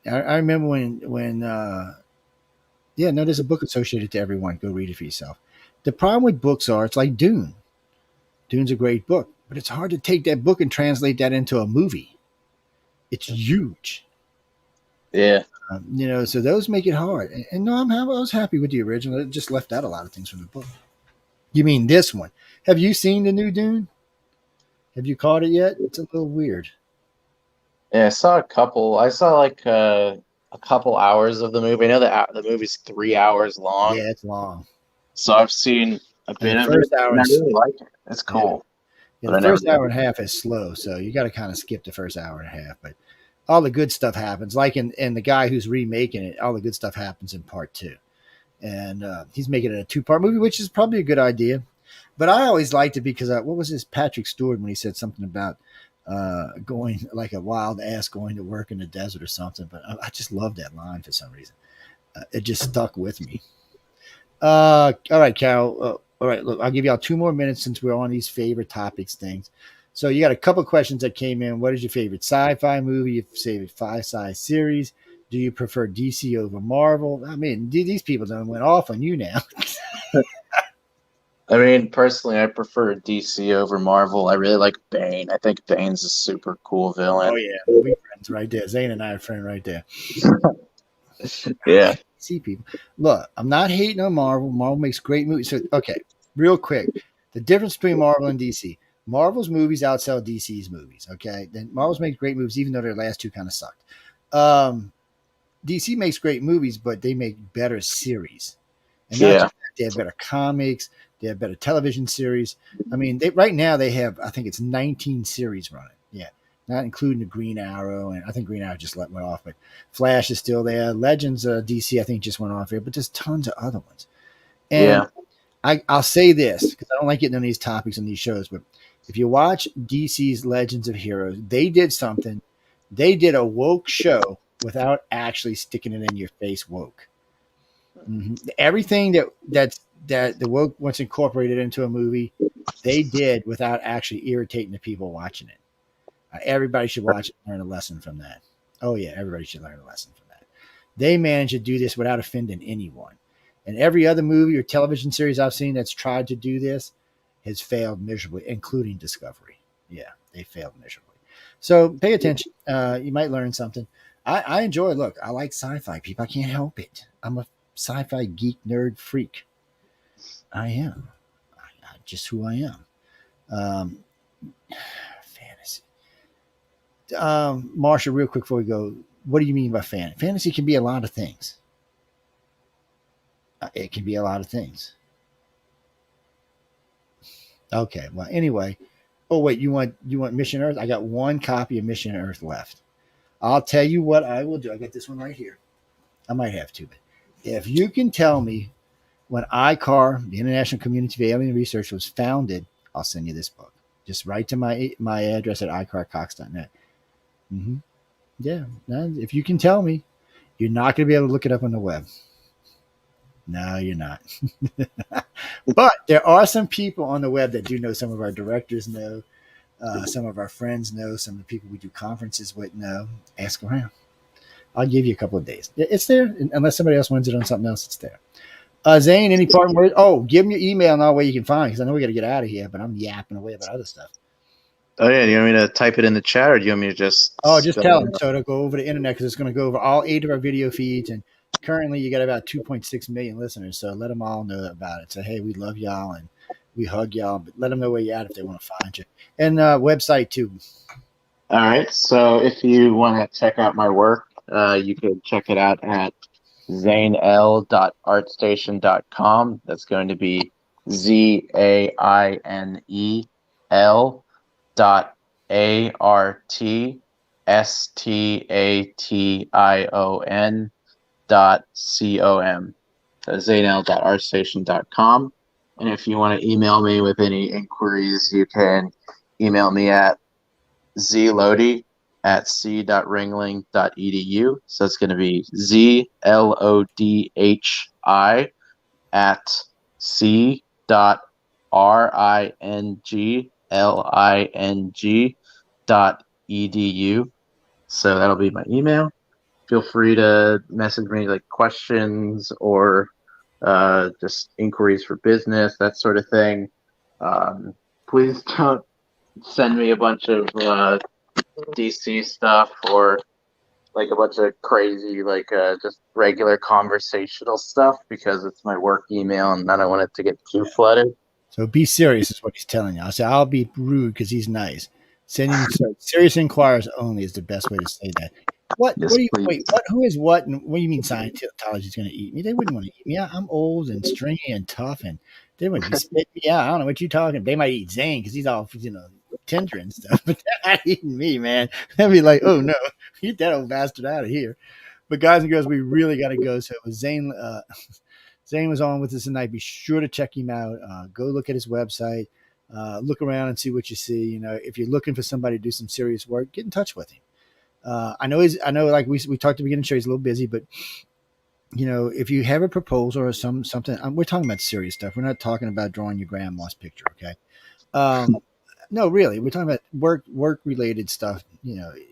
I remember there's a book associated to everyone. Go read it for yourself. The problem with books it's like Dune. Dune's a great book, but it's hard to take that book and translate that into a movie. It's huge. Yeah. So those make it hard. And no, I was happy with the original. It just left out a lot of things from the book. You mean this one? Have you seen the new Dune? Have you caught it yet? It's a little weird. Yeah, I saw a couple. I saw like a couple hours of the movie. I know the movie's 3 hours long. Yeah, it's long. So I've seen a bit of it. I really like it. It's cool. Yeah, the first hour and a half is slow, so you got to kind of skip the first hour and a half. But all the good stuff happens. Like in the guy who's remaking it, all the good stuff happens in part 2. And he's making it a 2-part movie, which is probably a good idea. But I always liked it because what was this Patrick Stewart when he said something about going like a wild ass going to work in the desert or something? But I just love that line for some reason. It just stuck with me. All right, Carol. All right, look, I'll give y'all 2 more minutes since we're on these favorite topics things. So you got a couple questions that came in. What is your favorite sci-fi movie? Your favorite sci-fi series? Do you prefer DC over Marvel? I mean, these people done went off on you now. I mean, personally, I prefer DC over Marvel. I really like Bane. I think Bane's a super cool villain. Oh, yeah. We're friends right there. Zane and I are friends right there. Yeah. DC people. Look, I'm not hating on Marvel. Marvel makes great movies. So, okay, real quick. The difference between Marvel and DC. Marvel's movies outsell DC's movies, okay? Then Marvel's makes great movies, even though their last 2 kind of sucked. DC makes great movies, but they make better series. And not just that, they have better comics. They have better television series. I mean, right now they have, I think it's 19 series running. Yeah, not including the Green Arrow. And I think Green Arrow just went off, but Flash is still there. Legends DC, I think, just went off here, but there's tons of other ones. And I'll say this, because I don't like getting on these topics on these shows, but if you watch DC's Legends of Heroes, they did something. They did a woke show without actually sticking it in your face woke. Everything that the woke wants incorporated into a movie, they did without actually irritating the people watching it. Everybody should watch it and learn a lesson from that. Oh, yeah, everybody should learn a lesson from that. They managed to do this without offending anyone. And every other movie or television series I've seen that's tried to do this has failed miserably, including Discovery. Yeah, they failed miserably. So pay attention. You might learn something. I enjoy, look, I like sci-fi, people. I can't help it. I'm a sci-fi geek nerd freak. I am. Just who I am. Fantasy. Marsha, real quick before we go, what do you mean by fantasy? Fantasy can be a lot of things. It can be a lot of things. Okay, well, anyway, Oh wait, you want Mission Earth? I got one copy of Mission Earth left. I'll tell you what I will do. I got this one right here. I might have two, but if you can tell me when ICAR, the International Community for Alien Research, was founded, I'll send you this book. Just write to my address at icarcox.net. Mm-hmm. Yeah. Now, if you can tell me, you're not going to be able to look it up on the web. No, you're not. But there are some people on the web that do know. Some of our directors know. Some of our friends know. Some of the people we do conferences with know. Ask around. I'll give you a couple of days. It's there. Unless somebody else wins it on something else, it's there. Zaine, any parting words? Oh, give me your email and all way you can find it, because I know we got to get out of here, but I'm yapping away about other stuff. Oh yeah, do you want me to type it in the chat, or do you want me to just? Oh, just tell them. So to go over the internet, because it's going to go over all 8 of our video feeds, and currently you got about 2.6 million listeners. So let them all know about it. So hey, we love y'all and we hug y'all, but let them know where you're at if they want to find you, and website too. All right. So if you want to check out my work, you can check it out at zainel.artstation.com. That's going to be ZAINEL.ARTSTATION.com. zainel.artstation.com. And if you want to email me with any inquiries, you can email me at zlodhi@c.ringling.edu. So it's going to be ZLODHI at c.ringling.edu. So that'll be my email. Feel free to message me like questions or just inquiries for business, that sort of thing. Please don't send me a bunch of DC stuff or like a bunch of crazy, like just regular conversational stuff, because it's my work email and I don't want it to get too flooded. So be serious is what he's telling you. I say I'll be rude because he's nice. Sending serious inquiries only is the best way to say that. What? Yes, What do you please. wait? What? Who is what? And what do you mean Scientology is going to eat me? They wouldn't want to eat me. I'm old and stringy and tough, and they wouldn't be spitting me out. I don't know what you're talking. They might eat Zaine because he's all tender and stuff, but they're not eating me, man. They'd be like, oh no, get that old bastard out of here. But guys and girls, we really got to go. So it was Zaine. Zaine was on with us tonight. Be sure to check him out. Go look at his website. Look around and see what you see. If you're looking for somebody to do some serious work, get in touch with him. I know like we talked at the beginning of the show, he's a little busy, but if you have a proposal or something, we're talking about serious stuff. We're not talking about drawing your grandma's picture. Okay. No, really, we're talking about work related stuff.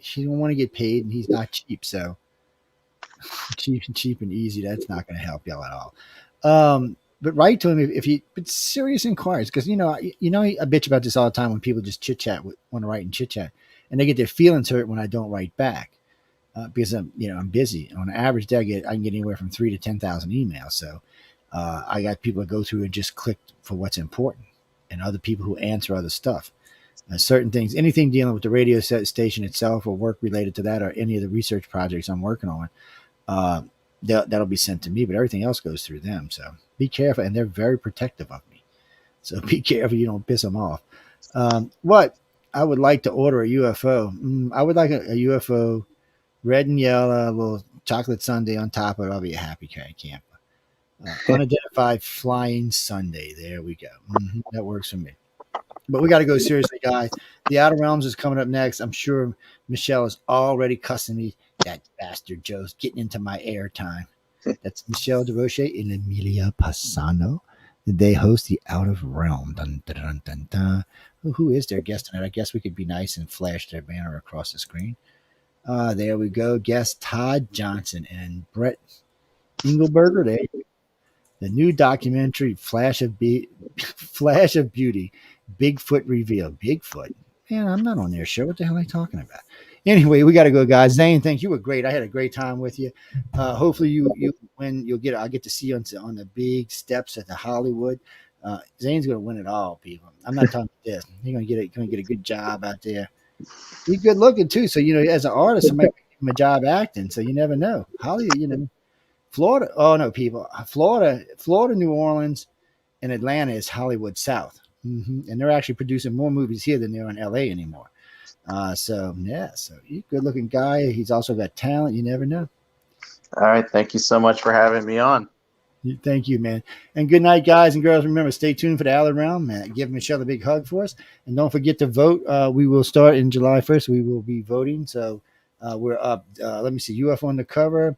She don't want to get paid and he's not cheap. So cheap and easy. That's not going to help y'all at all. But write to him but serious inquiries, because I bitch about this all the time when people just chit chat, want to write and chit chat, and they get their feelings hurt when I don't write back, because I'm busy. On average day, I can get anywhere from 3,000 to 10,000 emails. So I got people that go through and just click for what's important, and other people who answer other stuff. Certain things, anything dealing with the radio station itself or work related to that, or any of the research projects I'm working on, that'll be sent to me, but everything else goes through them. So be careful, and they're very protective of me. So be careful you don't piss them off. What I would like to order a UFO. I would like a UFO, red and yellow, a little chocolate sundae on top of it. I'll be a happy camper. Unidentified flying Sunday. There we go. That works for me. But we got to go seriously, guys. The Outer Realms is coming up next. I'm sure Michelle is already cussing me. That bastard Joe's getting into my airtime. That's Michelle DeRoche and Emilia Passano. They host the Out of Realm. Dun, dun, dun, dun, dun. Who is their guest tonight? I guess we could be nice and flash their banner across the screen. There we go. Guest Todd Johnson and Brett Engelberger. There you go. The new documentary, Flash of Beauty, Bigfoot Revealed. Bigfoot? Man, I'm not on their show. What the hell are they talking about? Anyway, we got to go, guys. Zaine, thank you. You were great. I had a great time with you. Hopefully you win. I'll get to see you on the big steps at the Hollywood. Zaine's going to win it all, people. I'm not talking about this. He's going to get a good job out there. He's good looking too. So, as an artist, I might give him a job acting. So you never know. Hollywood, Florida. Oh no, people. Florida, New Orleans, and Atlanta is Hollywood South. And they're actually producing more movies here than they're in LA anymore. So he's a good looking guy. He's also got talent. You never know. All right. Thank you so much for having me on. Thank you, man. And good night, guys and girls. Remember, stay tuned for the Alley Round, man. Give Michelle a big hug for us. And don't forget to vote. We will start in July 1st. We will be voting. So we're up. Let me see. UFO Undercover,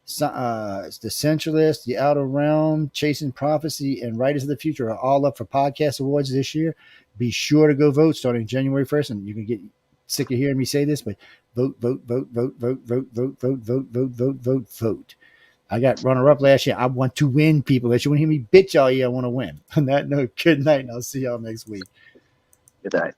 it's The Centralist, The Outer Realm, Chasing Prophecy, and Writers of the Future are all up for podcast awards this year. Be sure to go vote starting January 1st. And you can get sick of hearing me say this, but vote. I got runner-up last year. I want to win, people. That you want to hear me bitch all year, I want to win. On that note, good night, and I'll see y'all next week. Good night.